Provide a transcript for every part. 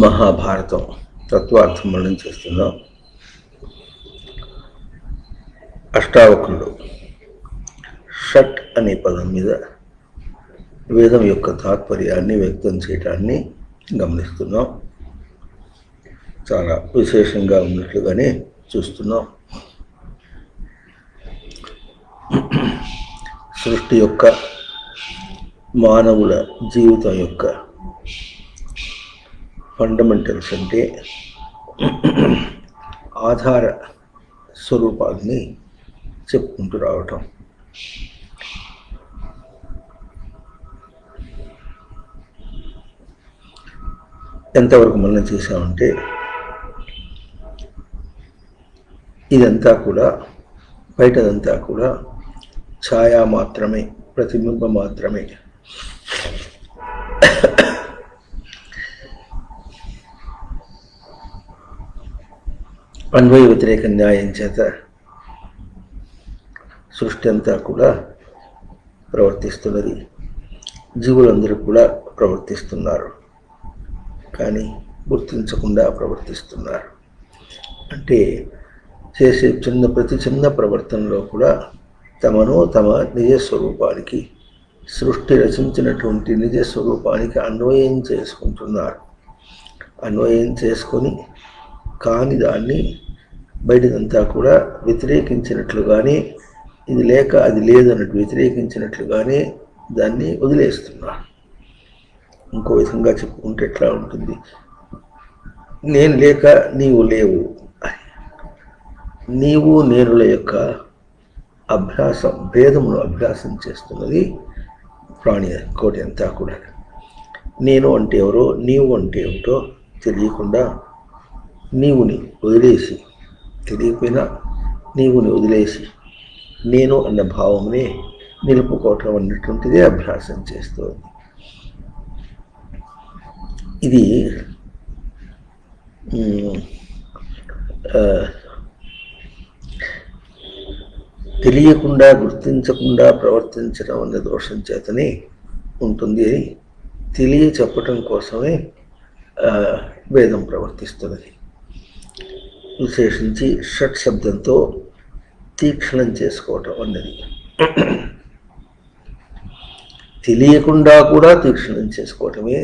మహాభారతం తత్వార్థం మనం చేస్తున్నాం. అష్టావక్రుడు షట్ అనే పదం మీద వేదం యొక్క తాత్పర్యాన్ని వ్యక్తం చేయడాన్ని గమనిస్తున్నాం. చాలా విశేషంగా ఉన్నట్లుగానే చూస్తున్నాం. సృష్టి యొక్క మానవుల జీవితం యొక్క ఫండమెంటల్స్ అంటే ఆధార స్వరూపాన్ని చెప్పుకుంటూ రావటం. ఎంతవరకు మనం చేసామంటే ఇదంతా కూడా బయటదంతా కూడా ఛాయా మాత్రమే, ప్రతిబింబం మాత్రమే. అన్వయ వ్యతిరేక న్యాయం చేత సృష్టి అంతా కూడా ప్రవర్తిస్తున్నది. జీవులందరూ కూడా ప్రవర్తిస్తున్నారు, కానీ గుర్తించకుండా ప్రవర్తిస్తున్నారు. అంటే చేసే ప్రతి చిన్న ప్రవర్తనలో కూడా తమను తమ నిజస్వరూపానికి, సృష్టి రచించినటువంటి నిజస్వరూపానికి అన్వయం చేసుకుంటున్నారు. అన్వయం చేసుకొని కాని దాన్ని బయటదంతా కూడా వ్యతిరేకించినట్లుగానే, ఇది లేక అది లేదన్నట్టు వ్యతిరేకించినట్లుగానే దాన్ని వదిలేస్తున్నారు. ఇంకో విధంగా చెప్పుకుంటే ఎట్లా ఉంటుంది, నేను లేక నీవు లేవు, నీవు నేనుల యొక్క అభ్యాసం, భేదమును అభ్యాసం చేస్తున్నది ప్రాణి కోటి అంతా కూడా. నేను అంటే ఎవరో, నీవు అంటే ఏమిటో తెలియకుండా నీవుని వదిలేసి, తెలియకపోయినా నీవుని వదిలేసి నేను అన్న భావమునే నిలుపుకోవటం అన్నటువంటిదే అభ్యాసం చేస్తుంది. ఇది తెలియకుండా, గుర్తించకుండా ప్రవర్తించడం అనే దోషం చేతనే ఉంటుంది అని తెలియ చెప్పటం కోసమే వేదం ప్రవర్తిస్తున్నది. విశేషించి షట్ శబ్దంతో తీక్షణం చేసుకోవటం అన్నది, తెలియకుండా కూడా తీక్షణం చేసుకోవటమే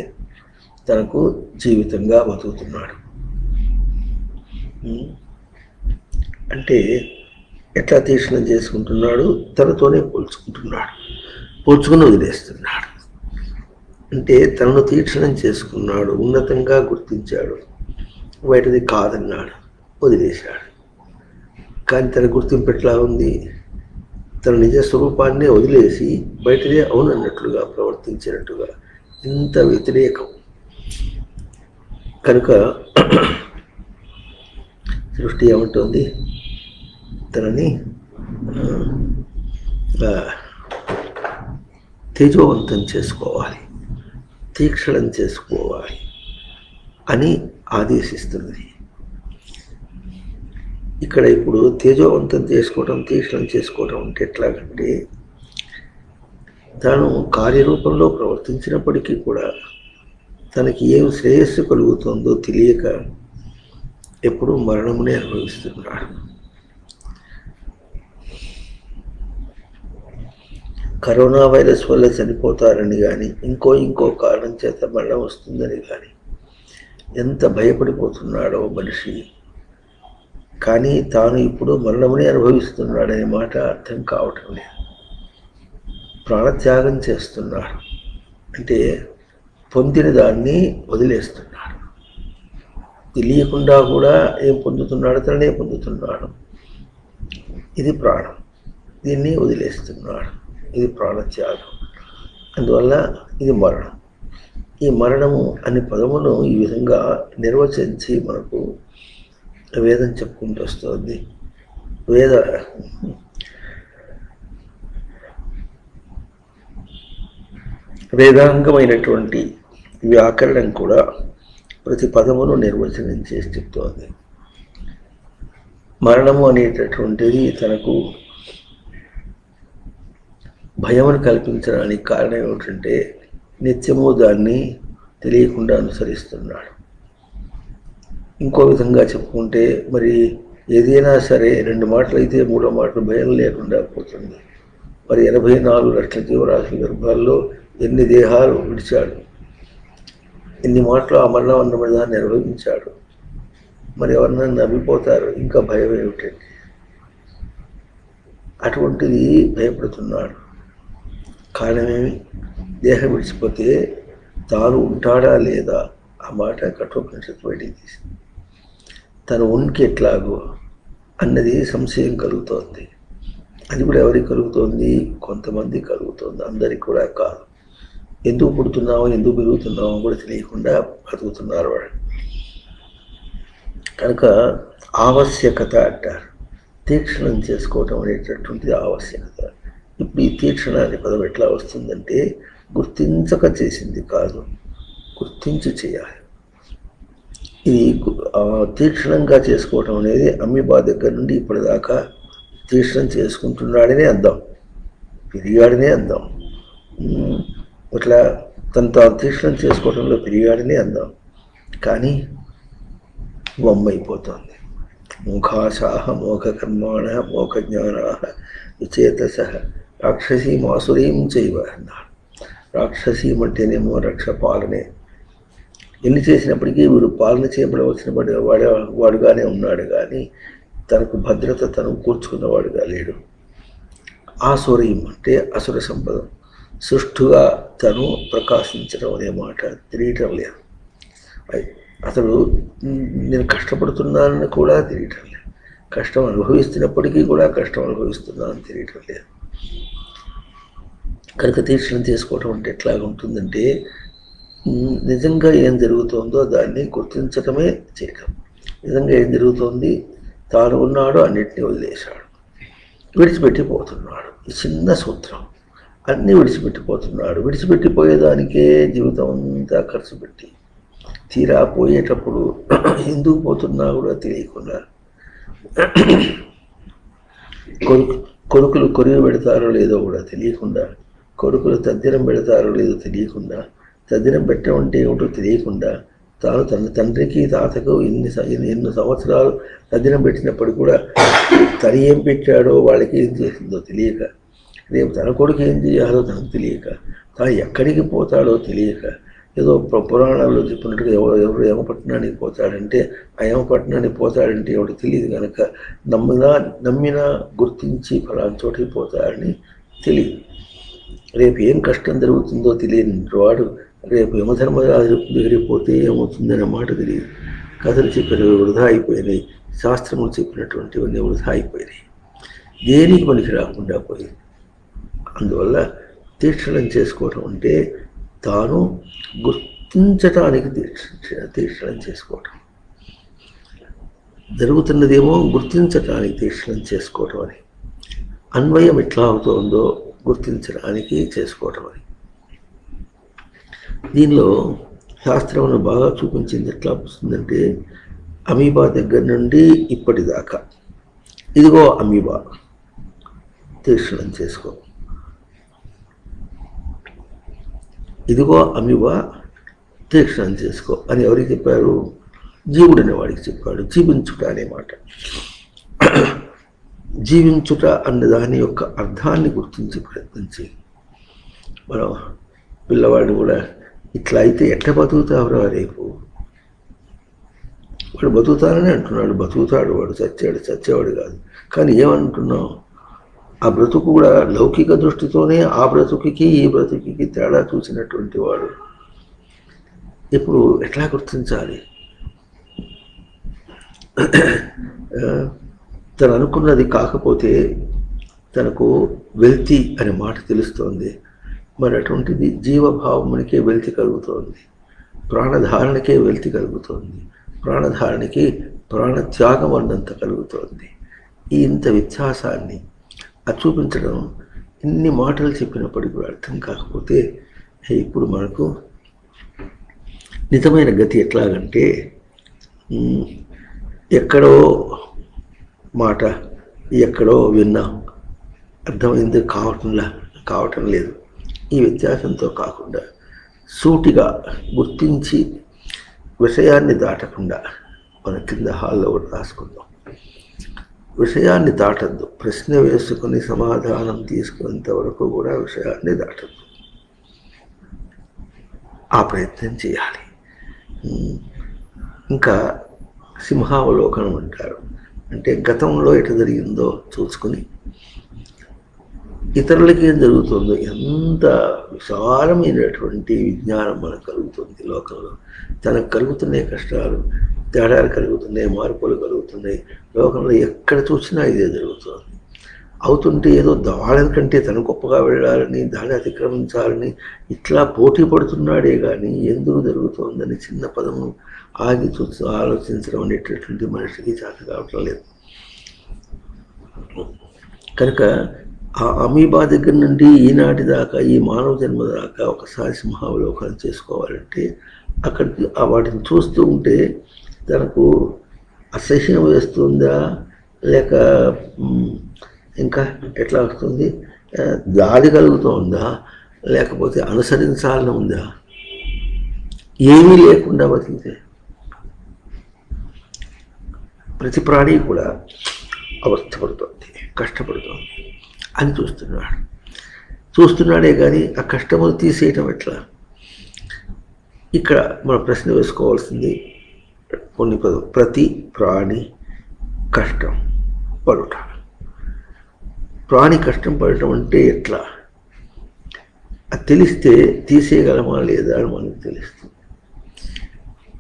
తనకు జీవితంగా బతుకుతున్నాడు. అంటే ఎట్లా తీక్షణం చేసుకుంటున్నాడు? తనతోనే పోల్చుకుంటున్నాడు, పోల్చుకుని వదిలేస్తున్నాడు. అంటే తనను తీక్షణం చేసుకున్నాడు, ఉన్నతంగా గుర్తించాడు, బయటది కాదన్నాడు, వదిలేశాడు. కానీ తన గుర్తింపు ఎట్లా ఉంది? తన నిజ స్వరూపాన్నే వదిలేసి బయటదే అవునన్నట్లుగా ప్రవర్తించినట్టుగా. ఇంత వ్యతిరేకం కనుక సృష్టి ఏమంటుంది? తనని తేజోవంతం చేసుకోవాలి, తీక్షణం చేసుకోవాలి అని ఆదేశిస్తున్నది. ఇక్కడ ఇప్పుడు తేజోవంతం చేసుకోవటం, తీక్షణం చేసుకోవటం అంటే ఎట్లాగంటే, తాను కార్యరూపంలో ప్రవర్తించినప్పటికీ కూడా తనకి ఏం శ్రేయస్సు కలుగుతుందో తెలియక ఎప్పుడూ మరణమునే అనుభవిస్తున్నాడు. కరోనా వైరస్ వల్ల చనిపోతారని కానీ, ఇంకో కారణం చేత మరణం వస్తుందని కానీ ఎంత భయపడిపోతున్నాడో మనిషి. కానీ తాను ఇప్పుడు మరణమునే అనుభవిస్తున్నాడనే మాట అర్థం కావటం లేదు. ప్రాణత్యాగం చేస్తున్నాడు అంటే పొందిన దాన్ని వదిలేస్తున్నాడు. తెలియకుండా కూడా ఏం పొందుతున్నాడు? తననే పొందుతున్నాడు. ఇది ప్రాణం, దీన్ని వదిలేస్తున్నాడు. ఇది ప్రాణత్యాగం. అందువల్ల ఇది మరణం. ఈ మరణము అనే పదమును ఈ విధంగా నిర్వచించి మనకు వేదం చెప్పుకుంటూ వస్తుంది. వేదాంగమైనటువంటి వ్యాకరణం కూడా ప్రతి పదమును నిర్వచనం చేసి చెప్తోంది. మరణము అనేటటువంటిది తనకు భయమును కల్పించడానికి కారణం ఏమిటంటే నిత్యము దాన్ని తెలియకుండా అనుసరిస్తున్నాడు. ఇంకో విధంగా చెప్పుకుంటే మరి ఏదైనా సరే 2 మాటలు అయితే 3వ మాటలు భయం లేకుండా పోతుంది. మరి 84 లక్షల జీవరాశుల గర్భాల్లో ఎన్ని దేహాలు విడిచాడు, ఎన్ని మాటలు ఆ మరణం అన్న దాన్ని అనుభవించాడు. మరి ఎవరన్నా నవ్విపోతారు, ఇంకా భయం ఏమిటండి? అటువంటిది భయపడుతున్నాడు. కారణమేమి? దేహం విడిచిపోతే తాను ఉంటాడా లేదా ఆ మాట కఠోపనిషత్తు బయటికి తీసింది. తన ఉనికి ఎట్లాగో అన్నది సంశయం కలుగుతోంది. అది కూడా ఎవరికి కలుగుతోంది? కొంతమంది కలుగుతోంది, అందరికి కూడా కాదు. ఎందుకు పుడుతున్నామో ఎందుకు పెరుగుతున్నామో కూడా తెలియకుండా బతుకుతున్నారు వాళ్ళు. కనుక ఆవశ్యకత అంటారు, తీక్షణం చేసుకోవటం అనేటటువంటిది ఆవశ్యకత. ఇప్పుడు ఈ తీక్షణ అనే పదం ఎట్లా వస్తుందంటే గుర్తించక చేసింది కాదు, గుర్తించి చేయాలి. ఇది తీక్షణంగా చేసుకోవటం అనేది అమీబా దగ్గర నుండి ఇప్పటిదాకా తీక్షణం చేసుకుంటున్నాడనే అందాం, పెరిగాడనే అందాం. ఇట్లా తాను తీక్షణం చేసుకోవటంలో పెరిగాడనే అందాం. కానీ బొమ్మైపోతుంది. మోఘాశాహ మోఘకర్మాణ మోఘజ్ఞానా విచేతస రాక్షసీం ఆసురీం చైవ అన్నారు. రాక్షసీం అంటేనేమో రక్ష పాలనే. ఎన్ని చేసినప్పటికీ వీడు పాలన చేయబడవలసిన వాడుగానే ఉన్నాడు, కానీ తనకు భద్రత తను కూర్చుకున్నవాడుగా లేడు. ఆసురీం అంటే అసుర సంపదం, సుష్ఠుగా తను ప్రకాశించడం అనే మాట తెలియటం లేదు. అతడు నేను కష్టపడుతున్నానని కూడా తెలియటం లేదు, కష్టం అనుభవిస్తున్నప్పటికీ కూడా కష్టం అనుభవిస్తున్నానని తెలియటం లేదు. కనుక తీక్షణం చేసుకోవటం అంటే ఎట్లాగుంటుందంటే నిజంగా ఏం జరుగుతుందో దాన్ని గుర్తించటమే చేయటం. నిజంగా ఏం జరుగుతోంది? తాను ఉన్నాడు, అన్నిటినీ వదిలేశాడు, విడిచిపెట్టిపోతున్నాడు. ఈ చిన్న సూత్రం. అన్నీ విడిచిపెట్టిపోతున్నాడు. విడిచిపెట్టిపోయేదానికే జీవితం అంతా ఖర్చు పెట్టి తీరా పోయేటప్పుడు ఎందుకు పోతున్నా కూడా తెలియకుండా, కొడుకులు కొరివి పెడతారో లేదో కూడా తెలియకుండా, కొడుకులు తద్దినం పెడతారో లేదో తెలియకుండా, తద్దినం పెట్టడం అంటే ఏమిటో తెలియకుండా, తాను తన తండ్రికి తాతకు ఎన్ని సంవత్సరాలు తద్దినం పెట్టినప్పుడు కూడా తను ఏం పెట్టాడో వాళ్ళకి ఏం చేసిందో తెలియక, రేపు తన కొడుకు ఏం చేయాలో తనకు తెలియక, తాను ఎక్కడికి పోతాడో తెలియక, ఏదో పురాణాల్లో చెప్పినట్టుగా ఎవరు యమపట్నానికి పోతాడంటే ఆ యమపట్నానికి పోతాడంటే ఎవరు తెలియదు. కనుక నమ్మినా గుర్తించి ఫలానా చోటికి పోతాడని తెలియదు. రేపు ఏం కష్టం జరుగుతుందో తెలియని వాడు రేపు యమధర్మరాజు దగ్గరికి పోతే ఏమవుతుందనే మాట తెలియదు. కథలు చెప్పినవి వృధా అయిపోయినాయి, శాస్త్రములు చెప్పినటువంటివన్నీ వృధా అయిపోయినాయి, దేనికి పనికి రాకుండా పోయింది. అందువల్ల తీక్షణం చేసుకోవటం అంటే తాను గుర్తించటానికి తీక్షణం చేసుకోవటం, జరుగుతున్నదేమో గుర్తించటానికి తీక్షణం చేసుకోవటం అని. అన్వయం ఎట్లా అవుతుందో గుర్తించడానికి చేసుకోవటం అని. దీనిలో శాస్త్రమును బాగా చూపించింది ఎట్లా వస్తుందంటే అమీబా దగ్గర నుండి ఇప్పటిదాకా ఇదిగో అమీబా తీక్షణం చేసుకో, ఇదిగో అమీబా తీక్షణం చేసుకో అని ఎవరికి చెప్పారు? జీవుడనే వాడికి చెప్పాడు. జీవించుట అనే మాట, జీవించుట అన్న దాని యొక్క అర్థాన్ని గుర్తించి ప్రయత్నించి మనం పిల్లవాడు కూడా ఇట్లా అయితే ఎట్ట బతుకుతావురా రేపు, వాడు బతుకుతానని అంటున్నాడు, బతుకుతాడు, వాడు చచ్చేవాడు కాదు. కానీ ఏమంటున్నావు? ఆ బ్రతుకు కూడా లౌకిక దృష్టితోనే ఆ బ్రతుకుకి ఈ బ్రతుకుకి తేడా చూసినటువంటి వాడు ఇప్పుడు ఎట్లా గుర్తించాలి? తను అనుకున్నది కాకపోతే తనకు వెల్తి అనే మాట తెలుస్తోంది. మరి అటువంటిది జీవభావమునికే వెల్తి కలుగుతోంది, ప్రాణధారణకే వెల్తి కలుగుతోంది, ప్రాణధారణకి ప్రాణత్యాగం అన్నంత కలుగుతోంది. ఈ ఇంత వ్యత్యాసాన్ని చూపించడం ఇన్ని మాటలు చెప్పినప్పటికీ కూడా అర్థం కాకపోతే ఇప్పుడు మనకు నిజమైన గతి ఎట్లాగంటే ఎక్కడో మాట ఎక్కడో విన్నాం, అర్థమైంది కావటం లేదు. ఈ వ్యత్యాసంతో కాకుండా సూటిగా గుర్తించి విషయాన్ని దాటకుండా మన కింద హాల్లో కూడా రాసుకుందాం. విషయాన్ని దాటద్దు. ప్రశ్న వేసుకుని సమాధానం తీసుకునేంత వరకు కూడా విషయాన్ని దాటద్దు. ఆ ప్రయత్నం చేయాలి. ఇంకా సింహావలోకనం అంటారు. అంటే గతంలో ఎటు జరిగిందో చూసుకుని ఇతరులకి ఏం జరుగుతుందో, ఎంత విశాలమైనటువంటి విజ్ఞానం మనకు కలుగుతుంది లోకంలో. తనకు కలుగుతున్నాయి కష్టాలు, తేడాలు కలుగుతున్నాయి, మార్పులు కలుగుతున్నాయి. లోకంలో ఎక్కడ చూసినా ఇదే జరుగుతుంది. అవుతుంటే ఏదో వాళ్ళకంటే తను గొప్పగా వెళ్ళాలని, దాన్ని అతిక్రమించాలని ఇట్లా పోటీ పడుతున్నాడే కానీ ఎందుకు జరుగుతుందని చిన్న పదము ఆగి చూసి ఆలోచించడం అనేటటువంటి మనిషికి చేత కావటం లేదు. కనుక ఆ అమీబా దగ్గర నుండి ఈనాటి దాకా, ఈ మానవ జన్మ దాకా ఒకసారి సింహావలోకనం చేసుకోవాలంటే అక్కడికి వాటిని చూస్తూ ఉంటే తనకు అసహ్యం వేస్తుందా, లేక ఇంకా ఎట్లా వస్తుంది, దాడి కలుగుతుందా, లేకపోతే అనుసరించాలని ఉందా? ఏమీ లేకుండా బతికితే ప్రతి ప్రాణి కూడా అవస్థపడుతుంది, కష్టపడుతుంది అని చూస్తున్నాడే కానీ ఆ కష్టమును తీసేయటం ఎట్లా? ఇక్కడ మనం ప్రశ్న వేసుకోవాల్సింది కొన్ని పదం. ప్రతి ప్రాణి కష్టం పడుట. ప్రాణి కష్టం పడటం అంటే ఎట్లా? అది తెలిస్తే తీసేయగలమా లేదా అని మనకు తెలుస్తుంది.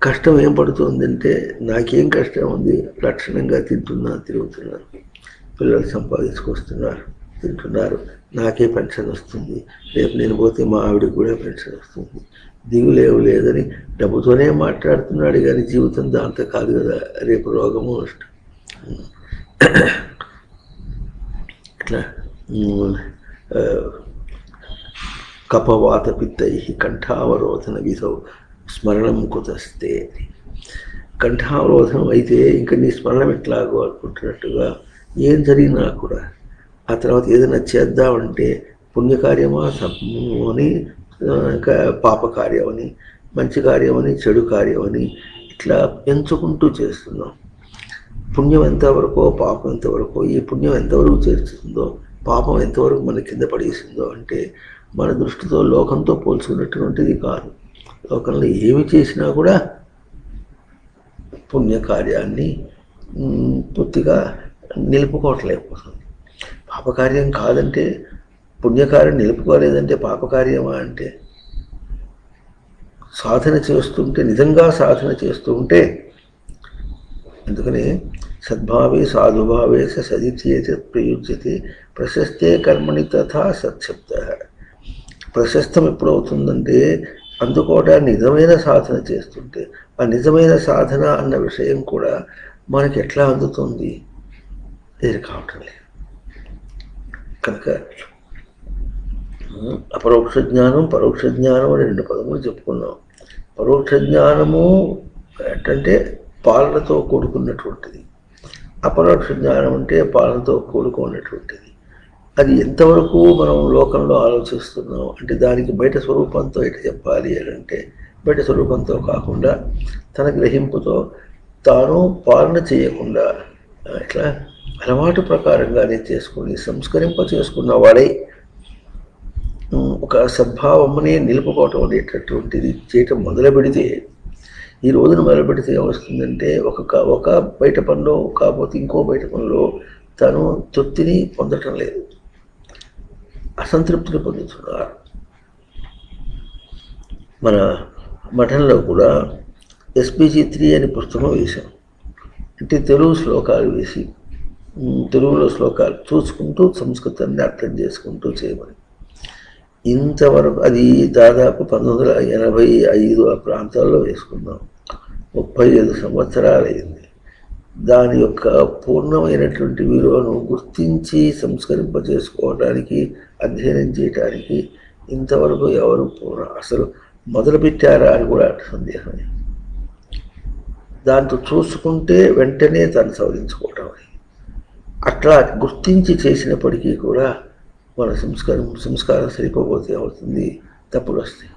కష్టం ఏం పడుతుందంటే, నాకేం కష్టం ఉంది, లక్షణంగా తింటున్నా, తిరుగుతున్నాను, పిల్లలు సంపాదించుకొస్తున్నారు, తింటున్నారు, నాకే పెన్షన్ వస్తుంది, రేపు నేను పోతే మా ఆవిడకి కూడా పెన్షన్ వస్తుంది, దిగులేవు లేదని డబ్బుతోనే మాట్లాడుతున్నాడు కానీ జీవితం దాంతో కాదు కదా. రేపు రోగము నష్టం. ఇట్లా కపవాత పిత్తై కంఠావరోధన విధౌ స్మరణం కుతస్తే. కంఠావరోధనం అయితే ఇంకా నీ స్మరణం ఎట్లాగో అనుకుంటున్నట్టుగా ఏం జరిగినా కూడా ఆ తర్వాత ఏదైనా చేద్దామంటే పుణ్యకార్యమా అని, ఇంకా పాపకార్యమని, మంచి కార్యమని, చెడు కార్యమని ఇట్లా ఎంచుకుంటూ చేస్తున్నాం. పుణ్యం ఎంతవరకో పాపం ఎంతవరకో, ఈ పుణ్యం ఎంతవరకు చేస్తుందో, పాపం ఎంతవరకు మన కింద పడేసిందో అంటే మన దృష్టితో లోకంతో పోల్చుకున్నటువంటిది కాదు. లోకంలో ఏమి చేసినా కూడా పుణ్యకార్యాన్ని పూర్తిగా నిలుపుకోవట్లేకపోతుంది. పాపకార్యం కాదంటే, పుణ్యకార్యం నిలుపుకోలేదంటే పాపకార్యమా అంటే, సాధన చేస్తుంటే, నిజంగా సాధన చేస్తూ ఉంటే, అందుకనే సద్భావే సాధుభావే సదిత్యేత ప్రయుజ్యతే ప్రశస్తే కర్మణి తథా సత్శబ్ద. ప్రశస్తం ఎప్పుడవుతుందంటే అందుకోవడానికి నిజమైన సాధన చేస్తుంటే. ఆ నిజమైన సాధన అన్న విషయం కూడా మనకి ఎట్లా అందుతుంది? ఇది కావటం లేదు. కనుక అపరోక్ష జ్ఞానం, పరోక్ష జ్ఞానం అని రెండు పదములు చెప్పుకున్నాం. పరోక్ష జ్ఞానము ఏంటంటే పాలనతో కూడుకున్నటువంటిది, అపరోక్ష జ్ఞానం అంటే పాలనతో కూడుకున్నటువంటిది. అది ఎంతవరకు మనం లోకంలో ఆలోచిస్తున్నాం అంటే దానికి బయట స్వరూపంతో ఎట్లా చెప్పాలి అని అంటే, బయట స్వరూపంతో కాకుండా తన గ్రహింపుతో తాను పాలన చేయకుండా ఇట్లా అలవాటు ప్రకారంగానే చేసుకుని సంస్కరింప చేసుకున్న వాడే ఒక సద్భావమునే నిలుపుకోవటం అనేటటువంటిది చేయటం మొదలు పెడితే, ఈ రోజున మొదలు పెడితే ఏమొస్తుందంటే ఒక బయట పనిలో కాకపోతే ఇంకో బయట పనిలో తను తృప్తిని పొందటం లేదు, అసంతృప్తిని పొందుతున్నారు. మన మఠంలో కూడా SPG 3 అనే పుస్తకం వేశాం. అంటే తెలుగు శ్లోకాలు వేసి తెలుగులో శ్లోకాలు చూసుకుంటూ సంస్కృతాన్ని అర్థం చేసుకుంటూ చేయమని. ఇంతవరకు అది దాదాపు 1985 ఆ ప్రాంతాల్లో వేసుకున్నాం. 35 సంవత్సరాలు అయింది. దాని యొక్క పూర్ణమైనటువంటి విలువను గుర్తించి సంస్కరింప చేసుకోవడానికి, అధ్యయనం చేయటానికి ఇంతవరకు ఎవరు అసలు మొదలుపెట్టారా అని కూడా సందేహమే. దాంతో చూసుకుంటే వెంటనే తను సవరించుకోవటం. అట్లా గుర్తించి చేసినప్పటికీ కూడా మన సంస్కారం సరిపోతే అవుతుంది, తప్పులు వస్తాయి.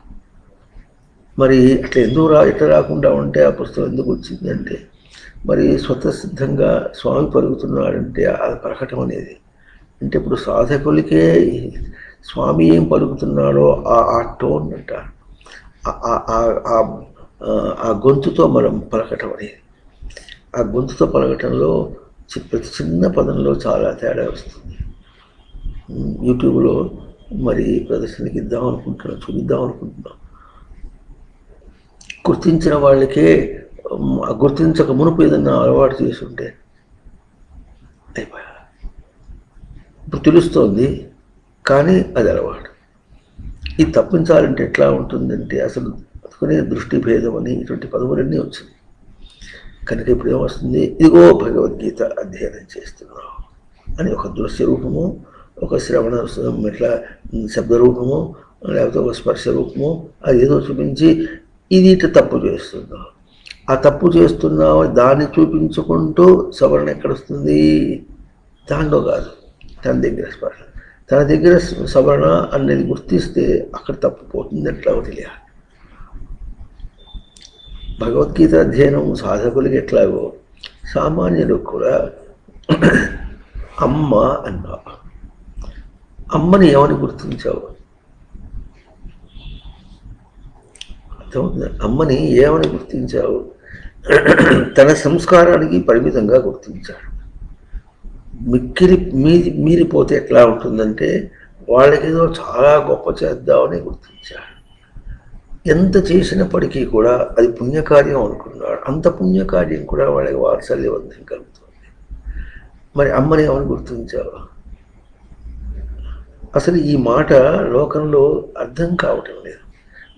మరి అట్లా ఎందుకు ఎట్లా రాకుండా ఉంటే ఆ పుస్తకం ఎందుకు వచ్చిందంటే, మరి స్వతసిద్ధంగా స్వామి పలుకుతున్నాడంటే అది పలకటం అనేది అంటే ఇప్పుడు సాధకులకే స్వామి ఏం పలుకుతున్నాడో ఆ టోన్ అంటారు, ఆ గొంతుతో మనం పలకటం అనేది. ఆ గొంతుతో పలకటంలో ప్రతి చిన్న పదంలో చాలా తేడా వస్తుంది. యూట్యూబ్లో మరి ప్రదర్శనకి ఇద్దాం అనుకుంటున్నాం, చూపిద్దాం అనుకుంటున్నాం. గుర్తించిన వాళ్ళకే గుర్తించక మునుపు ఏదన్నా అలవాటు చేసి ఉంటే అయిపోయా. ఇప్పుడు తెలుస్తోంది కానీ అది అలవాటు. ఇది తప్పించాలంటే ఎట్లా ఉంటుందంటే అసలు అందుకనే దృష్టి భేదం అని ఇటువంటి పదవులన్నీ వచ్చింది. కనుక ఇప్పుడు ఏమొస్తుంది, ఇదిగో భగవద్గీత అధ్యయనం చేస్తున్నావు అని ఒక దృశ్య రూపము, ఒక శ్రవణ ఇట్లా శబ్ద రూపము, లేకపోతే ఒక స్పర్శ రూపము అది ఏదో చూపించి ఇది ఇటు తప్పు చేస్తున్నావు. ఆ తప్పు చేస్తున్నావు దాన్ని చూపించుకుంటూ సవరణ ఎక్కడొస్తుంది, దాంట్లో కాదు, తన దగ్గర స్పర్శ, తన దగ్గర సవరణ అనేది గుర్తిస్తే అక్కడ తప్పిపోతుంది. ఎట్లా తెలియాలి. భగవద్గీత అధ్యయనం సాధకులకి ఎట్లాగో సామాన్యులకు కూడా అమ్మ అన్నావు, అమ్మని ఏమని గుర్తించావు? అర్థమవుతుంది. అమ్మని ఏమని గుర్తించావు? తన సంస్కారానికి పరిమితంగా గుర్తించాడు. మీరిపోతే ఎట్లా ఉంటుందంటే వాళ్ళకేదో చాలా గొప్ప చేద్దామని గుర్తించాడు. ఎంత చేసినప్పటికీ కూడా అది పుణ్యకార్యం అనుకున్నాడు. అంత పుణ్యకార్యం కూడా వాళ్ళకి వాత్సల్యవంతం కలుగుతుంది. మరి అమ్మని ఏమని గుర్తించావు? అసలు ఈ మాట లోకంలో అర్థం కావటం లేదు.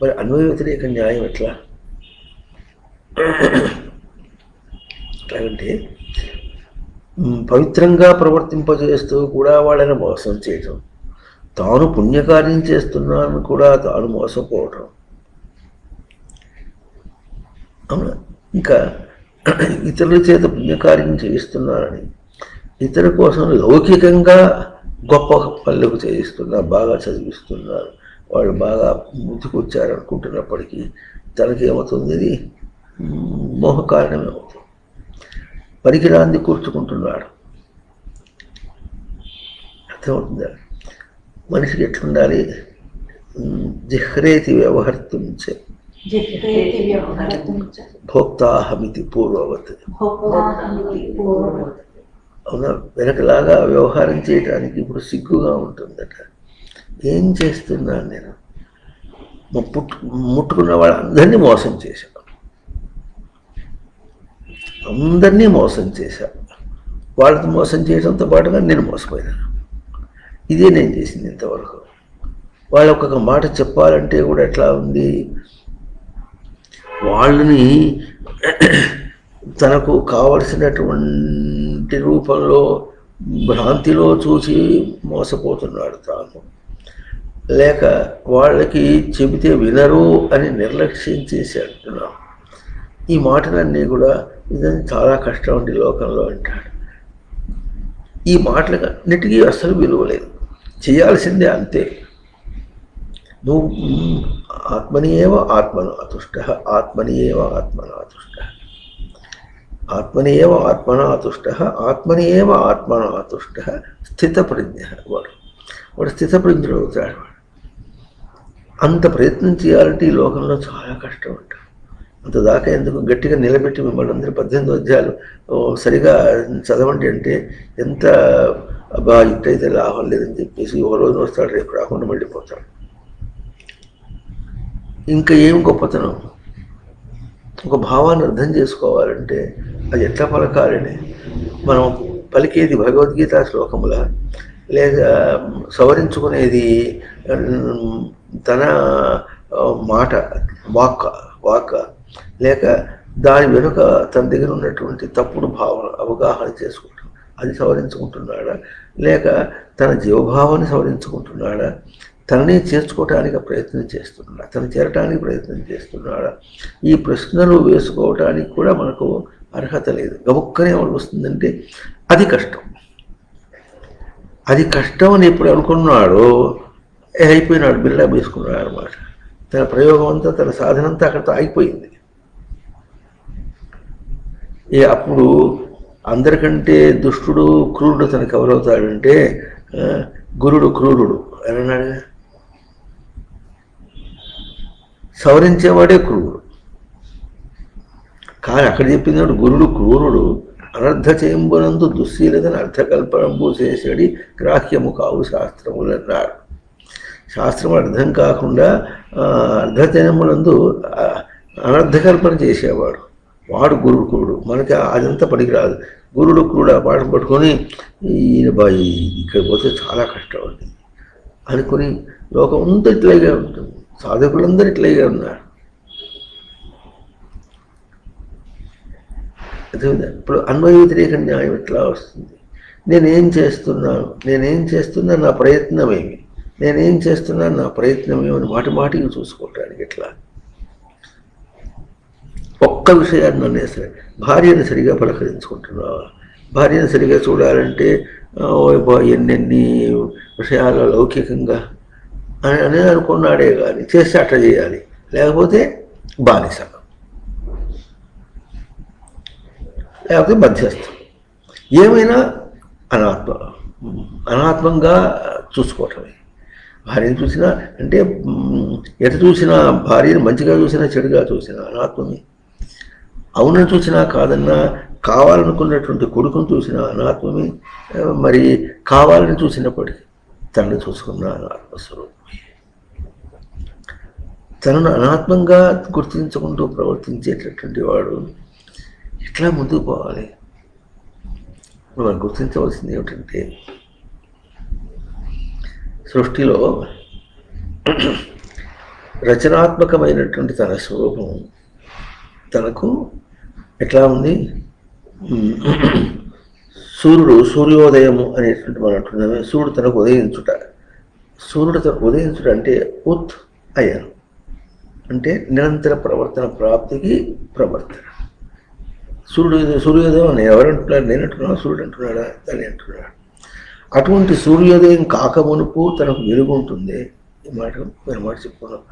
మరి అన్వయ వ్యతిరేక న్యాయం ఎట్లా? ఎట్లాగంటే పవిత్రంగా ప్రవర్తింపజేస్తూ కూడా వాళ్ళని మోసం చేయటం, తాను పుణ్యకార్యం చేస్తున్నానని కూడా తాను మోసపోవటం. అవునా? ఇంకా ఇతరుల చేత పుణ్యకార్యం చేయిస్తున్నారని ఇతరుల కోసం లౌకికంగా గొప్ప పనులకు చేయిస్తున్నారు, బాగా చదివిస్తున్నారు, వాళ్ళు బాగా ముందుకొచ్చారనుకుంటున్నప్పటికీ తనకి ఏమవుతుంది, ఇది మోహ కారణమే అవుతుంది. పనికిరాంది కూర్చుకుంటున్నాడు. అర్థమవుతుందా? మనిషికి ఎట్లుండాలి? జిహ్రేతి వ్యవహర్తుంచే భోక్తాహమితి పూర్వవత్. అవునా? వెనకలాగా వ్యవహారం చేయడానికి ఇప్పుడు సిగ్గుగా ఉంటుందట. ఏం చేస్తున్నాను నేను? ముట్టుకున్న వాళ్ళందరినీ మోసం చేశాను, అందరినీ మోసం చేశాను, వాళ్ళతో మోసం చేయడంతో పాటుగా నేను మోసపోయినాను. ఇదే నేను చేసింది ఇంతవరకు. వాళ్ళకు ఒక మాట చెప్పాలంటే కూడా ఎట్లా ఉంది, వాళ్ళని తనకు కావలసినటువంటి రూపంలో భ్రాంతిలో చూసి మోసపోతున్నాడు తాను, లేక వాళ్ళకి చెబితే వినరు అని నిర్లక్ష్యం చేసి అంటున్నాం. ఈ మాటలన్నీ కూడా ఇదని చాలా కష్టం అండి లోకంలో అంటాడు. ఈ మాటలన్నిటికీ అస్సలు విలువ లేదు, చేయాల్సిందే అంతే. నువ్వు ఆత్మనియేవ ఆత్మను అతుష్ట, ఆత్మనియేవ ఆత్మన అతుష్ట, ఆత్మనియేవ ఆత్మన అతుష్ట, ఆత్మనియేవ ఆత్మన అతుష్ట స్థితప్రజ్ఞ. వాడు స్థితప్రజ్ఞుడు అవుతాడు. అంత ప్రయత్నం చేయాలంటే ఈ లోకంలో చాలా కష్టం అంట. అంత దాకా ఎందుకు గట్టిగా నిలబెట్టి మిమ్మల్ని అందరూ 18 అధ్యాయాలు సరిగా చదవండి అంటే ఎంత అబ్బా ఇట్టయితే లాభం లేదని చెప్పేసి ఒక రోజు వస్తాడు, రేపు రాకుండా మళ్ళీ పోతాడు. ఇంకా ఏం గొప్పతనం? ఒక భావాన్ని అర్థం చేసుకోవాలంటే అది ఎట్లా పలకాలని మనం పలికేది భగవద్గీత శ్లోకముల, లేక సవరించుకునేది తన మాట వాక్ లేక దాని వెనుక తన దగ్గర ఉన్నటువంటి తప్పుడు భావన అవగాహన చేసుకోవటం, అది సవరించుకుంటున్నాడా, లేక తన జీవభావాన్ని సవరించుకుంటున్నాడా, తనని చేర్చుకోవటానికి ప్రయత్నం చేస్తున్నాడా, తను చేరటానికి ప్రయత్నం చేస్తున్నాడా? ఈ ప్రశ్నలు వేసుకోవటానికి కూడా మనకు అర్హత లేదు. గముక్కనే వస్తుందంటే అది కష్టం. అది కష్టం అని ఎప్పుడు అనుకున్నాడో అయిపోయినాడు, బిల్లా వేసుకున్నాడు అనమాట. తన ప్రయోగం అంతా, తన సాధన అంతా అక్కడితో ఆగిపోయింది. అప్పుడు అందరికంటే దుష్టుడు క్రూరుడు తనకు ఎవరవుతాడంటే గురుడు క్రూరుడు అని అన్నాడు. సవరించేవాడే క్రూరుడు. కానీ అక్కడ చెప్పింది గురుడు క్రూరుడు అనర్థ చేయంబునందు దుశ్శీలతను అర్థకల్పనంబు చేసేడి గ్రాహ్యము కావు శాస్త్రములు అన్నారు. శాస్త్రం అర్థం కాకుండా అర్ధచయములందు అనర్థకల్పన చేసేవాడు వాడు గురుడు క్రూరుడు. మనకి అదంతా పనికిరాదు. గురుడు క్రూరుడు ఆ పాఠం పట్టుకొని ఈయన బాయి ఇక్కడ పోతే చాలా కష్టం అండి అనుకుని లోకం అంతా ఇట్లాగే ఉంటుంది. సాధకులందరూ ఇట్లాగే ఉన్నారు. ఇప్పుడు అన్వయ వ్యతిరేక న్యాయం ఎట్లా వస్తుంది? నేనేం చేస్తున్నా నా ప్రయత్నమేమి, నేనేం చేస్తున్నాను నా ప్రయత్నమేమని మాటికి చూసుకోవటానికి ఎట్లా? ఒక్క విషయాన్ని అనే సరే, భార్యను సరిగా పలకరించుకుంటున్నావా? భార్యను సరిగా చూడాలంటే ఎన్నెన్ని విషయాలు లౌకికంగా అని అనుకున్నాడే కానీ చేస్తే అట్లా చేయాలి, లేకపోతే బానిస, లేకపోతే మధ్యస్థం, ఏమైనా అనాత్మంగా చూసుకోవటమే. భార్యను చూసినా అంటే ఎటు చూసినా, భార్యను మంచిగా చూసినా చెడుగా చూసినా అనాత్మమే. అవునని చూసినా కాదన్నా, కావాలనుకున్నటువంటి కొడుకును చూసినా అనాత్మమే. మరి కావాలని చూసినప్పటికీ తనని చూసుకున్న ఆత్మస్వరూపమే. తనను అనాత్మంగా గుర్తించుకుంటూ ప్రవర్తించేటటువంటి వాడు ఎట్లా ముందుకు పోవాలి? మనం గుర్తించవలసింది ఏమిటంటే, సృష్టిలో రచనాత్మకమైనటువంటి తన స్వరూపం తనకు ఎట్లా ఉంది? సూర్యోదయము అనేటువంటి మనం అంటున్నామే, సూర్యుడు తనకు ఉదయించుట. సూర్యుడు తనకు ఉదయించుట అంటే ఉత్ అయను అంటే నిరంతర ప్రవర్తన ప్రాప్తికి ప్రవర్తన. సూర్యోదయం ఎవరంటున్నారు? నేను అంటున్నాను, సూర్యుడు అంటున్నాడా? తల్లి అంటున్నాడు. అటువంటి సూర్యోదయం కాకమునుపు తనకు వెలుగు ఉంటుంది. ఈ మాట చెప్పుకున్నాం.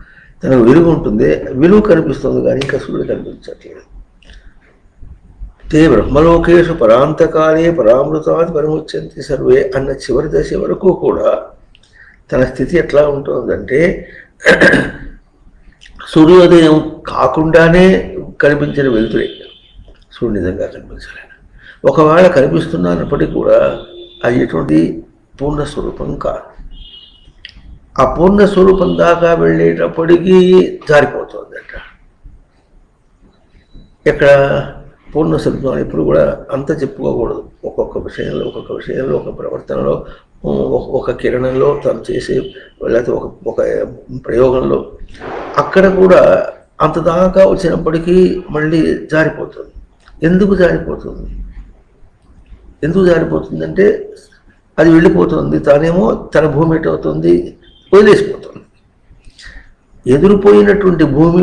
తనకు వెలుగు ఉంటుంది, వెలుగు కనిపిస్తుంది కానీ ఇంకా సూర్యుడు కనిపించట్లేదు. తే బ్రహ్మలోకేషు పరాంతకాలే పరామృతాది పరముచ్యంతి సర్వే అన్న చివరి దశ వరకు కూడా తన స్థితి ఎట్లా ఉంటుందంటే, సూర్యోదయం కాకుండానే కనిపించిన వెలుతురే సూర్యుడు నిజంగా కనిపించలేదు. ఒకవేళ కనిపిస్తున్నప్పటికీ కూడా అది ఎటువంటి పూర్ణస్వరూపం కాదు. ఆ పూర్ణస్వరూపం దాకా వెళ్ళేటప్పటికీ జారిపోతుందట. ఇక్కడ పూర్ణస్వరూపం ఎప్పుడు కూడా అంత చెప్పుకోకూడదు. ఒక్కొక్క విషయంలో ఒక ప్రవర్తనలో, ఒక కిరణంలో తను చేసే, లేకపోతే ఒక ప్రయోగంలో అక్కడ కూడా అంత దాకా వచ్చినప్పటికీ మళ్ళీ జారిపోతుంది. ఎందుకు జారిపోతుందంటే అది వెళ్ళిపోతుంది. తానేమో తన భూమి ఎటవుతుంది, వదిలేసిపోతుంది. ఎదురుపోయినటువంటి భూమి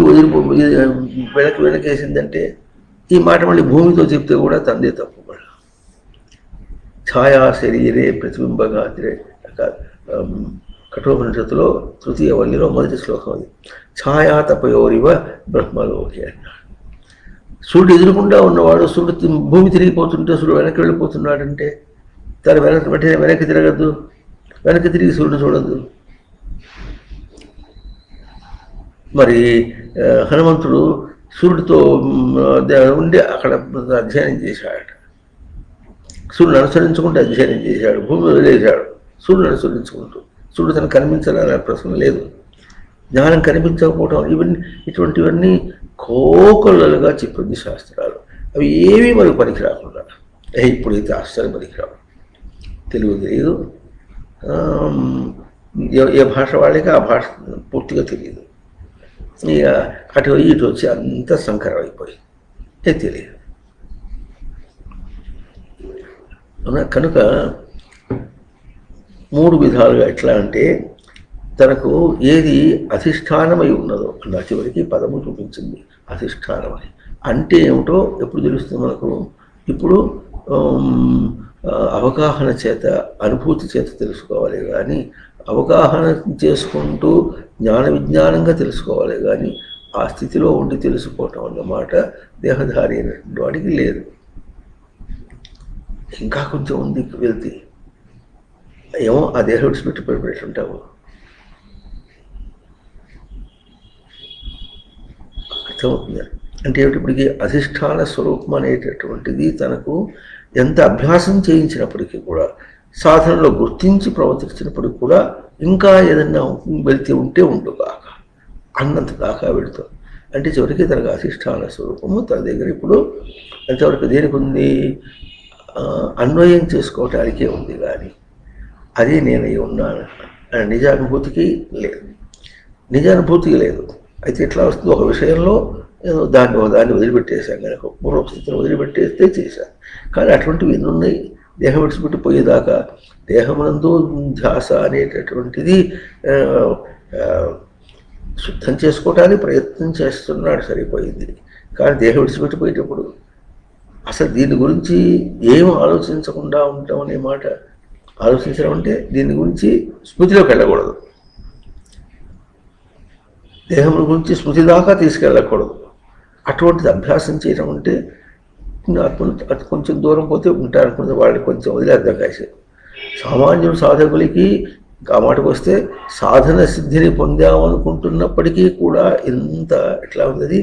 వెనకేసిందంటే ఈ మాట మళ్ళీ భూమితో చెప్తే కూడా తందే తప్పు. మళ్ళీ ఛాయా శరీరే ప్రతిబింబగాత్రే కఠోపనిషత్తులో తృతీయ వల్లిలో మొదటి శ్లోకం అది. ఛాయా తపయోరివ బ్రహ్మలోకి అన్నాడు. సూర్యుడు ఎదురుకుండా ఉన్నవాడు, సూర్యుడు భూమి తిరిగిపోతుంటే సూర్యుడు వెనక్కి వెళ్ళిపోతున్నాడంటే తను వెంటనే వెనక్కి తిరగద్దు, వెనక్కి తిరిగి సూర్యుడు చూడద్దు. మరి హనుమంతుడు సూర్యుడితో ఉండి అక్కడ అధ్యయనం చేశాడు. సూర్యుడు అనుసరించుకుంటూ అధ్యయనం చేశాడు. భూమి వదిలేశాడు సూర్యుడు అనుసరించుకుంటూ. సూర్యుడు తనకు కనిపించాలనే ప్రశ్న లేదు. జ్ఞానం కనిపించకపోవటం ఇటువంటివన్నీ కోకొల్లలుగా చెప్పింది శాస్త్రాలు. అవి ఏమీ మనకు పనికి రాకుండా ఇప్పుడైతే ఆశ్చర్యం పనికిరావు. తెలుగు తెలియదు, ఏ భాష వాళ్ళకి ఆ భాష పూర్తిగా తెలియదు. ఇక అటు ఇటు వచ్చి అంత సంకరం అయిపోయి తెలియదు. కనుక 3 విధాలుగా ఎట్లా అంటే, తనకు ఏది అధిష్టానమై ఉన్నదో అలా చివరికి పదము చూపించింది అధిష్టానమని. అంటే ఏమిటో ఎప్పుడు తెలుస్తుంది మనకు? ఇప్పుడు అవగాహన చేత, అనుభూతి చేత తెలుసుకోవాలి కానీ, అవగాహన చేసుకుంటూ విజ్ఞానంగా తెలుసుకోవాలి కానీ ఆ స్థితిలో ఉండి తెలుసుకోవటం అన్నమాట దేహధారి అయినటువంటి వాడికి లేదు. ఇంకా కొంచెం ఉంది వెళ్తే ఏమో ఆ దేహం విడిచిపెట్టి ఉంటావు. అర్థమవుతుంది. అంటే ఇప్పటికీ అధిష్టాన స్వరూపం అనేటటువంటిది తనకు ఎంత అభ్యాసం చేయించినప్పటికీ కూడా, సాధనలో గుర్తించి ప్రవర్తించినప్పటికీ కూడా ఇంకా ఏదన్నా వెళ్తే ఉంటే ఉండుగాక అన్నంత దాకా వెళుతుంది. అంటే చివరికి తనకు అధిష్టాన స్వరూపము తన దగ్గర ఇప్పుడు ఎంతవరకు దేనికి ఉంది, అన్వయం చేసుకోవటానికే ఉంది. కానీ అది నేను ఉన్నాను నిజానుభూతికి లేదు, నిజానుభూతికి లేదు. అయితే ఎట్లా వస్తుంది, ఒక విషయంలో దాన్ని వదిలిపెట్టేశాను కనుక, పూర్వస్థితిని వదిలిపెట్టేస్తే చేశాను. కానీ అటువంటివి ఎన్ని ఉన్నాయి, దేహం విడిచిపెట్టిపోయేదాకా దేహమునందు ధ్యాస అనేటటువంటిది శుద్ధం చేసుకోవటానికి ప్రయత్నం చేస్తున్నాడు, సరిపోయింది. కానీ దేహం విడిచిపెట్టిపోయేటప్పుడు అసలు దీని గురించి ఏం ఆలోచించకుండా ఉంటాం అనే మాట. ఆలోచించడం అంటే దీని గురించి స్మృతిలోకి వెళ్ళకూడదు, దేహం గురించి స్మృతి దాకా తీసుకెళ్ళకూడదు. అటువంటిది అభ్యాసం చేయడం అంటే కొంచెం దూరం పోతే ఉంటారనుకుంటే వాళ్ళని కొంచెం వదిలేద్దాం కాసే. సామాన్యుడు సాధకులకి ఆ మాటకు వస్తే సాధన సిద్ధిని పొందామనుకుంటున్నప్పటికీ కూడా ఎంత ఎట్లా ఉంది,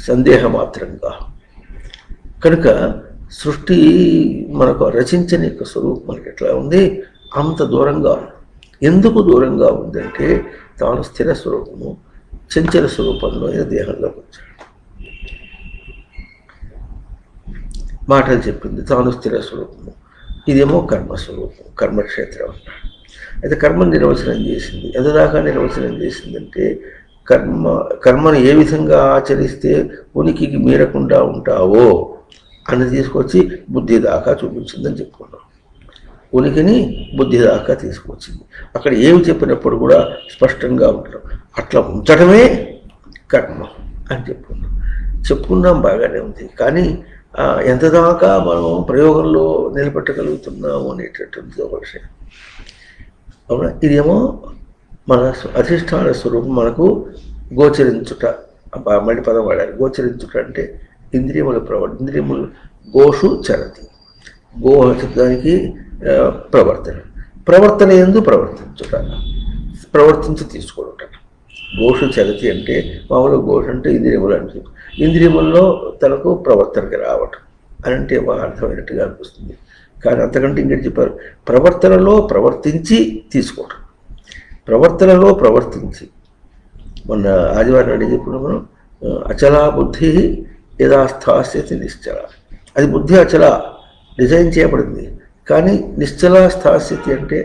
సందేహమాత్రంగా. కనుక సృష్టి మనకు రచించని యొక్క స్వరూపం మనకి ఎట్లా ఉంది, అంత దూరంగా. ఎందుకు దూరంగా ఉందంటే తాను స్థిర స్వరూపము, చంచల స్వరూపంలో దేహంలోకి వచ్చాడు. మాటలు చెప్పింది తాను స్థిర స్వరూపము, ఇదేమో కర్మస్వరూపం, కర్మక్షేత్రం అన్నాడు. అయితే కర్మ నిర్వచనం చేసింది. ఎంతదాకా నిర్వచనం చేసిందంటే కర్మను ఏ విధంగా ఆచరిస్తే ఉనికికి మీరకుండా ఉంటావో అని తీసుకొచ్చి బుద్ధి దాకా చూపించిందని చెప్పుకున్నాం. ఉనికిని బుద్ధి దాకా తీసుకొచ్చింది. అక్కడ ఏమి చెప్పినప్పుడు కూడా స్పష్టంగా ఉండడం, అట్లా ఉంచడమే కర్మ అని చెప్పుకున్నాం బాగానే ఉంది. కానీ ఎంత దాకా మనం ప్రయోగంలో నిలబెట్టగలుగుతున్నాము అనేటటువంటి ఒక విషయం. అవునా, ఇదేమో మన అధిష్టాన స్వరూపం మనకు గోచరించుట. మళ్ళీ పదం వాడాలి, గోచరించుట అంటే ఇంద్రియముల ఇంద్రియములు గోషు చరతి, గో శబ్దానికి ప్రవర్తన ఎందు ప్రవర్తించుట, ప్రవర్తించి తీసుకోవడం. గోషు చరతి అంటే మామూలు గోషు అంటే ఇంద్రియములు అంటే ఇంద్రియముల్లో తనకు ప్రవర్తనకి రావటం అని అంటే అర్థమైనట్టుగా అనిపిస్తుంది. కానీ అంతకంటే ఇంకేం చెప్పారు, ప్రవర్తనలో ప్రవర్తించి తీసుకోవటం, ప్రవర్తనలో ప్రవర్తించి. మొన్న ఆదివారం అడిగి చెప్పుడు మనం అచలా బుద్ధి యదా స్థాస్యతి నిశ్చల. అది బుద్ధి అచల డిజైన్ చేయబడింది, కానీ నిశ్చల స్థాస్యతి అంటే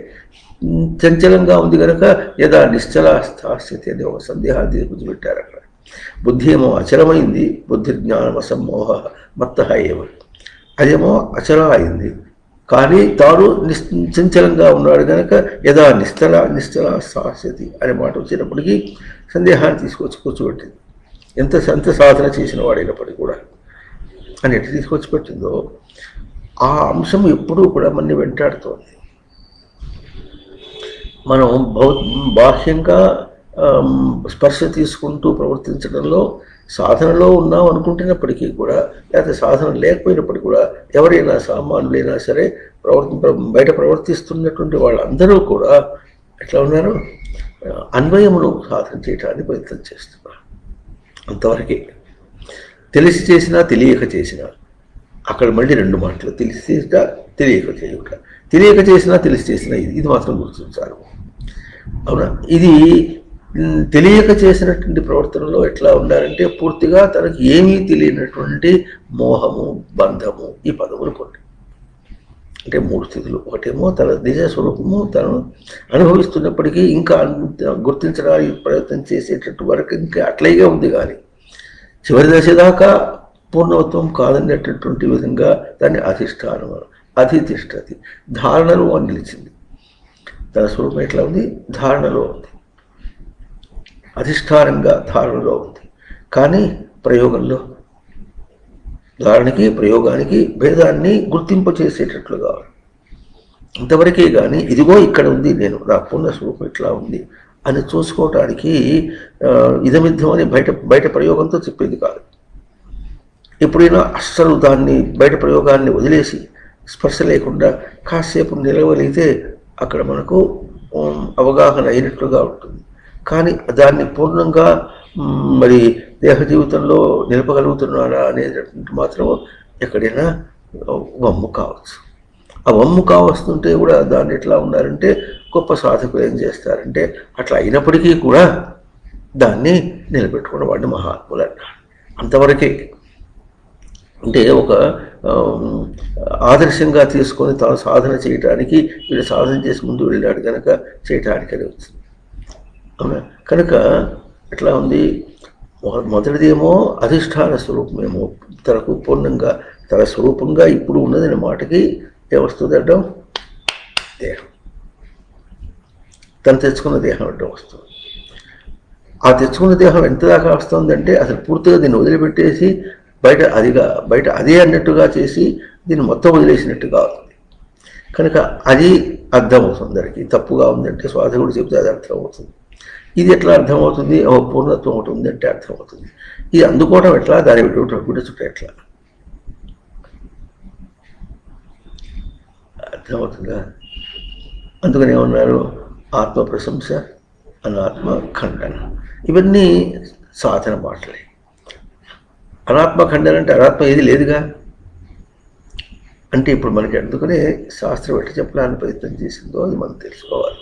చంచలంగా ఉంది కనుక యదా నిశ్చల స్థాస్యతి అనే ఒక సందేహాన్ని కూర్చోబెట్టారు అక్కడ. బుద్ధి ఏమో అచలమైంది, బుద్ధి జ్ఞానం అసమ్మోహ మత్త ఏమ, అదేమో అచల అయింది. కానీ తాను చంచలంగా ఉన్నాడు కనుక యదా నిశ్చల స్థాస్యతి అనే మాట వచ్చినప్పటికీ సందేహాన్ని తీసుకొచ్చి కూర్చోబెట్టింది. ఎంత సాధన చేసిన వాడైనప్పటికీ కూడా అని ఎట్లా తీసుకొచ్చి పెట్టిందో ఆ అంశం ఎప్పుడూ కూడా మనని వెంటాడుతోంది. మనం బాహ్యంగా స్పర్శ తీసుకుంటూ ప్రవర్తించడంలో సాధనలో ఉన్నాం అనుకుంటున్నప్పటికీ కూడా, లేకపోతే సాధన లేకపోయినప్పటికీ కూడా ఎవరైనా సామాన్యులైనా సరే బయట ప్రవర్తిస్తున్నటువంటి వాళ్ళందరూ కూడా ఎట్లా ఉన్నారు, అన్వయమును సాధన చేయడానికి ప్రయత్నం చేస్తున్నారు. అంతవరకే. తెలిసి చేసినా తెలియక చేసినా, అక్కడ మళ్ళీ రెండు మాటలు, తెలిసి చేసినా తెలియక చేయుట, తెలియక చేసినా తెలిసి చేసినా ఇది మాత్రం గుర్తించాలి. అవునా, ఇది తెలియక చేసినటువంటి ప్రవర్తనలో ఎట్లా ఉండాలంటే పూర్తిగా తనకి ఏమీ తెలియనటువంటి మోహము, బంధము, ఈ పదములు కొన్ని. అంటే మూడు స్థితులు. ఒకటేమో తన నిజ స్వరూపము తను అనుభవిస్తున్నప్పటికీ ఇంకా గుర్తించడానికి ప్రయత్నం చేసేటట్టు వరకు ఇంకా అట్లయిగా ఉంది. కానీ చివరి దశ దాకా పూర్ణత్వం కాదనేటటువంటి విధంగా దాన్ని అధిష్టానం, అధితిష్టతి, ధారణలో అని నిలిచింది. తన స్వరూపం ఎట్లా ఉంది, ధారణలో ఉంది, అధిష్టానంగా ధారణలో ఉంది. కానీ ప్రయోగంలో ధారణకి ప్రయోగానికి భేదాన్ని గుర్తింపు చేసేటట్లుగా ఇంతవరకే. కానీ ఇదిగో ఇక్కడ ఉంది నేను, నా పూర్ణ స్వరూపం ఇట్లా ఉంది అని చూసుకోవటానికి ఇదమిద్దం అని బయట ప్రయోగంతో చెప్పేది కాదు. ఎప్పుడైనా అస్సలు దాన్ని బయట ప్రయోగాన్ని వదిలేసి స్పర్శ లేకుండా కాసేపు నిలవలిగితే అక్కడ మనకు అవగాహన అయినట్లుగా ఉంటుంది. కానీ దాన్ని పూర్ణంగా మరి దేహ జీవితంలో నిలపగలుగుతున్నాడా అనేటటువంటి మాత్రం ఎక్కడైనా వమ్ము కావచ్చు. ఆ వమ్ము కావస్తుంటే కూడా దాన్ని ఎట్లా ఉన్నారంటే గొప్ప సాధకులు ఏం చేస్తారంటే అట్లా అయినప్పటికీ కూడా దాన్ని నిలబెట్టుకున్న వాడిని మహాత్ములు అన్నారు. అంతవరకే. అంటే ఒక ఆదర్శంగా తీసుకొని తాను సాధన చేయటానికి వీడు సాధన చేసి ముందు వెళ్ళాడు కనుక చేయటానికనే వచ్చింది. అవునా? కనుక ఎట్లా ఉంది, మొదటిదేమో అధిష్టాన స్వరూపమేమో తనకు పూర్ణంగా తన స్వరూపంగా ఇప్పుడు ఉన్నదనే మాటకి ఏమొస్తుంది అడ్డం? దేహం. తను తెచ్చుకున్న దేహం అడ్డం వస్తుంది. ఆ తెచ్చుకున్న దేహం ఎంత దాకా వస్తుందంటే అసలు పూర్తిగా దీన్ని వదిలిపెట్టేసి బయట అదే అన్నట్టుగా చేసి దీన్ని మొత్తం వదిలేసినట్టుగా అవుతుంది. కనుక అది అర్థమవుతుంది. అందరికీ తప్పుగా ఉందంటే సాధకుడు చెప్తే అది అర్థమవుతుంది. ఇది ఎట్లా అర్థమవుతుంది? పూర్ణత్వం ఒకటి ఉందంటే అర్థమవుతుంది. ఇది అందుకోవడం ఎట్లా? దాని విడుచుట ఎట్లా అర్థమవుతుందా? అందుకని ఏమన్నారు? ఆత్మ ప్రశంస, అనాత్మ ఖండన, ఇవన్నీ సాధన మాటలే. అనాత్మ ఖండన అంటే అనాత్మ ఏది లేదుగా. అంటే ఇప్పుడు మనకి అందుకనే శాస్త్రం ఎట్లా చెప్పడానికి ప్రయత్నం చేసిందో అది మనం తెలుసుకోవాలి.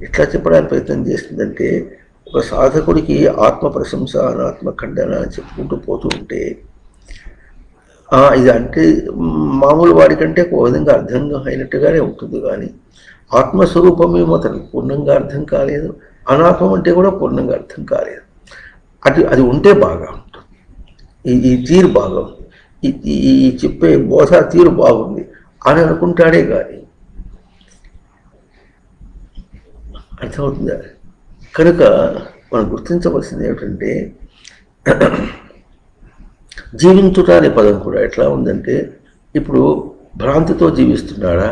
ఎట్లా చెప్పడానికి ప్రయత్నం చేసిందంటే ఒక సాధకుడికి ఆత్మ ప్రశంస, అనాత్మ ఖండన అని చెప్పుకుంటూ పోతూ ఉంటే ఇది అంటే మామూలు వాడికంటే ఒక విధంగా అర్థం అయినట్టుగానే ఉంటుంది. కానీ ఆత్మస్వరూపమేమో తనకు పూర్ణంగా అర్థం కాలేదు, అనాత్మం అంటే కూడా పూర్ణంగా అర్థం కాలేదు. అది ఉంటే బాగా ఉంటుంది. ఈ తీరు బాగా ఉంది, ఈ చెప్పే బోధ తీరు బాగుంది అని అనుకుంటాడే కానీ అర్థమవుతుందా? కనుక మనం గుర్తించవలసింది ఏమిటంటే జీవించుట అనే పదం కూడా ఎట్లా ఉందంటే ఇప్పుడు భ్రాంతితో జీవిస్తున్నాడా,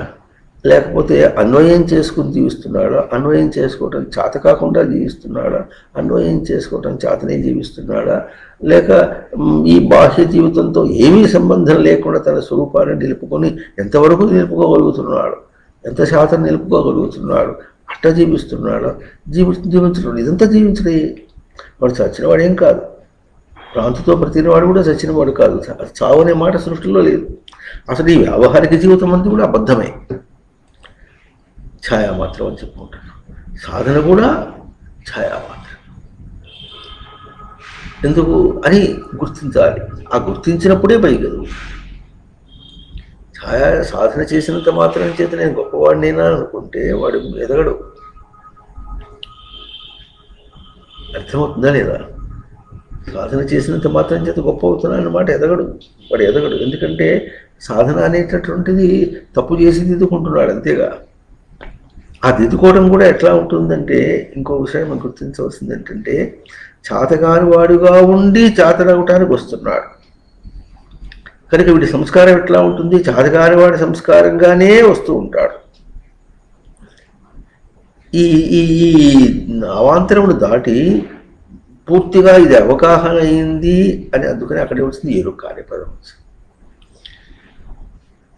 లేకపోతే అన్వయం చేసుకుని జీవిస్తున్నాడా, అన్వయం చేసుకోవటం చేత కాకుండా జీవిస్తున్నాడా, అన్వయం చేసుకోవటం చేతనే జీవిస్తున్నాడా, లేక ఈ బాహ్య జీవితంతో ఏమీ సంబంధం లేకుండా తన స్వరూపాన్ని నిలుపుకొని ఎంతవరకు నిలుపుకోగలుగుతున్నాడు, ఎంత శాతం నిలుపుకోగలుగుతున్నాడు, అట్ట జీవిస్తున్నాడా, జీవించడం ఇదంతా జీవించడే. వాడు చచ్చినవాడు ఏం కాదు, భ్రాంతితో బ్రతికినవాడు కూడా చచ్చినవాడు కాదు. చావు అనే మాట సృష్టిలో లేదు. అసలు ఈ వ్యావహారిక జీవితం అంతా కూడా అబద్ధమే, ఛాయామాత్రం అని చెప్పుకుంటారు. సాధన కూడా ఛాయామాత్రం. ఎందుకు అని గుర్తించాలి. ఆ గుర్తించినప్పుడే పైగదు. సాధన చేసినంత మాత్రం చేత నేను గొప్పవాడినైనా అనుకుంటే వాడు ఎదగడు. అర్థమవుతుందా లేదా? సాధన చేసినంత మాత్రం చేత గొప్ప అవుతున్నా అన్నమాట ఎదగడు, వాడు ఎదగడు. ఎందుకంటే సాధన అనేటటువంటిది తప్పు చేసి దిద్దుకుంటున్నాడు అంతేగా. ఆ దిద్దుకోవడం కూడా ఎట్లా ఉంటుందంటే ఇంకో విషయం మనం గుర్తించవలసింది ఏంటంటే చాతగాని వాడుగా ఉండి చాతనవటానికి వస్తున్నాడు కనుక వీడి సంస్కారం ఎట్లా ఉంటుంది? చాతగాని వాడి సంస్కారంగానే వస్తూ ఉంటాడు. ఈ ఈ అవాంతరమును దాటి పూర్తిగా ఇది అవగాహన అయింది అని అందుకని అక్కడే వచ్చింది ఎరుక అనే పదం.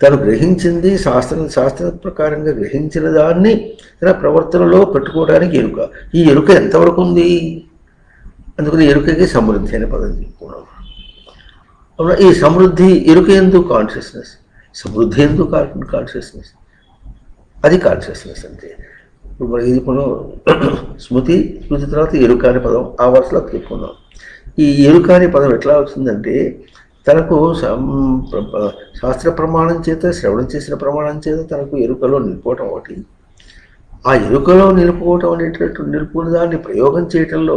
తను గ్రహించింది శాస్త్ర ప్రకారంగా గ్రహించిన దాన్ని తన ప్రవర్తనలో పెట్టుకోవడానికి ఎరుక. ఈ ఎరుక ఎంతవరకు ఉంది? అందుకని ఎరుకకి సమృద్ధి అనే పదం చెప్పుకున్నాం. ఈ సమృద్ధి ఎరుక ఎందుకు కాన్షియస్నెస్, సమృద్ధి ఎందుకు కాన్షియస్నెస్, అది కాన్షియస్నెస్ అంతే. ఇప్పుడు మనకి ఇది మనం స్మృతి తర్వాత ఎరుక అనే పదం ఆ వరుసలో చెప్పుకున్నాం. ఈ ఎరుక అనే పదం ఎట్లా వచ్చిందంటే తనకు శాస్త్ర ప్రమాణం చేత శ్రవణం చేసిన ప్రమాణం చేత తనకు ఎరుకలో నిలుపుకోవటం ఒకటి, ఆ ఎరుకలో నిలుపుకోవటం అనేటటువంటి నిలుపుకున్న దాన్ని ప్రయోగం చేయటంలో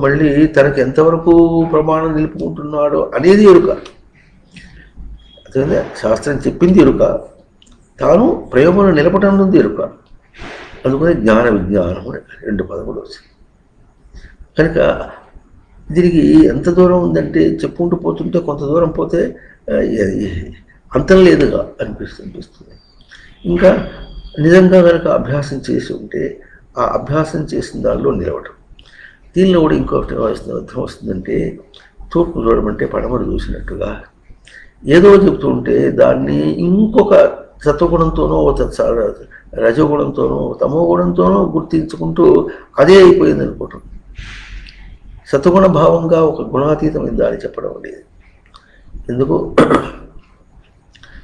మళ్ళీ తనకు ఎంతవరకు ప్రమాణం నిలుపుకుంటున్నాడో అనేది ఎరుక. అదే శాస్త్రం చెప్పింది ఎరుక, తాను ప్రయోగంలో నిలపటం ఉంది ఎరుక. అందుకని జ్ఞాన విజ్ఞానం అని 2 పదములు వచ్చింది. కనుక దీనికి ఎంత దూరం ఉందంటే చెప్పుకుంటూ పోతుంటే కొంత దూరం పోతే అంతం లేదుగా అనిపిస్తుంది. ఇంకా నిజంగా కనుక అభ్యాసం చేసి ఉంటే ఆ అభ్యాసం చేసిన దానిలో నిలవటం. దీనిలో కూడా ఇంకొకటి అర్థం వస్తుందంటే తూర్పు చూడమంటే పడమరు చూసినట్టుగా ఏదో చెప్తూ ఉంటే దాన్ని ఇంకొక సత్వగుణంతోనో రజోగుణంతోనో తమో గుణంతోనో గుర్తించుకుంటూ అదే అయిపోయింది అనుకోవటం. సత్వగుణ భావంగా ఒక గుణాతీతమైన దాన్ని చెప్పడం అనేది ఎందుకు?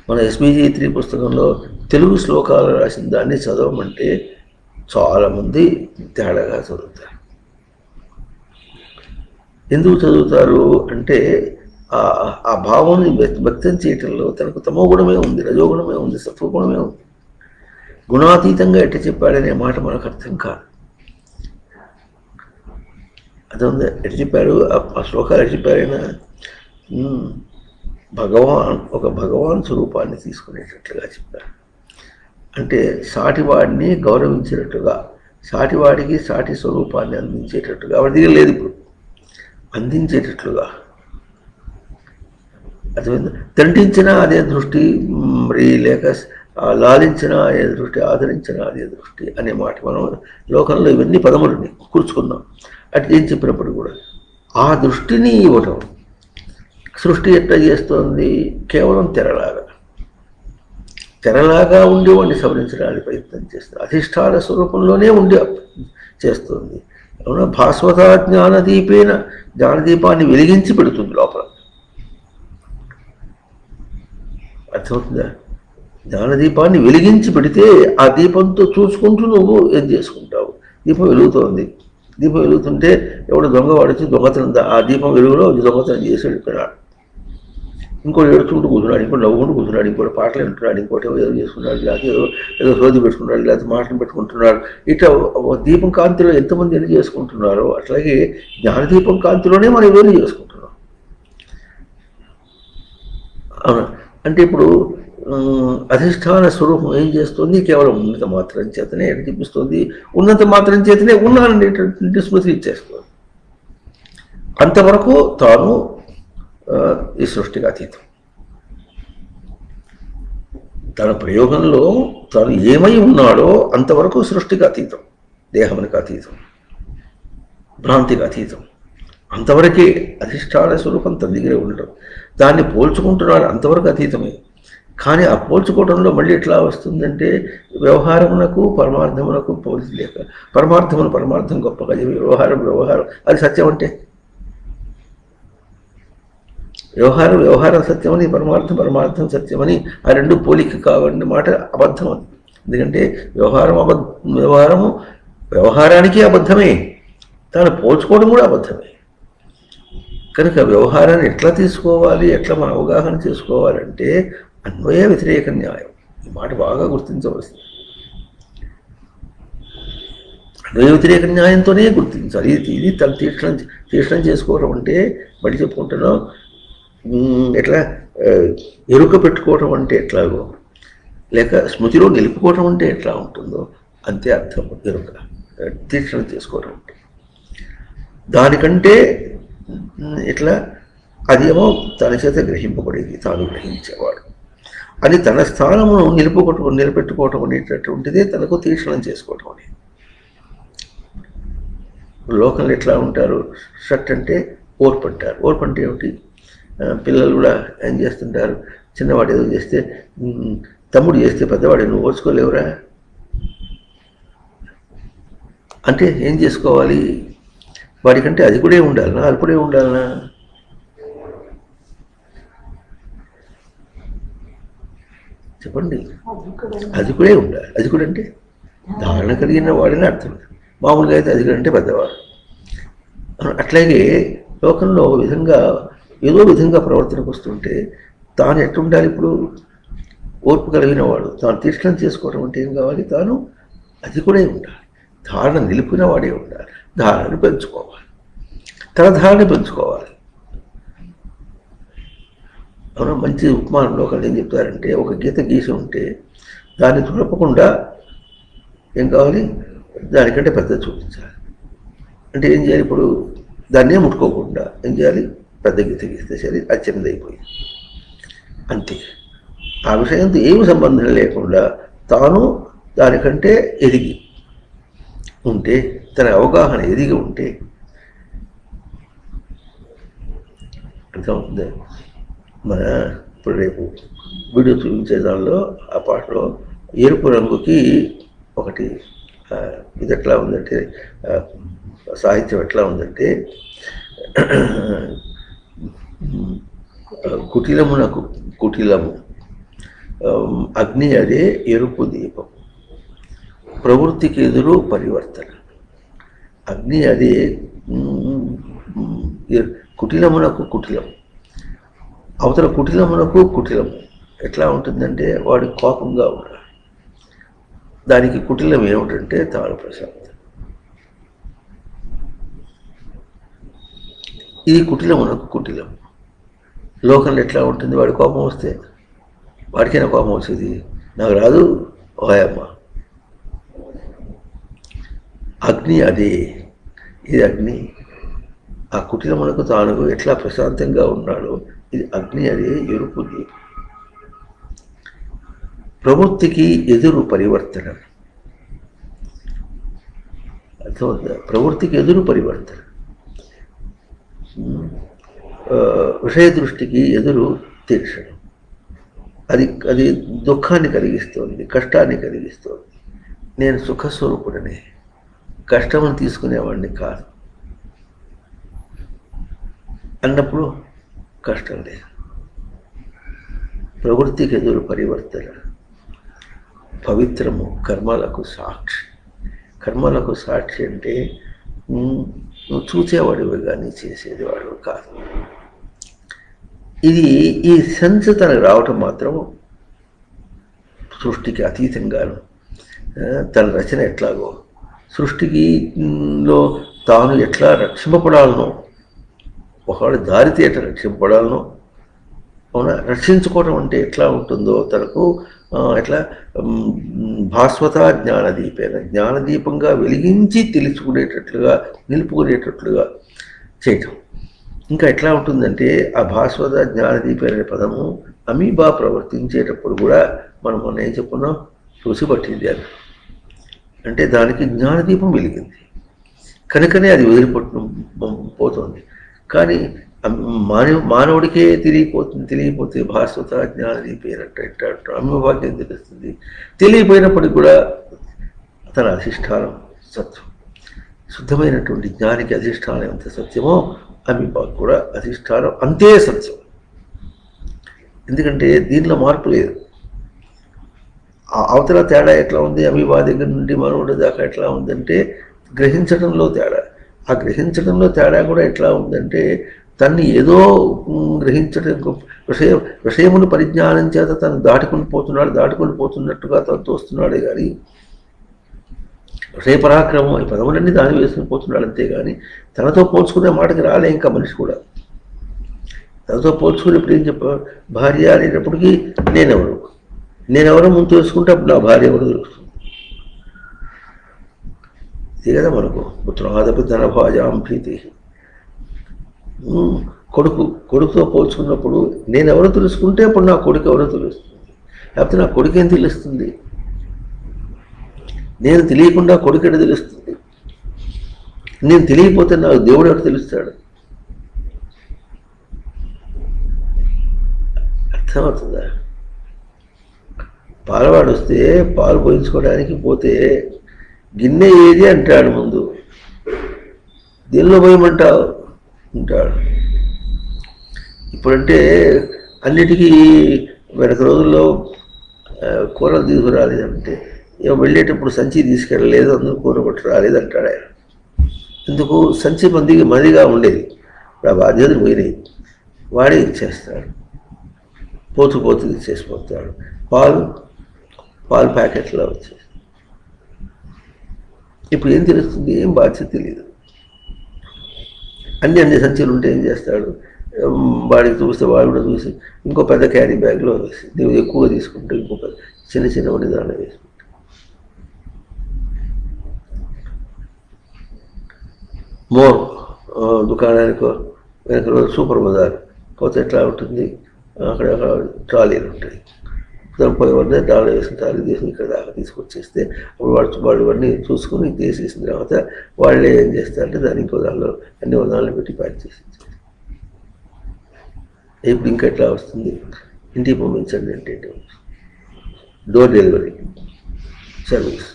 మన SBG3 పుస్తకంలో తెలుగు శ్లోకాలు రాసిన దాన్ని చదవమంటే చాలామంది తేడాగా చదువుతారు. ఎందుకు చదువుతారు అంటే ఆ భావాన్ని వ్యక్తం చేయటంలో తనకు తమో గుణమే ఉంది, రజోగుణమే ఉంది, సత్వగుణమే ఉంది. గుణాతీతంగా ఎట్ట చెప్పాడనే మాట మనకు అర్థం కాదు. అర్థం ఎట్ట చెప్పాడు ఆ శ్లోకాలు ఎట్ట చెప్పారైనా భగవాన్ స్వరూపాన్ని తీసుకునేటట్లుగా చెప్పారు. అంటే సాటివాడిని గౌరవించేటట్టుగా, సాటివాడికి సాటి స్వరూపాన్ని అందించేటట్టుగా, వాడి దగ్గర లేదు ఇప్పుడు, అందించేటట్లుగా. అర్థమైంది? దండించినా అదే దృష్టి, మరి లేక లాలించినా అదే దృష్టి, ఆదరించినా అదే దృష్టి అనే మాట మనం లోకంలో ఇవన్నీ పదములని కూర్చుకున్నాం. అటు ఏం చెప్పినప్పుడు కూడా ఆ దృష్టిని ఇవ్వటం. సృష్టి ఎట్లా చేస్తోంది? కేవలం తెరలాగా ఉండి వాడిని సవరించడానికి ప్రయత్నం చేస్తుంది. అధిష్టాన స్వరూపంలోనే ఉండి చేస్తుంది. అవునా? భాస్వత జ్ఞానదీపాన్ని వెలిగించి పెడుతుంది లోపల. అర్థమవుతుందా? జ్ఞానదీపాన్ని వెలిగించి పెడితే ఆ దీపంతో చూసుకుంటూ నువ్వు ఏం చేసుకుంటావు? దీపం వెలుగుతోంది. దీపం వెలుగుతుంటే ఎవడు దొంగ వాడిచి దొంగతనం, ఆ దీపం వెలుగులో దొంగతనం చేసి వెళ్ళిపోయినాడు. ఇంకోటి ఏడుచుకుంటూ కూర్చున్నాడు, ఇంకోటి నవ్వుకుంటూ కూర్చున్నాడు, ఇంకోటి పాటలు వింటున్నాడు, ఇంకోటి ఏదో చేసుకున్నాడు, లేకపోతే ఏదో సోది పెట్టుకున్నాడు, లేకపోతే మాటలు పెట్టుకుంటున్నాడు. ఇట్లా దీపం కాంతిలో ఎంతమంది ఎన్ని చేసుకుంటున్నారో అట్లాగే జ్ఞానదీపం కాంతిలోనే మనం ఇవన్నీ చేసుకుంటున్నాం. అవునా? అంటే ఇప్పుడు అధిష్టాన స్వరూపం ఏం చేస్తుంది? కేవలం ఉన్నత మాత్రం చేతనే చూపిస్తుంది. ఉన్నత మాత్రం చేతనే ఉన్నాననేటువంటి స్మృతి ఇచ్చేస్తుంది. అంతవరకు తాను ఈ సృష్టికి అతీతం. తన ప్రయోగంలో తాను ఏమై ఉన్నాడో అంతవరకు సృష్టికి అతీతం, దేహానికి అతీతం, భ్రాంతికి అతీతం. అంతవరకే అధిష్టాన స్వరూపం తన దగ్గరే ఉండటం. దాన్ని పోల్చుకుంటున్నాడు, అంతవరకు అతీతమే. కానీ ఆ పోల్చుకోవడంలో మళ్ళీ ఎట్లా వస్తుందంటే వ్యవహారమునకు పరమార్థమునకు పోల్చి లేక, పరమార్థం గొప్పగా, వ్యవహారం అది సత్యం అంటే వ్యవహారం సత్యమని, పరమార్థం సత్యమని ఆ రెండు పోలిక కావాలని మాట అబద్ధం అని. ఎందుకంటే వ్యవహారానికి అబద్ధమే, తాను పోల్చుకోవడం కూడా అబద్ధమే. కనుక వ్యవహారాన్ని ఎట్లా తీసుకోవాలి, ఎట్లా మన అవగాహన చేసుకోవాలంటే అన్వయ వ్యతిరేక న్యాయం. ఈ మాట బాగా గుర్తించవలసింది. అన్వయ వ్యతిరేక న్యాయంతోనే గుర్తించాలి. ఇది తను తీక్షణం చేసుకోవడం అంటే బట్టి చెప్పుకుంటున్నాం. ఎట్లా ఎరుక పెట్టుకోవటం అంటే ఎట్లాగో, లేక స్మృతిలో నిలుపుకోవటం అంటే ఎట్లా ఉంటుందో అంతే అర్థం ఎరుక, తీక్షణం చేసుకోవటం అంటే. దానికంటే ఇట్లా అదేమో తన చేత గ్రహింపబడేది, తాను గ్రహించేవాడు అని తన స్థానమును నిలబెట్టుకోవటం అనేటటువంటిదే తనకు తీక్షణం చేసుకోవటం అనేది. లోకంలో ఎట్లా ఉంటారు? షట్ అంటే ఓర్పు అంటారు. ఓర్పు అంటే ఏమిటి? పిల్లలు కూడా ఏం చేస్తుంటారు, చిన్నవాడు ఏదో చేస్తే తమ్ముడు చేస్తే పెద్దవాడు నువ్వు ఓర్చుకోలేవురా అంటే ఏం చేసుకోవాలి? వాడికంటే అది కూడా ఉండాలనా, అల్పుడే ఉండాలనా? చెప్పండి. అది కూడా ఉండాలి. అది కూడా అంటే ధారణ కలిగిన వాడిని అర్థం. మామూలుగా అయితే అది కూడా అంటే పెద్దవాడు. అట్లాగే లోకంలో ఏదో విధంగా ప్రవర్తనకు వస్తుంటే తాను ఎట్లుండాలి? ఇప్పుడు ఓర్పు కలిగిన వాడు తాను తీక్షణం చేసుకోవడం అంటే ఏం కావాలి? తాను అది కూడా ఉండాలి. ధారణ నిలిపిన వాడే ఉండాలి. ధారణను పెంచుకోవాలి, తన ధారణ పెంచుకోవాలి. అవునా? మంచి ఉపమానంలో ఒకళ్ళు ఏం చెప్తారంటే, ఒక గీత గీసి ఉంటే దాన్ని తుడపకుండా ఏం కావాలి? దానికంటే పెద్ద చూపించాలి. అంటే ఏం చేయాలి? ఇప్పుడు దాన్నే ముట్టుకోకుండా ఏం చేయాలి? పెద్ద గీత గీస్తే సరే అది చిన్నదైపోయింది అంతే. ఆ విషయంతో ఏమి సంబంధం లేకుండా తాను దానికంటే ఎదిగి ఉంటే, తన అవగాహన ఎదిగి ఉంటే అర్థమవుతుంది. మన ఇప్పుడు రేపు వీడియో చూపించే దానిలో ఆ పాటలో ఎరుపు రంగుకి ఒకటి ఇది ఎట్లా ఉందంటే, సాహిత్యం ఎట్లా ఉందంటే, కుటిలమునకు కుటిలము, అగ్ని అదే ఎరుపు దీపం, ప్రవృత్తికి ఎదురు పరివర్తన. అగ్ని అదే కుటిలమునకు కుటిలం, అవతల కుటిలమునకు కుటిలము ఎట్లా ఉంటుందంటే వాడు కోపంగా ఉన్నాడు, దానికి కుటిలం ఏమిటంటే తాను ప్రశాంతం. ఇది కుటిలమునకు కుటిలం. లోకంలో ఎట్లా ఉంటుంది, వాడి కోపం వస్తే వాడికైనా కోపం వచ్చేది, నాకు రాదు ఓయమ్మ. అగ్ని అదే, ఇది అగ్ని. ఆ కుటిలమునకు తాను ఎట్లా ప్రశాంతంగా ఉన్నాడో ఇది అగ్ని అదే ఎరుపు దీపం. ప్రవృత్తికి ఎదురు పరివర్తన. అర్థమవుతుందా? ప్రవృత్తికి ఎదురు పరివర్తన. విషయ దృష్టికి ఎదురు తీర్చడం. అది దుఃఖాన్ని కలిగిస్తోంది, కష్టాన్ని కలిగిస్తోంది. నేను సుఖస్వరూపుడనే, కష్టమును తీసుకునేవాడిని కాదు అన్నప్పుడు కష్టం లేదు. ప్రవృత్తికి ఎదురు పరివర్తన. పవిత్రము కర్మలకు సాక్షి. కర్మలకు సాక్షి అంటే నువ్వు చూసేవాడివి కానీ చేసేది వాడు కాదు. ఇది ఈ సెన్స్ తనకు రావటం మాత్రం సృష్టికి అతీతంగాను, తన రచన ఎట్లాగో సృష్టికిలో తాను ఎట్లా రక్షింపబడాలనో, ఒకవేళ దారితే ఎట్లా రక్షింపబడాలనో, అవునా, రక్షించుకోవడం అంటే ఎట్లా ఉంటుందో తనకు ఎట్లా భాస్వత జ్ఞానదీపేన, జ్ఞానదీపంగా వెలిగించి తెలుసుకునేటట్లుగా నిలుపుకునేటట్లుగా చేయటం. ఇంకా ఎట్లా ఉంటుందంటే ఆ భాస్వత జ్ఞానదీపేన అనే పదము అమీబా ప్రవర్తించేటప్పుడు కూడా మనం మొన్న ఏం చెప్పుకున్నాం, చూసిపట్టింది అది. అంటే దానికి జ్ఞానదీపం వెలిగింది కనుకనే అది పోతుంది. కానీ మానవుడికే తెలియపోతే భాస్వత జ్ఞానదీపేనంటే అమ్మవాక్యం తెలుస్తుంది. తెలియపోయినప్పటికీ కూడా తన అధిష్టానం సత్యం. శుద్ధమైనటువంటి జ్ఞానికి అధిష్టానం ఎంత సత్యమో అమీబాకు కూడా అధిష్టానం అంతే సత్యం. ఎందుకంటే దీనిలో మార్పు లేదు. అవతల తేడా ఎట్లా ఉంది, అమీబా దగ్గర నుండి మనవుడి దాకా ఎట్లా ఉందంటే గ్రహించడంలో తేడా. ఆ గ్రహించడంలో తేడా కూడా ఎట్లా ఉందంటే తన్ని ఏదో గ్రహించడం, విషయమును పరిజ్ఞానం చేత తను దాటుకొని పోతున్నట్టుగా తను తోస్తున్నాడే కానీ విషయ పరాక్రమం ఈ పదములన్నీ దాని వేసుకుని పోతున్నాడు. అంతేగాని తనతో పోల్చుకునే మాటకి రాలే ఇంకా మనిషి కూడా. తనతో పోల్చుకునేప్పుడు ఏం చెప్పారు, భార్య అనేటప్పటికీ నేనెవరో ముందు తెలుసుకుంటే అప్పుడు నా భార్య ఎవరు తెలుస్తుంది. ఇది కదా మనకు పుత్రాదపి ధనభాజాం ప్రీతి. కొడుకుతో పోల్చుకున్నప్పుడు నేనెవరో తెలుసుకుంటే అప్పుడు నా కొడుకు ఎవరో తెలుస్తుంది, లేకపోతే నా కొడుకు ఏం తెలుస్తుంది. నేను తెలియకుండా కొడుకు ఎడ తెలుస్తుంది. నేను తెలియకపోతే నాకు దేవుడు ఎవరు తెలుస్తాడు. అర్థమవుతుందా? పాలవాడు వస్తే పాలు పోయించుకోవడానికి పోతే గిన్నె ఏది అంటాడు ముందు, దీనిలో పోయమంటావు అంటాడు. ఇప్పుడంటే అన్నిటికీ వెనక రోజుల్లో కూరలు తీసుకురాలేదంటే వెళ్ళేటప్పుడు సంచి తీసుకెళ్ళలేదు, అందరూ కూర కొట్టి రాలేదంటాడు ఆయన. ఎందుకు? సంచి మందిగా ఉండేది, ఇప్పుడు ఆ బాధ్యతలు పోయినాయి. వాడే ఇచ్చేస్తాడు, పోతూ ఇచ్చేసిపోతాడు. పాలు ప్యాకెట్లో వచ్చేసి ఇప్పుడు ఏం తెలుస్తుంది, ఏం బాధ్యత తెలియదు. అన్ని సంచులు ఉంటే ఏం చేస్తాడు, వాడికి చూస్తే వాడు కూడా చూసి ఇంకో పెద్ద క్యారీ బ్యాగ్లో వేసి, నువ్వు ఎక్కువ తీసుకుంటే ఇంకో చిన్నవన్నీ దాంట్లో వేసుకుంటా. మోర్ దుకాణానికి వెనక రోజు సూపర్ బజార్ పోతే ఎట్లా ఉంటుంది, అక్కడ ట్రాలీలు ఉంటాయి. దాని పోయే వాళ్ళే దాంట్లో వేసిన ట్రాలీ తీసుకుని ఇక్కడ దాకా తీసుకొచ్చేస్తే అప్పుడు వాడు అన్నీ చూసుకుని తీసేసిన తర్వాత వాళ్ళే ఏం చేస్తారంటే దాన్ని ఇంకో దానిలో అన్ని దానిలో పెట్టి ప్యాక్ చేసి ఇప్పుడు ఇంకా ఎట్లా వస్తుంది, ఇంటికి పంపించండి అంటే డోర్ డెలివరీ సర్వీస్.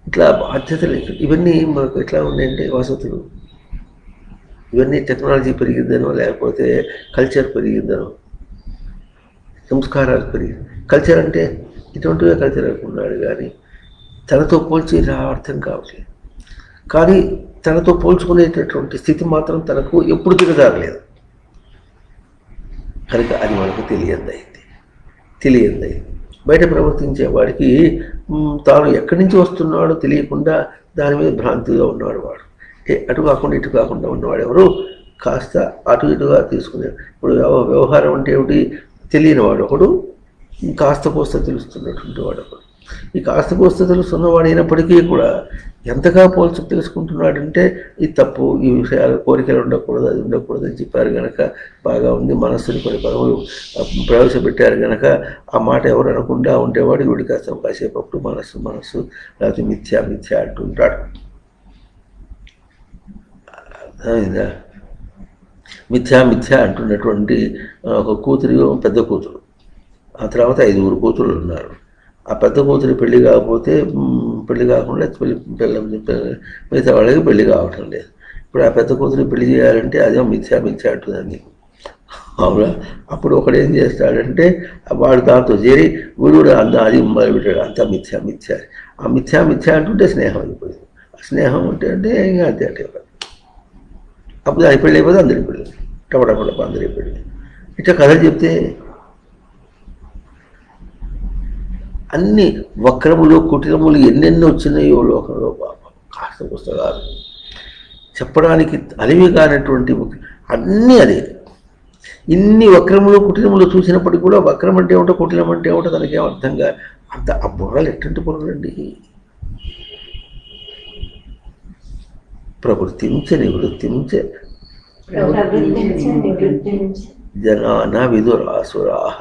ఇట్లా బాధ్యతలు ఇవన్నీ మనకు ఎట్లా ఉన్నాయంటే వసతులు, ఇవన్నీ టెక్నాలజీ పెరిగిందనో లేకపోతే కల్చర్ పెరిగిందనో, సంస్కారాలు పెరిగి. కల్చర్ అంటే ఇటువంటివే కల్చర్ అనుకున్నాడు కానీ తనతో పోల్చి అర్థం కావట్లేదు. కానీ తనతో పోల్చుకునేటటువంటి స్థితి మాత్రం తనకు ఎప్పుడు దిగజారలేదు కనుక అది మనకు తెలియదు. బయట ప్రవర్తించే వాడికి తాను ఎక్కడి నుంచి వస్తున్నాడో తెలియకుండా దాని మీద భ్రాంతిగా ఉన్నాడు వాడు. అటు కాకుండా ఇటు కాకుండా ఉన్నవాడు ఎవరు కాస్త అటు ఇటుగా తీసుకునే. ఇప్పుడు వ్యవహారం అంటే ఏమిటి తెలియని వాడు ఒకడు, కాస్త కోస్త తెలుస్తున్నటువంటి వాడు ఒకడు. ఈ కాస్త కోస్త తెలుస్తున్నవాడు అయినప్పటికీ కూడా ఎంతగా తెలుసుకుంటున్నాడంటే ఇది తప్పు, ఈ విషయాలు కోరికలు ఉండకూడదు, అది ఉండకూడదు అని చెప్పారు కనుక బాగా ఉంది. మనస్సుని కొన్ని పదవులు ప్రవేశపెట్టారు కనుక ఆ మాట ఎవరు అనకుండా ఉండేవాడు వీడు కాసేపు అప్పుడు మనస్సు లేకపోతే మిథ్యా అంటుంటాడు. అర్థమైందా? మిథ్యా అంటున్నటువంటి ఒక కూతురు, పెద్ద కూతురు, ఆ తర్వాత 5 కూతురు ఉన్నారు. ఆ పెద్ద కూతురు పెళ్లి కాకుండా మిగతా వాళ్ళకి పెళ్లి కావటం లేదు. ఇప్పుడు ఆ పెద్ద కూతురు పెళ్లి చేయాలంటే అదే మిథ్యా అంటుందండి. అవునా? అప్పుడు ఒకడు ఏం చేస్తాడంటే వాడు దాంతో చేరి వీడు అది మొదలుపెట్టాడు. అంతా మిథ్యా. ఆ మిథ్యా అంటుంటే స్నేహం అయిపోయింది. స్నేహం అంటే ఇంకా అంతే అంటే అప్పుడు దాని పెళ్ళి అయిపోతే అందరి పెళ్ళి, టపటపడప అందరి పెళ్ళి. ఇట్లా కథలు చెప్తే అన్ని వక్రములు కుటిలములు ఎన్నెన్నో వచ్చినాయో లోకంలో. పాపం కాస్త పుస్తకాలు చెప్పడానికి అలివి కానటువంటి అన్నీ అదే. ఇన్ని వక్రములు కుటిలములు చూసినప్పటికీ కూడా వక్రం అంటే ఏమిటో కుటిలం అంటే ఏమిటో తనకేం అర్థంగా అంత ఆ బుర్రలు ఎట్టంటి బుర్రలండి. ప్రవృత్తించే నివృత్తించే జనా విదురాసురాః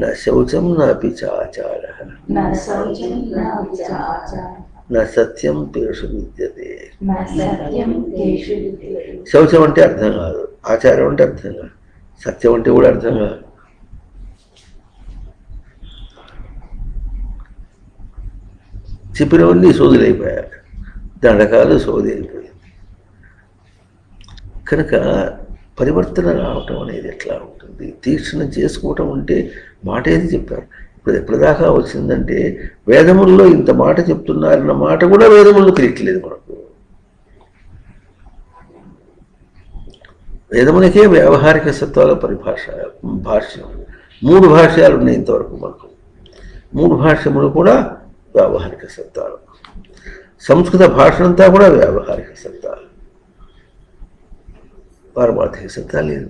న శౌచం నాపి చాచారః న సత్యం తేషు విద్యతే. శౌచం అంటే అర్థం కాదు, ఆచారం అంటే అర్థం కాదు, సత్యం అంటే కూడా అర్థం కాదు. చెప్పినవన్నీ సోదులైపోయారు, దండకాలు సోది అయిపోయింది. కనుక పరివర్తన రావటం అనేది ఎట్లా ఉంటుంది? తీక్షణం చేసుకోవటం అంటే మాట ఏది చెప్పారు. ఇప్పుడు ఎప్పటిదాకా వచ్చిందంటే వేదముల్లో ఇంత మాట చెప్తున్నారన్న మాట కూడా వేదముల్లో తెలియట్లేదు మనకు. వేదములకే వ్యావహారిక సత్వాల భాష్యం 3 భాష్యాలు ఉన్నాయి ఇంతవరకు మనకు. 3 భాష్యములు కూడా వ్యావహారిక సత్వాలు. సంస్కృత భాష అంతా కూడా వ్యావహారిక సత్వాలు, పారమార్థిక సత్తా లేదు.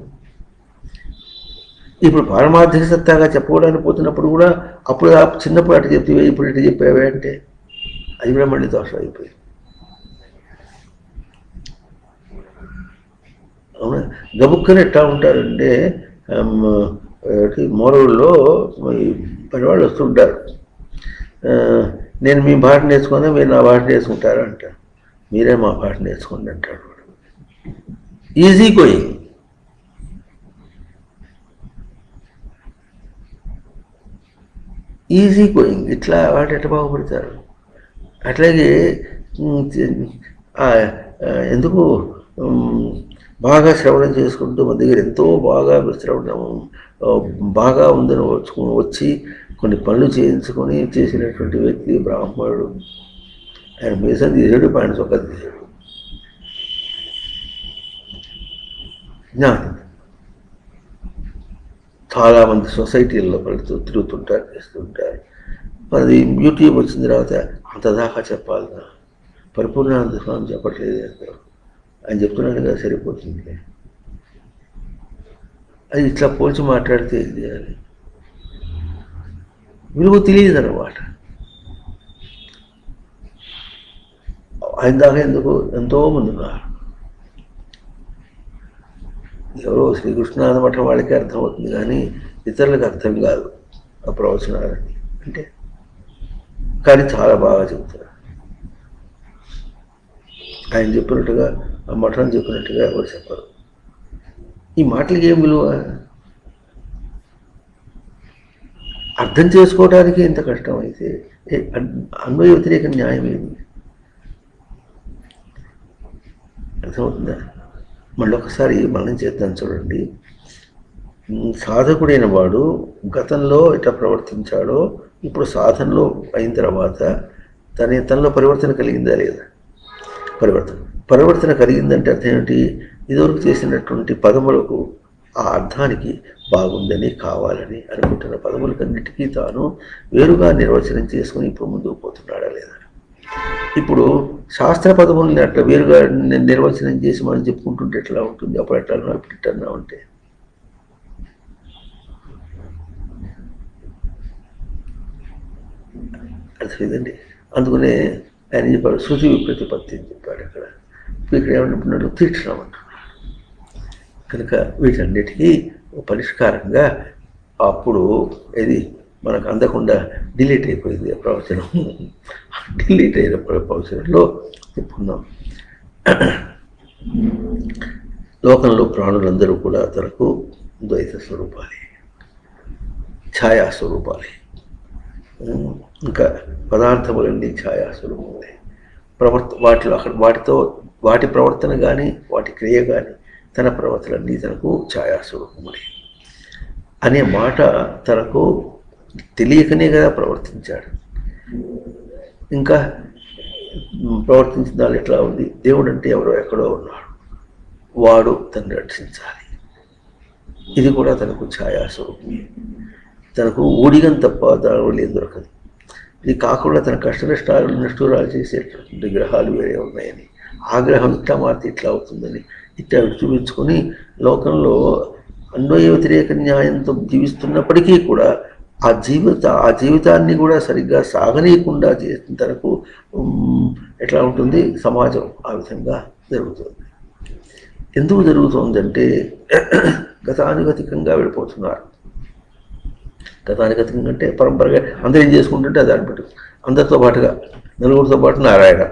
ఇప్పుడు పారమార్థిక సత్తాగా చెప్పుకోవడానికి పోతున్నప్పుడు కూడా అప్పుడు చిన్నప్పుడు అటు చెప్తే ఇప్పుడు ఇటు చెప్పావే అంటే అది కూడా మళ్ళీ దోషం అయిపోయింది. అవునా? గబుక్కని ఎట్లా ఉంటారంటే మోరూళ్ళలో పనివాళ్ళు వస్తుంటారు. నేను మీ భాష నేర్చుకున్నా, మీరు నా భాష నేర్చుకుంటారా అంటారు. మీరే మా భాష నేర్చుకోండి అంటాడు. Easy going. ఇట్లా వాటి ఎట్లా బాగుపడతారు. అట్లాగే ఎందుకు బాగా శ్రవణం చేసుకుంటూ మన దగ్గర ఎంతో బాగా శ్రవణం బాగా ఉందని వచ్చి కొన్ని పనులు చేయించుకొని చేసినటువంటి వ్యక్తి బ్రాహ్మణుడు. ఆయన మీసం తీసాడు, పైన చొక్క తీసాడు. జ్ఞానం చాలామంది సొసైటీల్లో తిరుగుతుంటారు, చేస్తుంటారు. మరి యూట్యూబ్ వచ్చిన తర్వాత అంత దాకా చెప్పాలన్నా పరిపూర్ణానంద స్వామి చెప్పట్లేదు ఆయన చెప్తున్నాడు కదా, సరిపోతుంది. అది ఇట్లా పోల్చి మాట్లాడితే ఏం చేయాలి? విలువ తెలియదు అన్నమాట. ఆయన దాకా ఎందుకు ఎంతోమంది ఉన్నారు. ఎవరో శ్రీకృష్ణానంద మఠం వాళ్ళకి అర్థమవుతుంది కానీ ఇతరులకు అర్థం కాదు ఆ ప్రవచనాలని. అంటే కానీ చాలా బాగా చెబుతారు. ఆయన చెప్పినట్టుగా ఆ మఠం చెప్పినట్టుగా ఎవరు చెప్పరు. ఈ మాటలకి ఏం విలువ? అర్థం చేసుకోవడానికి ఎంత కష్టం అయితే అన్వయ వ్యతిరేక న్యాయం ఏమి? అర్థమవుతుందా? మళ్ళీ ఒకసారి మనం చేద్దాం చూడండి. సాధకుడైన వాడు గతంలో ఎట్లా ప్రవర్తించాడో ఇప్పుడు సాధనలో అయిన తర్వాత తనలో పరివర్తన కలిగిందా లేదా? పరివర్తన కలిగిందంటే అర్థం ఏమిటి? ఇదివరకు చేసినటువంటి పదములకు ఆ అర్థానికి బాగుందని కావాలని అనుకుంటున్న పదములకన్నిటికీ తాను వేరుగా నిర్వచనం చేసుకుని ఇప్పుడు ముందుకు పోతున్నాడా లేదా? ఇప్పుడు శాస్త్ర పదముల్ని అట్లా వేరుగా నిర్వచనం చేసి మనం చెప్పుకుంటుంటే ఎట్లా ఉంటుంది? అప్పుడు ఎట్లా ఇప్పుడు ఎట్లా ఉంటే అర్థమైందండి. అందుకనే ఆయన చెప్పాడు శృతి విప్రతిపత్తి అని చెప్పాడు. అక్కడ ఇక్కడ ఏమంటున్నాడు? తీక్షణం అంటున్నాడు. కనుక వీటన్నిటికీ పరిష్కారంగా అప్పుడు ఇది మనకు అందకుండా డిలీట్ అయిపోయింది ఆ ప్రవచనం. డిలీట్ అయిన ప్రవచనంలో చెప్పుకున్నాం, లోకంలో ప్రాణులందరూ కూడా తనకు ద్వైత స్వరూపాలే, ఛాయా స్వరూపాలే. ఇంకా పదార్థములన్నీ ఛాయా స్వరూపములే. వాటిలో అక్కడ వాటి ప్రవర్తన కానీ వాటి క్రియ కానీ తన ప్రవర్తనన్నీ తనకు ఛాయాస్వరూపములే అనే మాట తనకు తెలియకనే కదా ప్రవర్తించాడు. ఇంకా ప్రవర్తించిన దాని ఎట్లా ఉంది? దేవుడు అంటే ఎవరో ఎక్కడో ఉన్నాడు, వాడు తను రక్షించాలి. ఇది కూడా తనకు ఛాయాస్వరూపమే. తనకు ఊడిగం తప్ప దాని ఏం దొరకదు. ఇది కాకుండా తన కష్ట నిష్ఠూరాలు చేసేటటువంటి గ్రహాలు వేరే ఉన్నాయని, ఆ గ్రహం ఇట్లా మారితే ఇట్లా అవుతుందని ఇట్లా చూపించుకొని లోకంలో అన్వయ వ్యతిరేక న్యాయంతో జీవిస్తున్నప్పటికీ కూడా ఆ జీవితాన్ని కూడా సరిగ్గా సాగనీయకుండా చేసిన తనకు ఎట్లా ఉంటుంది సమాజం? ఆ విధంగా జరుగుతుంది. ఎందుకు జరుగుతుందంటే గతానుగతికంగా వెళ్ళిపోతున్నారు. గతానుగతికంగా అంటే పరంపరగా అందరూ ఏం చేసుకుంటుంటే అది అనిపెట్టు. అందరితో పాటుగా నలుగురితో పాటు నారాయణ.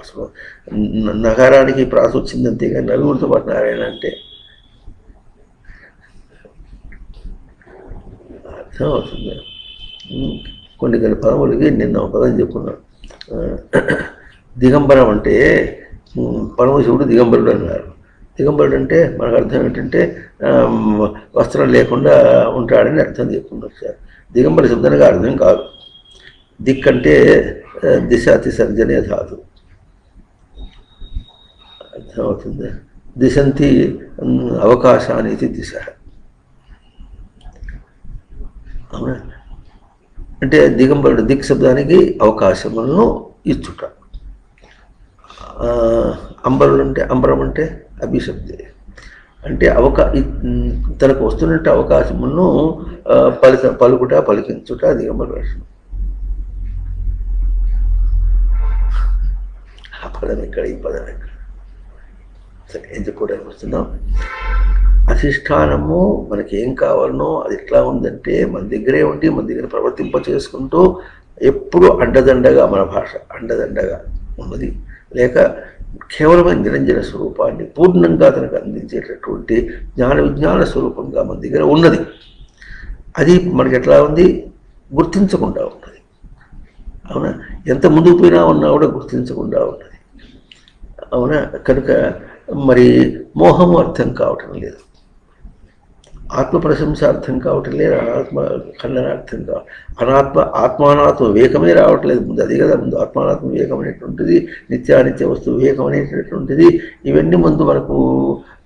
అసలు నగరానికి ప్రాస వచ్చింది అంతేగాని నలుగురితో పాటు నారాయణ అంటే అర్థం అవుతుంది. కొన్ని పదములకి నిన్న ఒక పదం చెప్పుకున్నాను. దిగంబరం అంటే పరమశివుడు దిగంబరుడు అన్నారు. దిగంబరుడు అంటే మనకు అర్థం ఏంటంటే వస్త్రం లేకుండా ఉంటాడని అర్థం చెప్పుకున్నారు సార్. దిగంబర శబ్దానికి అర్థం కాదు. దిక్ అంటే దిశ అతిసర్జనే ధాతు. అర్థమవుతుంది. దిశంతి అవకాశానికి దిశ. అవునా? అంటే దిగంబరుడు దిక్ శబ్దానికి అవకాశములను ఇచ్చుట. అంబరం అంటే అభిశబ్దే. అంటే తనకు వస్తున్నట్టు అవకాశములను పలుకుట పలికించుట దిగంబర వేషం. ఆ పదం ఇక్కడ, ఈ పదం ఇక్కడ. సరే, ఏం చెప్పుకోవడానికి వస్తున్నాం? అధిష్టానము మనకి ఏం కావాలనో అది ఎట్లా ఉందంటే మన దగ్గరే ఉండి మన దగ్గర ప్రవర్తింప చేసుకుంటూ ఎప్పుడు అండదండగా మన భాష అండదండగా ఉన్నది. లేక కేవలమైన నిరంజన స్వరూపాన్ని పూర్ణంగా తనకు అందించేటటువంటి జ్ఞాన విజ్ఞాన స్వరూపంగా మన దగ్గర ఉన్నది. అది మనకి ఎట్లా ఉంది? గుర్తించకుండా ఉన్నది. అవునా? ఎంత ముందుకు పోయినా ఉన్నా కూడా గుర్తించకుండా ఉన్నది. అవునా? కనుక మరి మోహము అర్థం కావటం లేదు, ఆత్మ ప్రశంస అర్థం కావటం లేదు, అనాత్మ ఖండన అర్థం ఆత్మానాత్మ వివేకమే రావట్లేదు. ముందు అది కదా, ముందు ఆత్మానాత్మ వివేకం అనేటువంటిది, నిత్యానిత్య వస్తువు వివేకం అనేటటువంటిది, ఇవన్నీ ముందు మనకు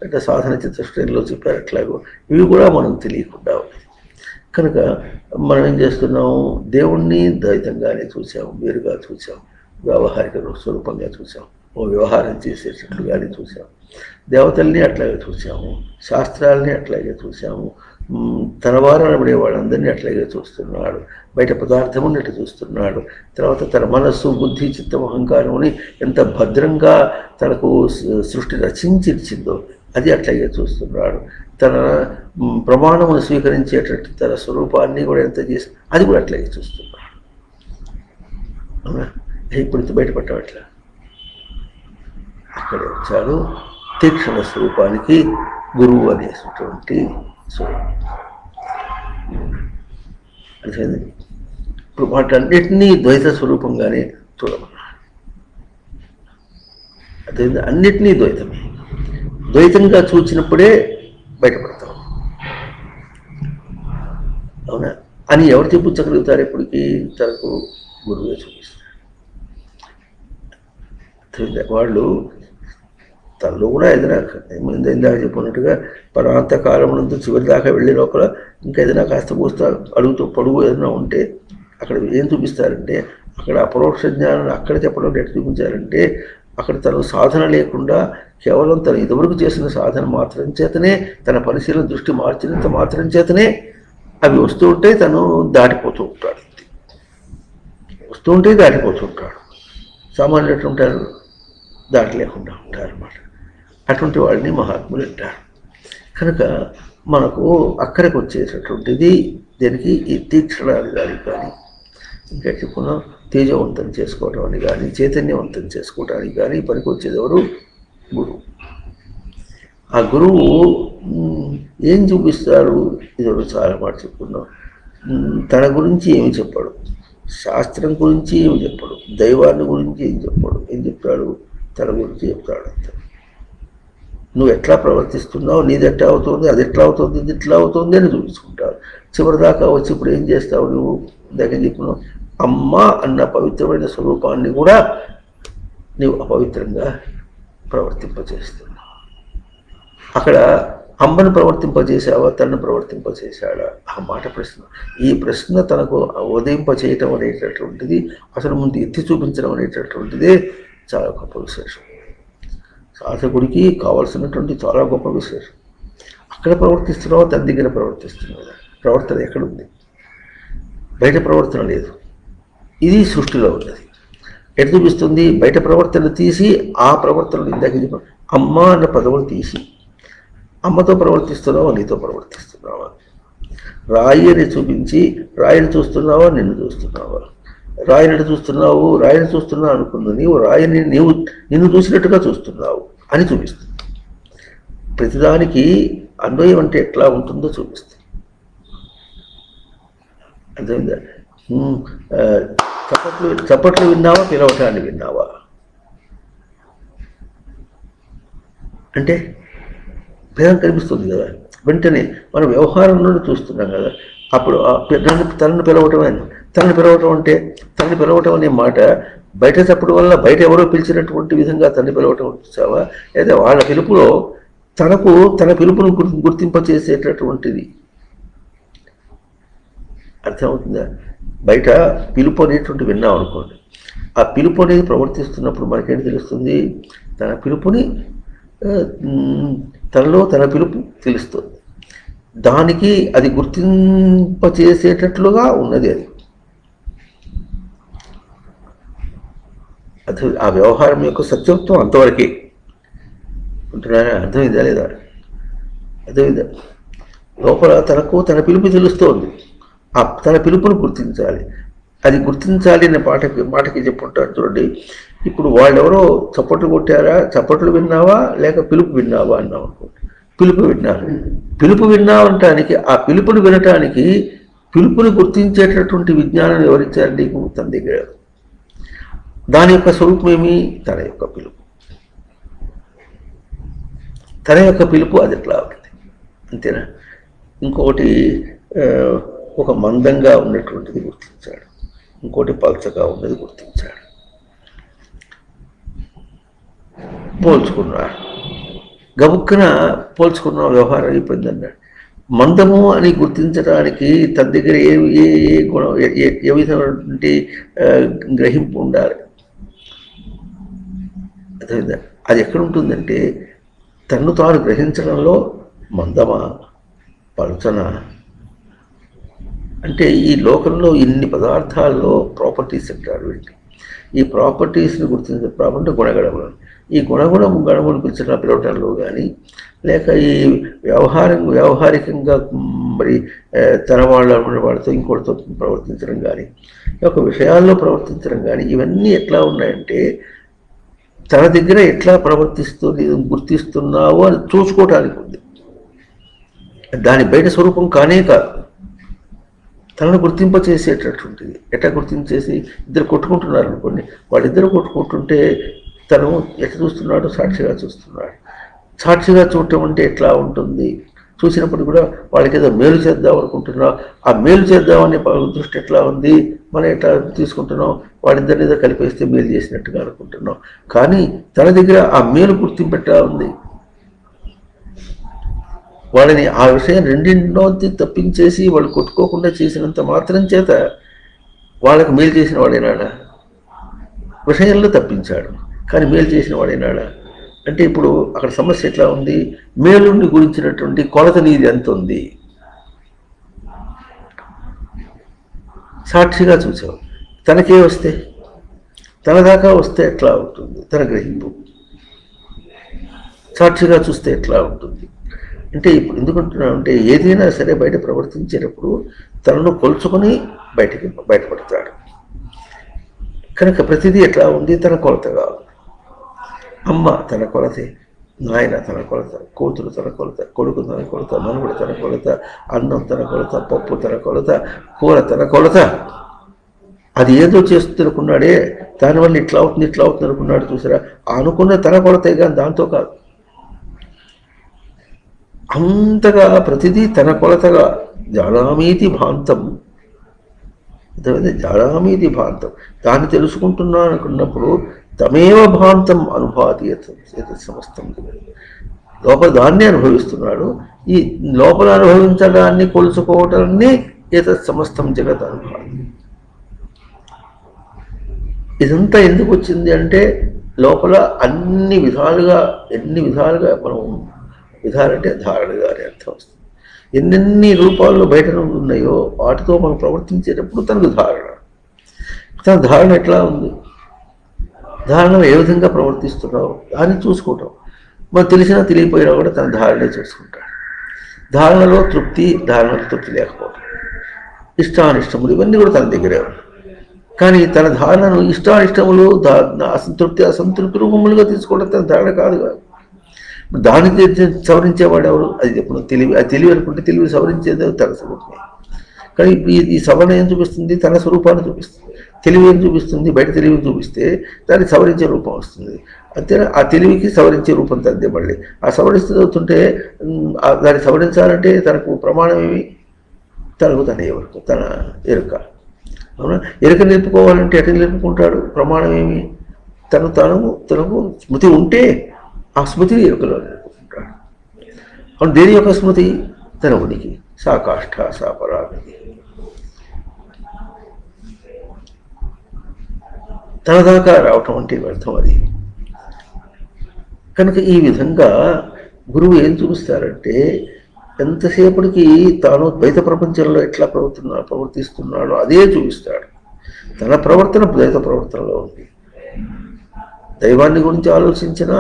అంటే సాధన చతుష్టయంలో చెప్పారు. అట్లాగో ఇవి కూడా మనం తెలియకుండా ఉన్నది. కనుక మనం ఏం చేస్తున్నాం? దేవుణ్ణి ద్వైతంగానే చూసాము, వేరుగా చూసాం, వ్యావహారిక స్వరూపంగా చూసాం, ఓ వ్యవహారం చేసేటట్లుగానే చూసాము. దేవతల్ని అట్లాగే చూసాము, శాస్త్రాలని అట్లాగే చూసాము, తన వారు అనబడే వాళ్ళందరినీ అట్లాగే చూస్తున్నాడు. బయట పదార్థముని అట్లా చూస్తున్నాడు. తర్వాత తన మనస్సు బుద్ధి చిత్తం అహంకారముని ఎంత భద్రంగా తనకు సృష్టి రచించిందో అది అట్లాగే చూస్తున్నాడు. తన ప్రమాణమును స్వీకరించేటట్టు తన స్వరూపాన్ని కూడా ఎంత చేసి అది కూడా అట్లాగే చూస్తున్నాడు. అవునా? ఇప్పుడు బయటపడ్డాం అట్లా. అక్కడే వచ్చాడు తీక్షణ స్వరూపానికి గురువు అనేటువంటి స్వరూపం. అర్థమైంది. ఇప్పుడు వాటన్నిటినీ ద్వైత స్వరూపంగానే చూడమన్నాడు. అర్థమైంది. అన్నిటినీ ద్వైతమే. ద్వైతంగా చూచినప్పుడే బయటపడతాం. అవునా అని ఎవరు చూపించగలుగుతారు? ఎప్పటికీ తనకు గురువే చూపిస్తారు. వాళ్ళు తనలో కూడా ఏదైనా ఇందాక చెప్పినట్టుగా పరాంత కాలం నుంచి చివరి దాకా వెళ్ళే లోపల ఇంకా ఏదైనా కాస్త పోస్తా అడుగుతూ పొడుగు ఏదైనా ఉంటే అక్కడ ఏం చూపిస్తారంటే, అక్కడ అపరోక్ష జ్ఞానాన్ని అక్కడ చెప్పడం ఎట్లా చూపించారంటే, అక్కడ తను సాధన లేకుండా కేవలం తను ఇదివరకు చేసిన సాధన మాత్రం చేతనే, తన పరిశీలన దృష్టి మార్చినంత మాత్రం చేతనే అవి వస్తూ ఉంటే తను దాటిపోతూ ఉంటాడు. వస్తూ ఉంటే దాటిపోతూ ఉంటాడు. సామాన్యులు ఎట్లా ఉంటారు? దాటలేకుండా ఉంటారు అన్నమాట. అటువంటి వాళ్ళని మహాత్ములు అంటారు. కనుక మనకు అక్కడికి వచ్చేటటువంటిది దేనికి ఈ తీక్షణాలు కానీ ఇంకా చెప్పుకున్నాం తేజవంతం చేసుకోవడం అని కానీ చైతన్యవంతం చేసుకోవడానికి కానీ పనికి వచ్చేది ఎవరు? గురువు. ఆ గురువు ఏం చూపిస్తాడు? ఇది చాలా మాట చెప్పుకున్నాం. తన గురించి ఏమి చెప్పాడు, శాస్త్రం గురించి ఏమి చెప్పాడు, దైవాన్ని గురించి ఏం చెప్పాడు. ఏం చెప్తాడు? తన గురించి చెప్తాడు. అంత నువ్వు ఎట్లా ప్రవర్తిస్తున్నావు, నీది ఎట్లా అవుతుంది, అది ఎట్లా అవుతుంది, ఇది ఎట్లా అవుతుంది అని చూపించుకుంటావు. చివరిదాకా వచ్చి ఇప్పుడు ఏం చేస్తావు నువ్వు? దగ్గర చెప్పినావు అమ్మ అన్న పవిత్రమైన స్వరూపాన్ని కూడా నీవు అపవిత్రంగా ప్రవర్తింపజేస్తున్నావు. అక్కడ అమ్మను ప్రవర్తింపజేసావా, తనను ప్రవర్తింపజేశాడా? ఆ మాట ప్రశ్న. ఈ ప్రశ్న తనకు ఉదయింపచేయటం అనేటటువంటిది, అసలు ముందు ఎత్తి చూపించడం అనేటటువంటిదే చాలా గొప్ప విశేషం. సాధకుడికి కావాల్సినటువంటి చాలా గొప్ప విశేషం. అక్కడ ప్రవర్తిస్తున్నావా, తన దగ్గర ప్రవర్తిస్తున్నావా? ప్రవర్తన ఎక్కడుంది? బయట ప్రవర్తన లేదు. ఇది సృష్టిలో ఉన్నది. ఎటు చూపిస్తుంది? బయట ప్రవర్తన తీసి ఆ ప్రవర్తనలు ఇందాక అమ్మ అన్న పదవులు తీసి అమ్మతో ప్రవర్తిస్తున్నావా, నీతో ప్రవర్తిస్తున్నావా? రాయి అని చూపించి రాయిని చూస్తున్నావా, నిన్ను చూస్తున్నావా? రాయిని చూస్తున్నావు, రాయిని చూస్తున్నావు అనుకున్నా నీవు రాయిని నిన్ను చూసినట్టుగా చూస్తున్నావు అని చూపిస్తుంది. ప్రతిదానికి అన్వయం అంటే ఎట్లా ఉంటుందో చూపిస్తుంది. అర్థమైందా? చప్పట్లు విన్నావా, పిలవటాన్ని విన్నావా? అంటే భేదం కనిపిస్తుంది కదా. వెంటనే మనం వ్యవహారంలోనే చూస్తున్నాం కదా. అప్పుడు తనను పిలవటం అంటే తనని పిలవటం అనే మాట బయట చప్పుడు వల్ల బయట ఎవరో పిలిచినటువంటి విధంగా తనని పిలవటం చూసావా? లేదా వాళ్ళ పిలుపులో తన పిలుపును గుర్తింపచేసేటటువంటిది అర్థమవుతుందా? బయట పిలుపు అనేటువంటి విన్నాం అనుకోండి. ఆ పిలుపు అనేది ప్రవర్తిస్తున్నప్పుడు మనకేంటి తెలుస్తుంది? తన పిలుపుని తనలో తన పిలుపు తెలుస్తుంది. దానికి అది గుర్తింపచేసేటట్లుగా ఉన్నది. అది ఆ వ్యవహారం యొక్క సత్యత్వం అంతవరకే ఉంటున్నారా? అర్థమైందా లేదా? అర్థమైందా? లోపల తన పిలుపు తెలుస్తోంది. ఆ తన పిలుపును గుర్తించాలి. అది గుర్తించాలి అనే మాటకి చెప్పుంటారు చూడండి. ఇప్పుడు వాళ్ళెవరో చప్పట్లు కొట్టారా, చప్పట్లు విన్నావా లేక పిలుపు విన్నావా అన్నాం అనుకోండి. పిలుపు విన్నారు. పిలుపు విన్నావంటానికి, ఆ పిలుపుని వినటానికి పిలుపుని గుర్తించేటటువంటి విజ్ఞానం ఎవరిచ్చారు నీకు? తన దగ్గర. దాని యొక్క స్వరూపం ఏమి? తన యొక్క పిలుపు. తన యొక్క పిలుపు అది ఎట్లా ఉంటుంది, అంతేనా? ఇంకొకటి ఒక మందంగా ఉన్నటువంటిది గుర్తించాడు, ఇంకోటి పల్చగా ఉన్నది గుర్తించాడు, పోల్చుకున్నాడు. గబుక్కున పోల్చుకున్న వ్యవహారం అయిపోయింది అన్నాడు. మందము అని గుర్తించడానికి తన దగ్గర ఏ గుణం, ఏ విధమైనటువంటి గ్రహింపు ఉండాలి? అర్థమైందా? అది ఎక్కడ ఉంటుందంటే తన్ను తాను గ్రహించడంలో మందమా, పల్చన అంటే ఈ లోకంలో ఇన్ని పదార్థాల్లో ప్రాపర్టీస్ అంటారు వీటిని. ఈ ప్రాపర్టీస్ని గుర్తించే ప్రాపర్టీ గుణగణములు. ఈ గణములు పిలవటంలో కానీ లేక ఈ వ్యవహారికంగా మరి తన వాళ్ళతో ఇంకోటితో ప్రవర్తించడం కానీ, ఒక విషయాల్లో ప్రవర్తించడం కానీ, ఇవన్నీ ఎట్లా ఉన్నాయంటే తన దగ్గర ఎట్లా గుర్తిస్తున్నావో అని చూసుకోవటానికి ఉంది. దాని బయట స్వరూపం కానే కాదు, తనను గుర్తింప చేసేటటువంటిది. ఎట్లా గుర్తించేసి ఇద్దరు కొట్టుకుంటున్నారు అనుకోండి, వాళ్ళిద్దరు కొట్టుకుంటుంటే తను ఎట్లా చూస్తున్నాడు, సాక్షిగా చూస్తున్నాడు. సాక్షిగా చూడటం అంటే ఎట్లా ఉంటుంది, చూసినప్పుడు కూడా వాళ్ళకి ఏదో మేలు చేద్దాం అనుకుంటున్నాం, ఆ మేలు చేద్దామనే దృష్టి ఎట్లా ఉంది, మనం ఎట్లా తీసుకుంటున్నాం, వాడిద్దరిని ఏదో కలిపేస్తే మేలు చేసినట్టుగా అనుకుంటున్నాం. కానీ తన దగ్గర ఆ మేలు గుర్తింపు ఎట్లా ఉంది, వాళ్ళని ఆ విషయం రెండింటిలోంచి తప్పించేసి వాళ్ళు కొట్టుకోకుండా చేసినంత మాత్రం చేత వాళ్ళకి మేలు చేసిన వాడేనాడా? విషయంలో తప్పించాడు కానీ మేలు చేసిన వాడేనాడా? అంటే ఇప్పుడు అక్కడ సమస్య ఎట్లా ఉంది, మేలుని గురించినటువంటి కొలత నీది ఎంత ఉంది. సాక్షిగా చూసావు, తనకే వస్తే, తన దాకా వస్తే ఎట్లా ఉంటుంది తన గ్రహింపు, సాక్షిగా చూస్తే ఎట్లా ఉంటుంది. అంటే ఇప్పుడు ఎందుకంటున్నా అంటే ఏదైనా సరే బయట ప్రవర్తించేటప్పుడు తనను కొలుచుకొని బయటపడతాడు కనుక ప్రతిదీ ఎట్లా ఉంది, తన కొలతగా. అమ్మ తన కొలతే, నాయన తన కొలత, కూతురు తన కొలత, కొడుకు తన కొలత, మనుగుడు తన కొలత, అన్నం తన కొలత, పప్పు తన కొలత, కూర తన కొలత. అది ఏదో చేస్తునుకున్నాడే, దానివల్ల ఇట్లా అవుతుంది అనుకున్నాడు చూసారా, అనుకున్న తన కొలతే కానీ దాంతో కాదు. అంతగా ప్రతిదీ తన కొలతగా. జానామీతి భాంతం, జానామీతి భాంతం, దాన్ని తెలుసుకుంటున్నాను అనుకున్నప్పుడు తమేవ భాంతం అనుభాతి సమస్తం. లోపల దాన్ని అనుభవిస్తున్నాడు, ఈ లోపల అనుభవించడాన్ని కొలుచుకోవటాన్ని ఏతత్ సమస్తం జగత్ అనుభాతి. ఇదంతా ఎందుకు వచ్చింది అంటే లోపల ఎన్ని విధాలుగా మనం, విధాలంటే ధారణగా అని అర్థం వస్తుంది. ఎన్నెన్ని రూపాల్లో బయట ఉన్నాయో వాటితో మనం ప్రవర్తించేటప్పుడు తనకు ధారణ. తన ధారణ ఎట్లా ఉంది, ధారణలో ఏ విధంగా ప్రవర్తిస్తున్నావు దాన్ని చూసుకోవటం. మనం తెలిసినా తెలియపోయినా కూడా తన ధారణే చూసుకుంటాడు. ధారణలో తృప్తి, ధారణలో తృప్తి లేకపోవడం, ఇష్టానిష్టములు ఇవన్నీ కూడా తన దగ్గరే ఉన్నాయి. కానీ తన ధారణను ఇష్టానిష్టములు, అసంతృప్తి రూపములుగా తీసుకోవడం తన ధారణ కాదు. దాన్ని సవరించేవాడు ఎవరు? అది ఎప్పుడు తెలివి. అది తెలివి అనుకుంటే తెలివి సవరించేది తన స్వరూపమే. కానీ ఈ సవరణ ఏం చూపిస్తుంది, తన స్వరూపాన్ని చూపిస్తుంది. తెలివి ఏం చూపిస్తుంది, బయట తెలివిని చూపిస్తే దాన్ని సవరించే రూపం వస్తుంది. అంతేనా? ఆ తెలివికి సవరించే రూపం తద్దే. మళ్ళీ ఆ సవరిస్తుంటే దాన్ని సవరించాలంటే తనకు ప్రమాణం ఏమి, తనకు తన ఎవరికి తన ఎరుక. అవునా? ఎరుక నిలుపుకోవాలంటే ఎట్లా నిలుపుకుంటాడు, ప్రమాణం ఏమి, తనకు స్మృతి ఉంటే ఆ స్మృతిని ఎరుకలో నిలుపుకుంటాడు. అవును, దేని యొక్క స్మృతి? తన ఉనికి. సా కాష్ఠ సా పరాగతి, తన దాకా రావటం అంటే అర్థం అది. కనుక ఈ విధంగా గురువు ఏం చూపిస్తారంటే ఎంతసేపటికి తాను ద్వైత ప్రపంచంలో ఎట్లా ప్రవర్తిస్తున్నాడో అదే చూపిస్తాడు. తన ప్రవర్తన ద్వైత ప్రవర్తనలో ఉంది. దైవాన్ని గురించి ఆలోచించినా,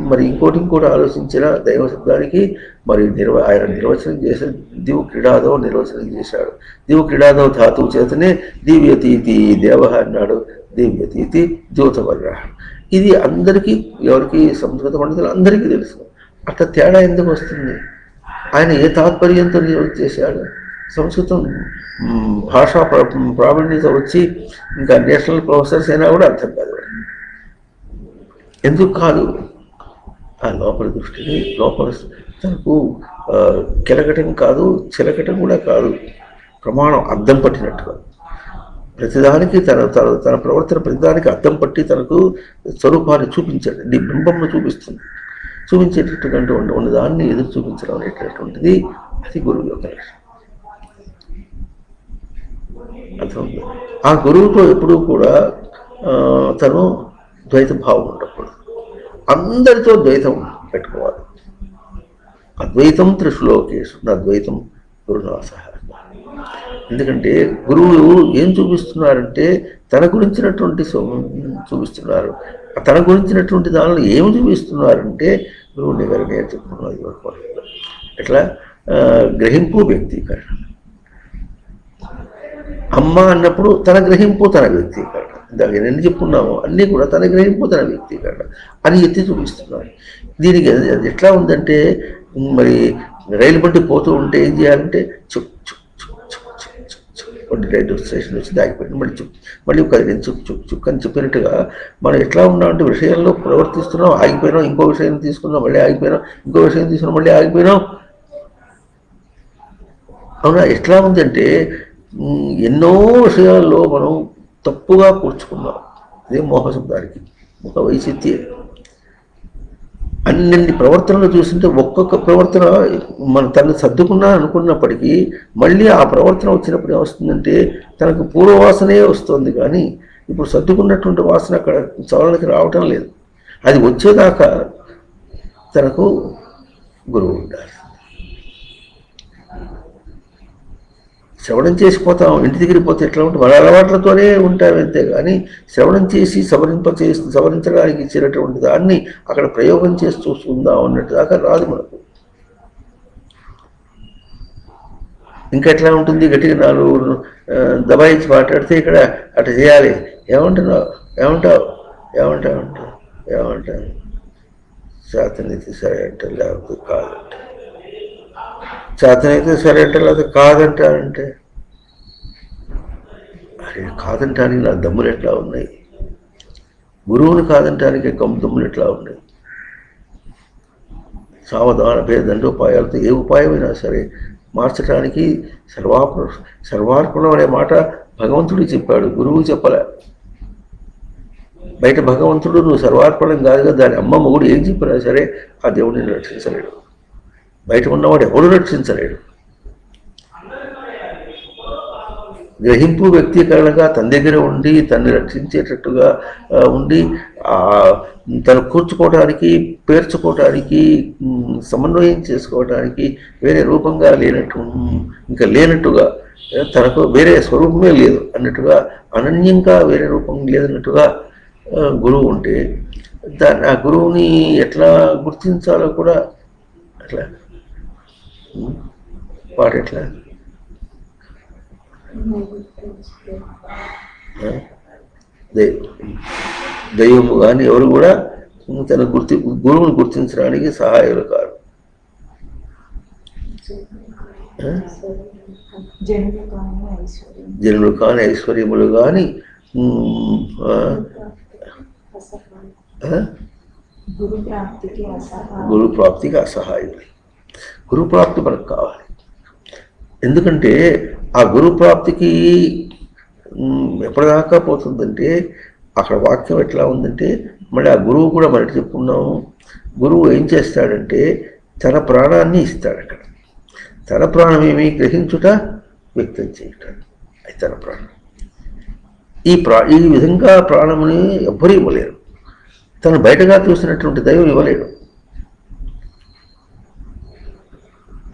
మరి ఇంకోటి ఆలోచించిన దైవ శబ్దానికి మరి ఆయన నిర్వచనం చేసిన దివు క్రీడాదో నిర్వచనం చేశాడు. దివు క్రీడాదో ధాతువు చేతనే దివ్యతీతి దేవ అన్నాడు, దివ్యతీతి ద్యోతవర్ర. ఇది అందరికీ, ఎవరికి సంస్కృత పండితులు అందరికీ తెలుసు. అట్లా తేడా ఎందుకు వస్తుంది? ఆయన ఏ తాత్పర్యంతో నివృత్తి చేశాడు? సంస్కృతం భాషా ప్రావీణ్యత వచ్చి ఇంకా నేషనల్ ప్రొఫెసర్స్ అయినా కూడా అర్థం కాదు. ఎందుకు కాదు? ఆ లోపల దృష్టిని, లోపల తనకు కెలకటం కాదు, చిలకటం కూడా కాదు, ప్రమాణం అద్దం పట్టినట్టుగా ప్రతిదానికి తన ప్రవర్తన ప్రతిదానికి అద్దం పట్టి తనకు స్వరూపాన్ని చూపించాడు. బింబంను చూపించేటట్టుగా ఉన్న దాన్ని ఎదురు చూపించడం అనేటటువంటిది అది గురువు యొక్క లక్ష్యం. అర్థమైంది? ఆ గురువుతో ఎప్పుడూ కూడా తను ద్వైత భావం ఉండకూడదు. అందరితో ద్వైతం పెట్టుకోవాలి. అద్వైతం త్రిశ్లోకేషు అద్వైతం గురునాస. ఎందుకంటే గురువులు ఏం చూపిస్తున్నారంటే తన గురించినటువంటి చూపిస్తున్నారు. తన గురించినటువంటి దానిలో ఏమి చూపిస్తున్నారంటే గురువుని గారు నేర్చుకున్నారు. ఎట్లా గ్రహింపు, వ్యక్తీకరణ. అమ్మ అన్నప్పుడు తన గ్రహింపు, తన వ్యక్తీకరణ. దానికి ఎన్ని చెప్పుకున్నామో అన్నీ కూడా తన గ్రహింపుతున్న వ్యక్తీకరణ అని ఎత్తి చూపిస్తున్నాడు. దీనికి అది ఎట్లా ఉందంటే, మరి రైలు బండి పోతూ ఉంటే ఏం చేయాలంటే చుక్ చుక్ చుక్ చుక్ చుక్ చుక్ చుక్ బండి రైలు స్టేషన్ వచ్చి దాగిపోయింది, మళ్ళీ చుక్ మళ్ళీ కదిలింది చుక్ చుక్ చుక్ అని చెప్పినట్టుగా మనం ఎట్లా ఉన్నామంటే విషయంలో ప్రవర్తిస్తున్నాం, ఆగిపోయినాం, ఇంకో విషయం తీసుకున్నాం, మళ్ళీ ఆగిపోయినాం, ఇంకో విషయం తీసుకున్నాం, మళ్ళీ ఆగిపోయినాం. అవునా? ఎట్లా ఉందంటే ఎన్నో విషయాల్లో మనం తప్పుగా కూర్చుకున్నాం. అదే మోహశబ్దానికి ఒక వైచిత్యం. అన్ని ప్రవర్తనలు చూస్తుంటే ఒక్కొక్క ప్రవర్తన మన తను సర్దుకున్నా అనుకున్నప్పటికీ మళ్ళీ ఆ ప్రవర్తన వచ్చినప్పుడు ఏమొస్తుందంటే తనకు పూర్వవాసనే వస్తుంది, కానీ ఇప్పుడు సర్దుకున్నటువంటి వాసన అక్కడ చవరణకి రావటం లేదు. అది వచ్చేదాకా తనకు గురువు ఉండాలి. శ్రవణం చేసిపోతాం, ఇంటి దగ్గరికి పోతే ఎట్లా ఉంటుంది, మన అలవాట్లతోనే ఉంటాం అంతే, కానీ శ్రవణం చేసి సవరించడానికి ఇచ్చినటువంటి దాన్ని అక్కడ ప్రయోగం చేసి చూసుకుందాం అన్నట్టు దాకా రాదు మనకు. ఇంకా ఎట్లా ఉంటుంది, గట్టిగా నాలుగు దబాయించి మాట్లాడితే ఇక్కడ అట్లా చేయాలి, ఏమంటున్నావు, ఏమంటావు, ఏమంటావు చేతనైతే సరే అంటే లేకపోతే కాదంట, చేతనైతే సరే అంటే లేకపోతే కాదంటారంటే, అరే కాదంటానికి నా దమ్ములు ఎట్లా ఉన్నాయి, గురువుని కాదంటానికి దమ్ములు ఎట్లా ఉన్నాయి. సావధాన భేదండోపాయాలతో ఏ ఉపాయమైనా సరే మార్చడానికి సర్వార్పణం అనే మాట భగవంతుడు చెప్పాడు, గురువు చెప్పలే. బయట భగవంతుడు నువ్వు సర్వార్పణం కాదుగా, దాని అమ్మ మొగుడు ఏం చెప్పినా సరే ఆ దేవుడిని రక్షించలేడు, బయట ఉన్నవాడు ఎవడు రక్షించలేడు. గ్రహింపు వ్యక్తీకరణగా తన దగ్గర ఉండి తన్ని రక్షించేటట్టుగా ఉండి తను కూర్చుకోవడానికి, పేర్చుకోవటానికి, సమన్వయం చేసుకోవటానికి వేరే రూపంగా లేనట్టుగా తనకు వేరే స్వరూపమే లేదు అన్నట్టుగా, అనన్యంగా వేరే రూపం లేదన్నట్టుగా గురువు ఉంటే ఆ గురువుని ఎట్లా గుర్తించాలో కూడా అట్లా వాడెట్లా దైవము కానీ ఎవరు కూడా తన గురువుని గుర్తించడానికి సహాయాలు కాదు. జనులు కానీ ఐశ్వర్యములు కానీ గురు ప్రాప్తికి అసహాయులు. గురు ప్రాప్తి మనకు కావాలి. ఎందుకంటే ఆ గురు ప్రాప్తికి ఎప్పటిదాకా పోతుందంటే అక్కడ వాక్యం ఎట్లా ఉందంటే, మళ్ళీ ఆ గురువు కూడా మనకి చెప్పుకున్నాము, గురువు ఏం చేస్తాడంటే తన ప్రాణాన్ని ఇస్తాడు. అక్కడ తన ప్రాణం ఏమి గ్రహించుట, వ్యక్తం చేయుట, అది తన ప్రాణం. ఈ విధంగా ప్రాణముని ఎవ్వరూ ఇవ్వలేరు. తను బయటగా చూసినటువంటి దైవం ఇవ్వలేడు.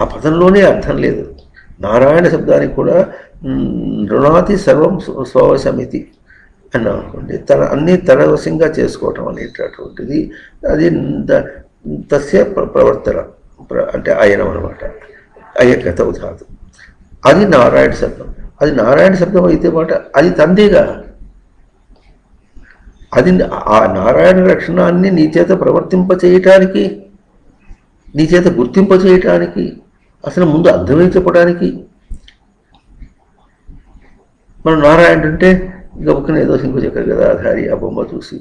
ఆ పదంలోనే అర్థం లేదు. నారాయణ శబ్దానికి కూడా రుణాతి సర్వం స్వవశమితి అన్నాం అనుకోండి, అన్నీ తన వశంగా చేసుకోవటం అనేటటువంటిది అది తస్య ప్రవర్తన అంటే అయనం అనమాట, అయ్యకత ఉదాహరణ. అది నారాయణ శబ్దం. అది నారాయణ శబ్దం అయితే మాట అది తందేగా. అది ఆ నారాయణ లక్షణాన్ని నీ చేత ప్రవర్తింపచేయటానికి, నీ చేత గుర్తింపచేయటానికి, అసలు ముందు అర్థమై చెప్పడానికి. మనం నారాయణ అంటే గబుక్కున ఏదో సింహచక్ర గదాధారి ఆ బొమ్మ చూసి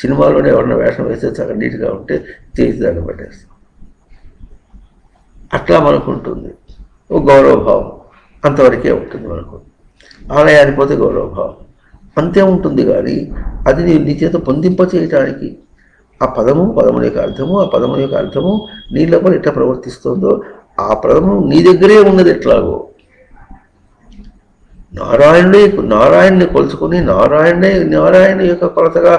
సినిమాలోనే ఎవరన్నా వేషం వేస్తే చాలా నీట్గా ఉంటే చేసి దాన్ని పట్టేస్తాం. అట్లా మనకు ఉంటుంది ఓ గౌరవభావం, అంతవరకే ఉంటుంది మనకు. ఆలయానికి పోతే గౌరవభావం అంతే ఉంటుంది, కానీ అది నీ చేత పొందింపచేయటానికి ఆ పదముని యొక్క అర్థము, ఆ పదము యొక్క అర్థము నీ లోపల ఎట్లా ప్రవర్తిస్తుందో ఆ పదము నీ దగ్గరే ఉన్నది ఎట్లాగో. నారాయణుని కొలుచుకొని నారాయణ యొక్క కొలతగా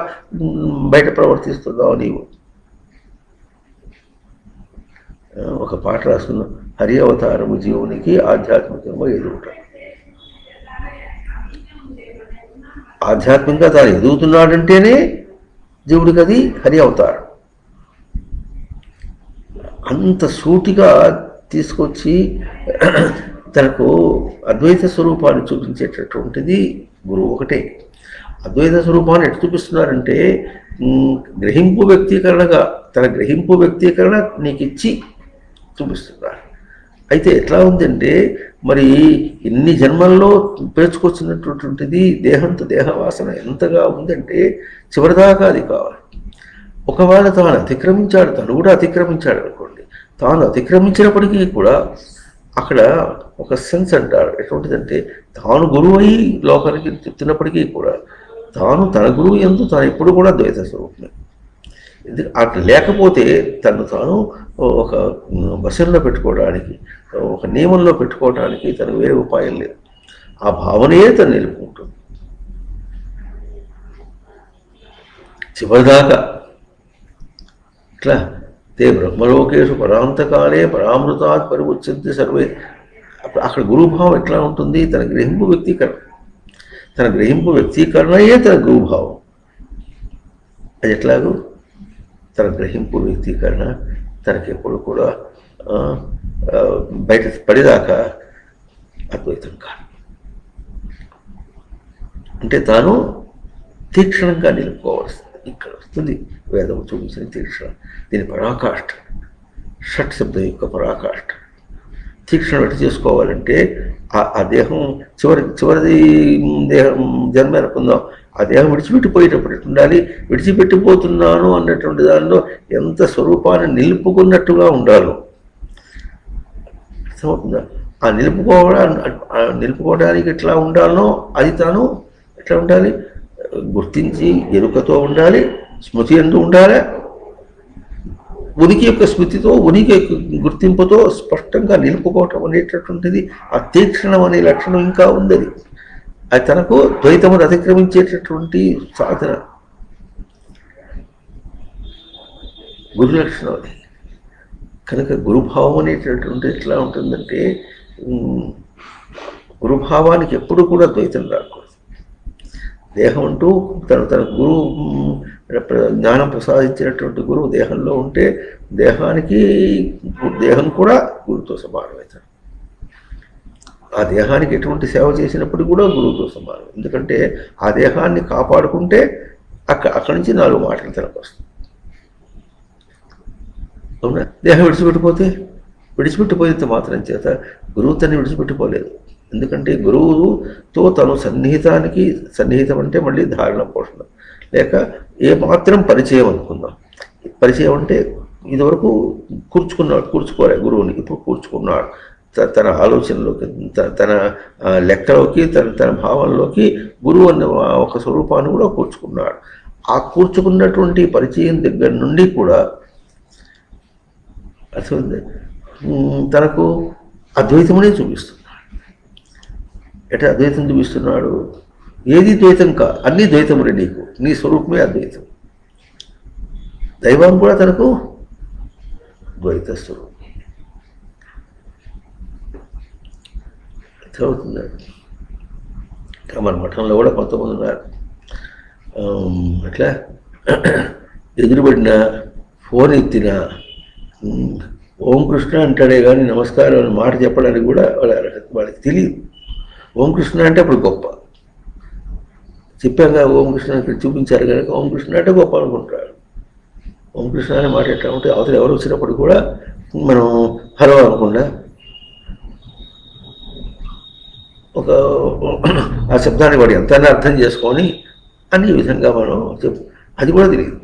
బయట ప్రవర్తిస్తున్నావు నీవు. ఒక పాట రాసుకున్నాం, హరి అవతారము జీవునికి ఆధ్యాత్మికంగా ఎదుగుట. ఆధ్యాత్మికంగా తాను ఎదుగుతున్నాడంటేనే జీవుడికి అది హరి అవతారం. అంత సూటిగా తీసుకొచ్చి తనకు అద్వైత స్వరూపాన్ని చూపించేటటువంటిది గురువు ఒకటే. అద్వైత స్వరూపాన్ని ఎటు చూపిస్తున్నారంటే గ్రహింపు వ్యక్తీకరణగా తన గ్రహింపు వ్యక్తీకరణ నీకు ఇచ్చి చూపిస్తున్నారు. అయితే ఎట్లా ఉందంటే మరి ఇన్ని జన్మల్లో పేర్చుకొచ్చినటువంటిది దేహంతో దేహవాసన ఎంతగా ఉందంటే చివరిదాకా అది కావాలి. ఒకవేళ తాను అతిక్రమించాడు, తను కూడా అతిక్రమించాడు అనుకోండి, తాను అతిక్రమించినప్పటికీ కూడా అక్కడ ఒక సెన్స్ అంటారు ఎటువంటిదంటే తాను గురువు అయి లోకానికి చెప్తున్నప్పటికీ కూడా తాను తన గురువు యందు తాను ఎప్పుడు కూడా ద్వైత స్వరూపమే. అట్లా లేకపోతే తను తాను ఒక వశంలో పెట్టుకోవడానికి, ఒక నియమంలో పెట్టుకోవడానికి తను వేరే ఉపాయం లేదు. ఆ భావనయే తను నిలుపుకుంటుంది చివరిదాకా. ఇట్లా తే బ్రహ్మలోకేషు పరాంతకాలే పరామృతాత్ పరిముచ్యంతి సర్వే. అక్కడ గురుభావం ఎట్లా ఉంటుంది? తన గ్రహింపు వ్యక్తీకరణ, తన గ్రహింపు వ్యక్తీకరణయే తన గురుభావం. అది ఎట్లాగూ తన గ్రహింపు వ్యక్తీకరణ తనకెప్పుడు కూడా బయట పడేదాకా అద్వైతం కాదు. అంటే తాను తీక్షణంగా నిలుపుకోవాల్సింది. ఇక్కడ వస్తుంది వేదం చూపించిన తీక్షణ. దీని పరాకాష్ఠ, షట్ శబ్దం యొక్క పరాకాష్ఠ. తీక్షణ ఎటు చేసుకోవాలంటే ఆ దేహం చివరిది దేహం జన్మ అనుకుందాం, ఆ దేహం విడిచిపెట్టిపోయేటప్పుడు ఉండాలి. విడిచిపెట్టిపోతున్నాను అన్నటువంటి దానిలో ఎంత స్వరూపాన్ని నిలుపుకున్నట్టుగా ఉండాలో అర్థమవుతుందా? ఆ నిలుపుకోవడానికి ఎట్లా ఉండాలనో అది తాను ఎట్లా ఉండాలి? గుర్తించి ఎరుకతో ఉండాలి, స్మృతి ఎందు ఉండాలి. ఉనికి యొక్క స్మృతితో, ఉనికి యొక్క గుర్తింపుతో స్పష్టంగా నిలుపుకోవటం అనేటటువంటిది ఆ తీక్షణం అనే లక్షణం ఇంకా ఉంది. అది తనకు ద్వైతమును అతిక్రమించేటటువంటి సాధన, గురు లక్షణం అది. కనుక గురుభావం అనేటటువంటి ఎట్లా ఉంటుందంటే గురుభావానికి ఎప్పుడు కూడా ద్వైతం రాకూడదు. దేహం అంటూ తన గురువు జ్ఞానం ప్రసాదించినటువంటి గురువు దేహంలో ఉంటే దేహం కూడా గురువుతో సమానమవుతాడు. ఆ దేహానికి ఎటువంటి సేవ చేసినప్పుడు కూడా గురువుతో సమానం. ఎందుకంటే ఆ దేహాన్ని కాపాడుకుంటే అక్కడి నుంచి 4 మాటలు తనకు వస్తాయి. అవునా? దేహం విడిచిపెట్టిపోయేంత మాత్రం చేత గురువు తను విడిచిపెట్టిపోలేదు. ఎందుకంటే గురువుతో తను సన్నిహితం అంటే మళ్ళీ ధారణ పోషణ లేక ఏ మాత్రం పరిచయం అనుకుందాం. పరిచయం అంటే ఇదివరకు కూర్చుకోలే గురువుని, ఇప్పుడు కూర్చుకున్నాడు. తన ఆలోచనలోకి, తన లెక్కలోకి, తన భావంలోకి గురువు అన్న ఒక స్వరూపాన్ని కూడా కూర్చుకున్నాడు. ఆ కూర్చుకున్నటువంటి పరిచయం దగ్గర నుండి కూడా అర్థమైంది తనకు అద్వైతమునే చూపిస్తున్నాడు. ఎట్లా అద్వైతం చూపిస్తున్నాడు? ఏది ద్వైతం కాదు, అన్నీ ద్వైతములే. నీ స్వరూపమే అద్వైతం. దైవం కూడా తనకు ద్వైత స్వరూపం. చదువుతున్నాడు. మన మఠంలో కూడా కొంతమంది ఉన్నారు అట్లా ఎదురుబడిన ఫోన్ ఎత్తిన ఓం కృష్ణ అంటాడే కానీ నమస్కారం అని మాట చెప్పడానికి కూడా వాళ్ళకి తెలియదు. ఓం కృష్ణ అంటే అప్పుడు గొప్ప. చెప్పాక ఓం కృష్ణ ఇక్కడ చూపించారు కనుక ఓం కృష్ణ అంటే గొప్ప అనుకుంటారు. ఓం కృష్ణ అనే మాట ఎట్లా ఉంటే అవతల ఎవరు వచ్చినప్పుడు కూడా మనం హలో అనకుండా ఆ శబ్దాన్ని వాడు ఎంతైనా అర్థం చేసుకొని అనే విధంగా మనం అది కూడా తెలియదు.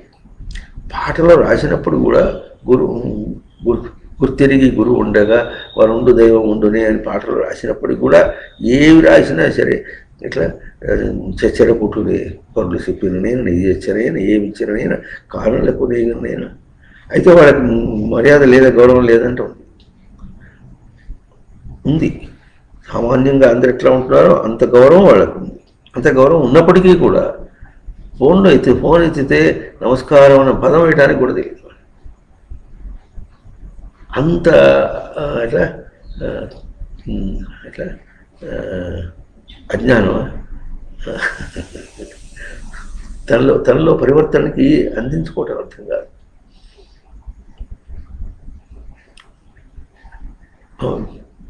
పాటలో రాసినప్పుడు కూడా గుర్తెరిగి గురువు ఉండగా వారు ఉండు దైవం ఉండునే అని పాటలు రాసినప్పటికి కూడా ఏవి రాసినా సరే ఇట్లా చచ్చర పుట్టునే పనులు చెప్పిన నేను నెయ్యి చచ్చనైనా ఏమి ఇచ్చినైనా కారణం లేకపోతే నేను అయితే వాళ్ళకి మర్యాద లేదా గౌరవం లేదంటే ఉంది. సామాన్యంగా అందరు ఎట్లా ఉంటున్నారో అంత గౌరవం వాళ్ళకు ఉంది. అంత గౌరవం ఉన్నప్పటికీ కూడా ఫోన్ ఎత్తితే నమస్కారం అన్న పదం వేయడానికి కూడా తెలియదు. అంత ఎట్లా ఎట్లా అజ్ఞానం తనలో పరివర్తనకి అందించుకోవటం అర్థం కాదు.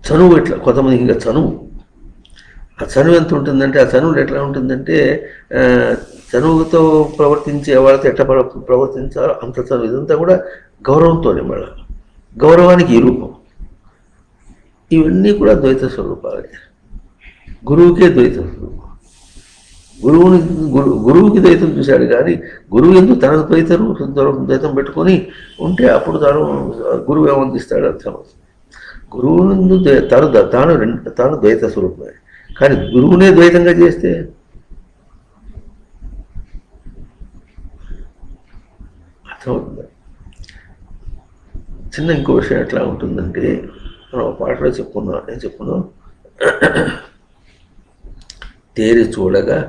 చనువు ఎట్లా కొంతమంది ఇంకా చనువు ఆ చనువు ఎంత ఉంటుందంటే, ఆ చనువులు ఎట్లా ఉంటుందంటే చనువుతో ప్రవర్తించే వాళ్ళతో ఎట్లా ప్రవర్తించాలో అంత చనువు. ఇదంతా కూడా గౌరవంతోనే. మళ్ళీ గౌరవానికి ఈ రూపం. ఇవన్నీ కూడా ద్వైత స్వరూపాలే. గురువుకే ద్వైత స్వరూపం. గురువుకి ద్వైతం చూశాడు కానీ గురువు ఎందుకు తనకు ద్వైతం పెట్టుకొని ఉంటే అప్పుడు గురువు ఏమందిస్తాడు అర్థం. గురువు తాను ద్వైత స్వరూపమే. కానీ గురువునే ద్వైతంగా చేస్తే అర్థమవుతుంది. చిన్న ఇంకో విషయం ఎట్లా ఉంటుందంటే, మనం పాటలో ఏం చెప్పుకున్నాం, తేరి చూడగా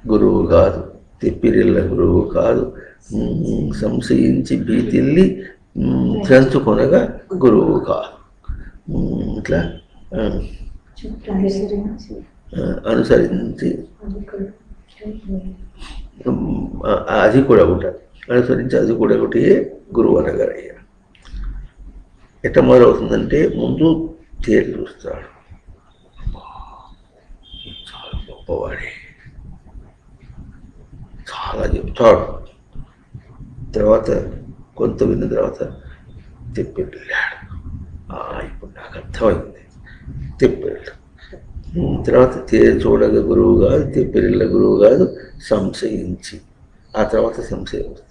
గురువు కాదు, తెప్పిరిల్ల గురువు కాదు, సంశయించి భీతిల్లి త్రంచుకొనగా గురువు కాదు. ఇట్లా అనుసరించి అది కూడా ఒకటి, అనుసరించి అది కూడా ఒకటి గురువు అనగారయ్యా. ఎట్ట మొదలవుతుందంటే, ముందు తేరి చూస్తాడు, చాలా గొప్పవాడే, చాలా చెప్తాడు. తర్వాత కొంత విన్న తర్వాత తెప్పెళ్ళాడు. ఇప్పుడు నాకు అర్థమైంది, తెప్పెళ్ళు. తర్వాత తేరి చూడగా గురువు కాదు, తెప్పెళ్ళ గురువు కాదు, సంశయించి. ఆ తర్వాత సంశయం వస్తుంది.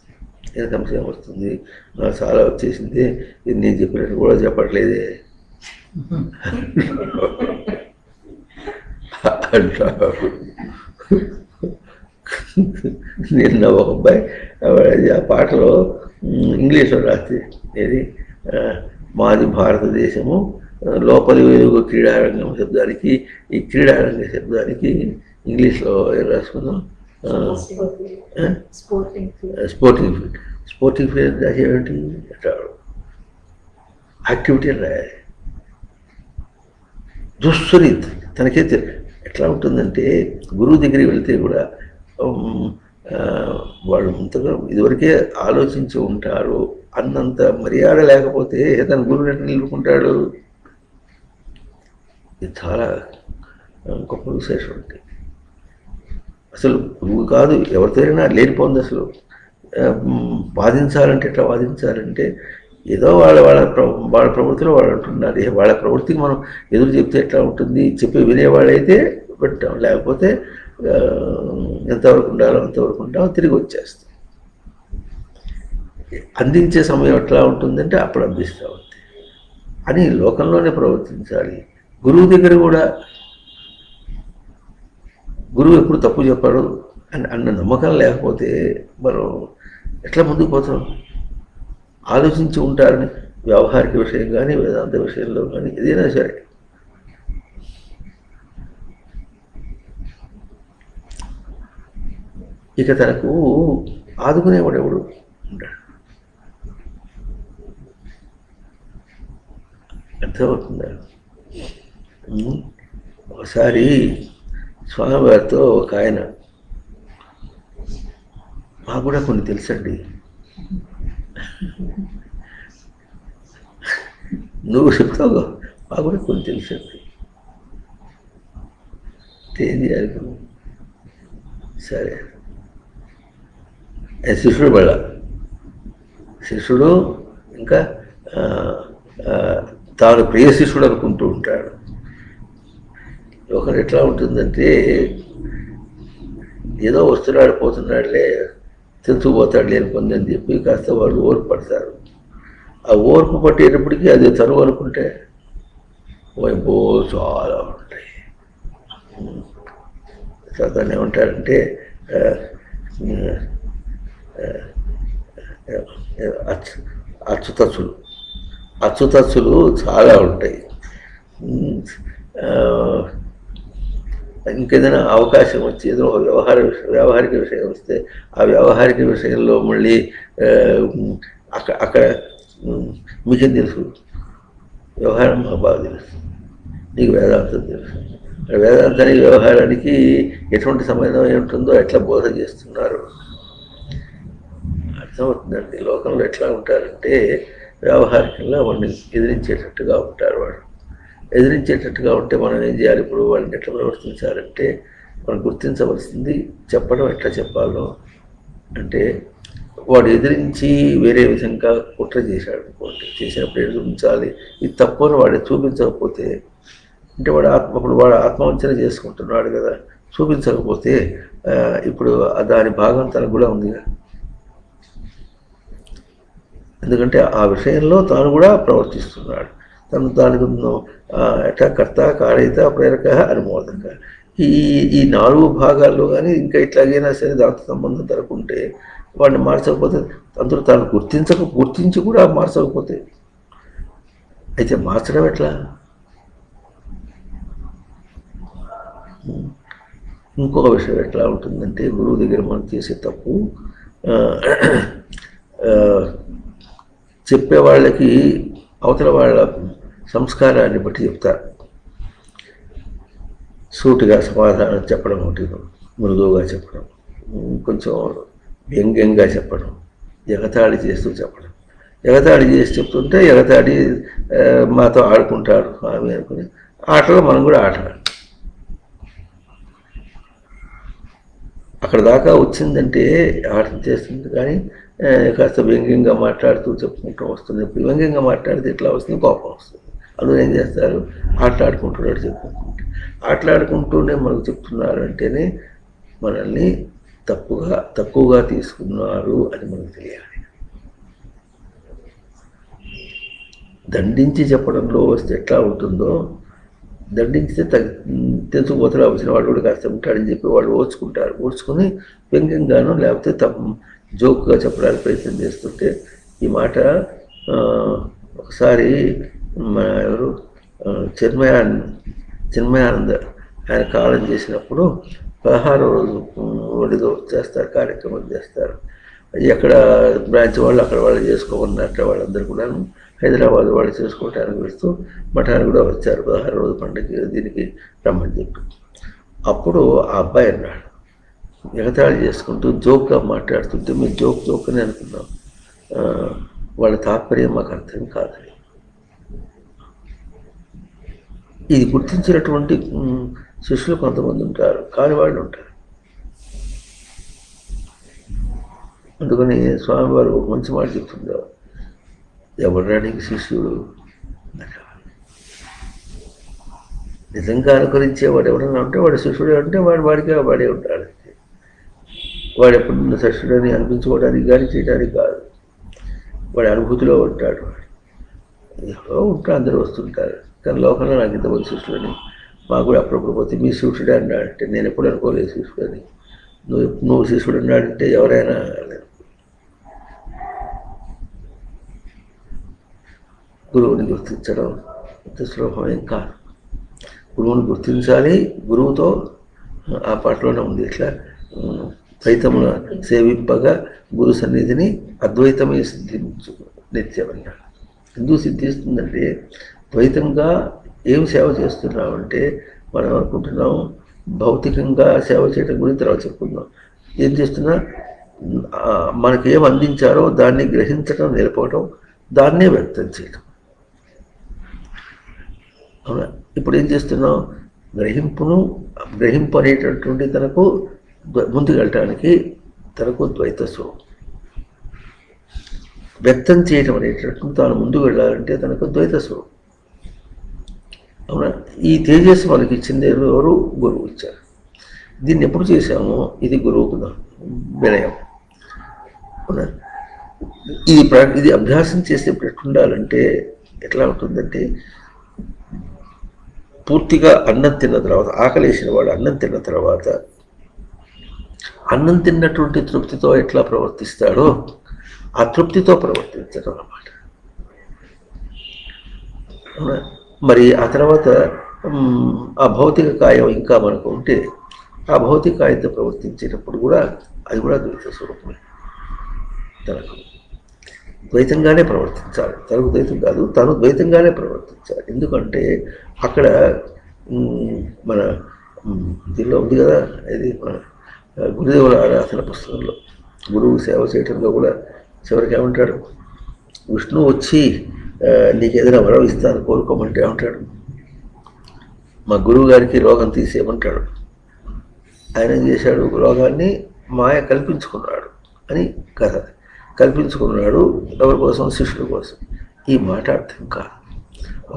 ఏం సంశయం వస్తుంది? నాకు చాలా వచ్చేసింది, ఇది నేను చెప్పినట్టు కూడా చెప్పట్లేదే అంటాడు. నిన్న ఒక అబ్బాయి ఆ పాటలో ఇంగ్లీష్లో రాస్తే, ఏది, మాది భారతదేశము, లోపలి వెలుగు క్రీడారంగం శబ్దానికి ఈ క్రీడారంగ శబ్దానికి ఇంగ్లీష్లో ఏం రాసుకున్నాం? Sporting field. స్పోర్టింగ్ ఫీల్డ్ రాసేటి అంటాడు. యాక్టివిటీ అని రాయాలి. దుస్వరిత్ తనకైతే ఎట్లా ఉంటుందంటే, గురువు దగ్గరికి వెళ్తే కూడా వాళ్ళు అంతగా ఇదివరకే ఆలోచించి ఉంటారు అన్నంత మర్యాద లేకపోతే తన గురువు ఎట్లా నిలుపుకుంటాడు? ఇది చాలా గొప్ప విశేషం. అంటే అసలు గురువు కాదు ఎవరితోనైనా లేనిపోంది. అసలు వాదించాలంటే ఎట్లా వాదించాలంటే, ఏదో వాళ్ళ ప్రవృత్తిలో వాళ్ళు అంటున్నారు. వాళ్ళ ప్రవృత్తికి మనం ఎదురు చెప్తే ఎట్లా ఉంటుంది? చెప్పి వినేవాళ్ళైతే పెట్టాం, లేకపోతే ఎంతవరకు ఉండాలో అంతవరకు ఉంటాం, తిరిగి వచ్చేస్తాం. అందించే సమయం ఎట్లా ఉంటుందంటే అప్పుడు అందిస్తూ ఉంది అని లోకంలోనే ప్రవర్తించాలి. గురువు దగ్గర కూడా గురువు ఎప్పుడు తప్పు చెప్పాడు అన్న నమ్మకం లేకపోతే మనం ఎట్లా ముందుకు పోతాం? ఆలోచించి ఉంటారని వ్యవహారిక విషయం కానీ వేదాంత విషయంలో కానీ ఏదైనా సరే. ఇక తనకు ఆదుకునేవాడు ఎవడు ఉంటాడు. అర్థమవుతుందా? ఒకసారి స్వామివారితో ఒక ఆయన, మాకు కూడా కొన్ని తెలుసండి, నువ్వు చెప్తావు, మాకు కూడా కొన్ని తెలుసండి, ఏం చేయాలి? సరే, శిష్యుడు మళ్ళా శిష్యుడు ఇంకా తాను ప్రియ శిష్యుడు అనుకుంటూ ఉంటాడు. ఒకరు ఎట్లా ఉంటుందంటే, ఏదో వస్తున్నాడు పోతున్నాడులే, తెలుసుకుపోతాడు లేని పొంది అని చెప్పి కాస్త వాళ్ళు ఓర్పు పడతారు. ఆ ఓర్పు పట్టేటప్పటికీ అది తరువు అనుకుంటే వైబో చాలా ఉంటాయి. దాన్ని ఏమంటారంటే అచ్చుతచ్చులు చాలా ఉంటాయి. ఇంకేదైనా అవకాశం వచ్చి ఏదో వ్యవహారిక విషయం వస్తే ఆ వ్యవహారిక విషయంలో మళ్ళీ అక్కడ మీకేం తెలుసు? వ్యవహారం మా బాగా తెలుసు, నీకు వేదాంతం తెలుసు. వేదాంతానికి వ్యవహారానికి ఎటువంటి సంబంధం ఏముంటుందో ఎట్లా బోధ చేస్తున్నారు అర్థమవుతుందండి. లోకంలో ఎట్లా ఉంటారంటే వ్యవహారికంగా వాడిని ఎదిరించేటట్టుగా ఉంటారు. వాడు ఎదిరించేటట్టుగా ఉంటే మనం ఏం చేయాలి? ఇప్పుడు వాళ్ళని ఎట్లా ప్రవర్తించాలంటే మనం గుర్తించవలసింది చెప్పడం ఎట్లా చెప్పాలో అంటే, వాడు ఎదిరించి వేరే విధంగా కుట్ర చేశాడు అనుకోండి, చేసినప్పుడు ఎదిరించాలి, ఇది తప్పు అని వాడు చూపించకపోతే, అంటే ఇప్పుడు వాడు ఆత్మవంచన చేసుకుంటున్నాడు కదా, చూపించకపోతే ఇప్పుడు దాని భాగం తనకు కూడా ఉంది కదా. ఎందుకంటే ఆ విషయంలో తాను కూడా ప్రవర్తిస్తున్నాడు. దానికి ఎట్లా కర్త, కారయిత, ప్రేరక, అనుమోదక, ఈ 4 భాగాల్లో కానీ ఇంకా ఇట్లాగైనా సరే దాంతో సంబంధం తరపుంటే వాడిని మార్చకపోతే, అందరూ తాను గుర్తించి కూడా మార్చకపోతే, అయితే మార్చడం ఎట్లా? ఇంకొక విషయం ఎట్లా ఉంటుందంటే, గురువు దగ్గర మనం చేసే తప్పు, చెప్పే వాళ్ళకి అవతల వాళ్ళ సంస్కారాన్ని బట్టి చెప్తారు. సూటిగా సమాధానం చెప్పడం ఒకటి, మృదువుగా చెప్పడం, కొంచెం వ్యంగ్యంగా చెప్పడం, ఎగతాళి చేస్తూ చెప్పడం. ఎగతాళి చేసి చెప్తుంటే ఎగతాళి మాతో ఆడుకుంటారు ఆమె అనుకుని, ఆటలో మనం కూడా ఆటలు. అక్కడ దాకా వచ్చిందంటే ఆట చేస్తుంది, కానీ కాస్త వ్యంగ్యంగా మాట్లాడుతూ చెప్పుకుంటూ వస్తుంది. ఇప్పుడు వ్యంగ్యంగా మాట్లాడితే ఎట్లా వస్తుంది? కోపం వస్తుంది. అందులో ఏం చేస్తారు? ఆటలాడుకుంటున్నాడు చెప్పుకుంటుంటే. ఆటలాడుకుంటూనే మనకు చెప్తున్నారు అంటేనే మనల్ని తక్కువగా తీసుకున్నారు అని మనకు తెలియాలి. దండించి చెప్పడంలో వస్తే ఎట్లా ఉంటుందో, దండించితే తెలుసుకుపోతాడు, వచ్చిన వాడు కూడా కాస్త ఉంటాడని చెప్పి వాళ్ళు ఓర్చుకుని వ్యంగ్యంగానో లేకపోతే జోక్గా చెప్పడానికి ప్రయత్నం చేస్తుంటే, ఈ మాట ఒకసారి మన ఎవరు చిన్మయానంద ఆయన కాలం చేసినప్పుడు 16వ రోజు ఒడిదో చేస్తారు, కార్యక్రమం చేస్తారు. ఎక్కడ బ్రాంచ్ వాళ్ళు అక్కడ వాళ్ళు చేసుకోమన్నట్టు వాళ్ళందరూ కూడా హైదరాబాద్ వాళ్ళు చేసుకోవటానికి వస్తూ మఠానికి కూడా వచ్చారు 16వ రోజు పండుగ దీనికి రమ్మని చెప్పి. అప్పుడు ఆ అబ్బాయి అన్నాడు, ఎగతాళి చేసుకుంటూ జోక్గా మాట్లాడుతుంటే మేము జోక్ అని అనుకున్నాం, వాళ్ళ తాత్పర్యం మాకు అర్థం కాదని. ఇది గుర్తించినటువంటి శిష్యులు కొంతమంది ఉంటారు, కాని వాళ్ళు ఉంటారు. అందుకని స్వామివారు ఒక మంచి మాట చెప్తుంటారు, ఎవరానికి శిష్యుడు నిజంగా అనుకరించేవాడు ఎవరైనా ఉంటే వాడు శిష్యుడే అంటే వాడికి వాడే ఉంటాడు. వాడు ఎప్పుడు శిష్యుడని అనిపించుకోవడానికి కానీ చేయడానికి కాదు, వాడి అనుభూతిలో ఉంటాడు. ఎవరో ఉంటారు, అందరూ వస్తుంటారు. కానీ లోకంలో నాకు ఇంతమంది శిష్యుడని, మాకు కూడా అప్పుడప్పుడు పోతే మీ శిష్యుడే అన్నాడంటే నేను ఎప్పుడు అనుకోలేదు శిష్యుడని. నువ్వు శిష్యుడు అన్నాడంటే ఎవరైనా గురువుని గుర్తించడం అంత సులభమేం కాదు. గురువుని గుర్తించాలి, గురువుతో ఆ పాటలోనే ఉంది, ఇట్లా ద్వైతమున సేవింపగా గురు సన్నిధిని అద్వైతమే సిద్ధించు నిత్యమన్నాడు. ఎందుకు సిద్ధిస్తుందంటే, ద్వైతంగా ఏం సేవ చేస్తున్నామంటే, మనం అనుకుంటున్నాం భౌతికంగా సేవ చేయడం గురించి తర్వాత చెప్పుకుందాం. ఏం చేస్తున్నా మనకేం అందించారో దాన్ని గ్రహించడం నేర్పడం, దాన్నే వ్యక్తం చేయడం. అవునా? ఇప్పుడు ఏం చేస్తున్నాం? గ్రహింపు అనేటటువంటి తనకు ముందుకు వెళ్ళటానికి తనకు ద్వైత స్వరూపం, వ్యక్తం చేయటం అనేటటువంటి తాను ముందుకు వెళ్ళాలంటే తనకు ద్వైత స్వరూపం. అవునా? ఈ తేజస్సు మనకి ఇచ్చింది ఎవరు? గురువు ఇచ్చారు. దీన్ని ఎప్పుడు చేశామో ఇది గురువుకు వినయం. అవునా? ఇది అభ్యాసం చేసేప్పుడు ఎట్లుండాలంటే, ఎట్లా ఉంటుందంటే, పూర్తిగా అన్నం తిన్న తర్వాత, ఆకలేసిన వాడు అన్నం తిన్న తర్వాత అన్నం తిన్నటువంటి తృప్తితో ఎట్లా ప్రవర్తిస్తాడో ఆ తృప్తితో ప్రవర్తించడం అన్నమాట. మరి ఆ తర్వాత ఆ భౌతిక కాయం ఇంకా మనకు ఉంటే ఆ భౌతిక కాయంతో ప్రవర్తించేటప్పుడు కూడా అది కూడా ద్వైత స్వరూపమే. తనకు ద్వైతంగానే ప్రవర్తించాలి, తనకు ద్వైతం కాదు, తను ద్వైతంగానే ప్రవర్తించాలి. ఎందుకంటే అక్కడ మన దీనిలో ఉంది కదా, ఇది మన గురుదేవుల ఆరాధన పుస్తకంలో గురువు సేవ చేయడంలో కూడా చివరికి ఏమంటాడు, విష్ణువు వచ్చి నీకు ఏదైనా వరం ఇస్తాను కోరుకోమంటే ఏమంటాడు, మా గురువు గారికి రోగం తీసేయమంటాడు. ఆయన ఏం చేశాడు, రోగాన్ని మాయ కల్పించుకున్నాడు అని కథ. కల్పించుకున్నాడు ఎవరి కోసం? శిష్యుల కోసం. ఈ మాట అర్థం కాదు.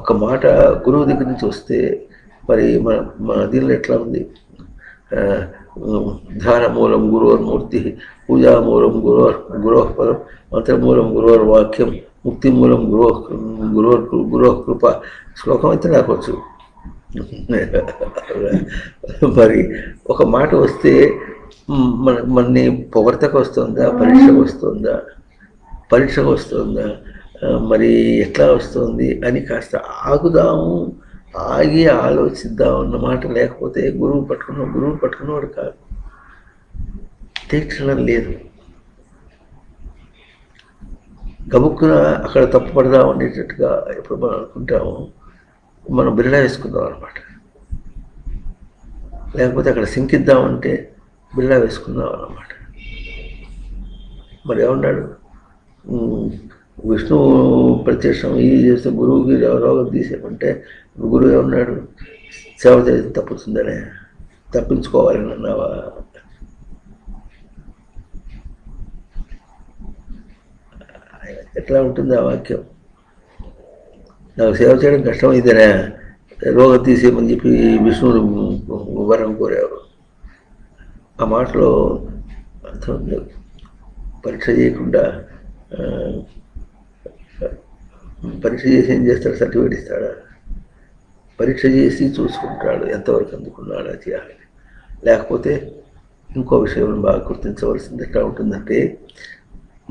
ఒక మాట గురువు దగ్గర నుంచి వస్తే మరి మన మన దీనిలో ఎట్లా ఉంది? ధ్యానమూలం గురోర్మూర్తి, పూజామూలం గురోపదం, మంత్రమూలం గురోర్వాక్యం, ముక్తిమూలం గురోర్ కృప. శ్లోకం అయితే నాకు వచ్చు. మరి ఒక మాట వస్తే మనని పొగడ్తకు వస్తుందా, పరీక్షకు వస్తుందా, మరి ఎట్లా వస్తుంది అని కాస్త ఆగుదాము, ఆగి ఆలోచిద్దాం అన్నమాట. లేకపోతే గురువు పట్టుకున్నవాడు కాదు. తీక్షణం లేదు. గబుక్కున అక్కడ తప్పు పడదాం అనేటట్టుగా ఎప్పుడు మనం అనుకుంటాము, మనం బిర్లా వేసుకుందాం అనమాట. లేకపోతే అక్కడ సింకిద్దామంటే బిర్లా వేసుకుందాం అన్నమాట. మరి ఏమన్నాడు? విష్ణు ప్రత్యక్షం ఇది చేస్తే గురువుకి రోగం తీసేమంటే గురువు ఏమన్నాడు? సేవ చేసి తప్పుతుందనే, తప్పించుకోవాలని అన్నావా? ఎట్లా ఉంటుంది ఆ వాక్యం? నాకు సేవ చేయడం కష్టమైందేనా, రోగం తీసేయమని చెప్పి విష్ణువుని వరం కోరారు. ఆ మాటలో అర్థం లేదు. పరీక్ష చేయకుండా, పరీక్ష చేసి ఏం చేస్తాడు? సర్టిఫికేట్ ఇస్తాడా? పరీక్ష చేసి చూసుకుంటాడు ఎంతవరకు అందుకున్నాడా చేయాలి. లేకపోతే ఇంకో విషయం బాగా గుర్తించవలసింది ఎట్లా ఉంటుందంటే,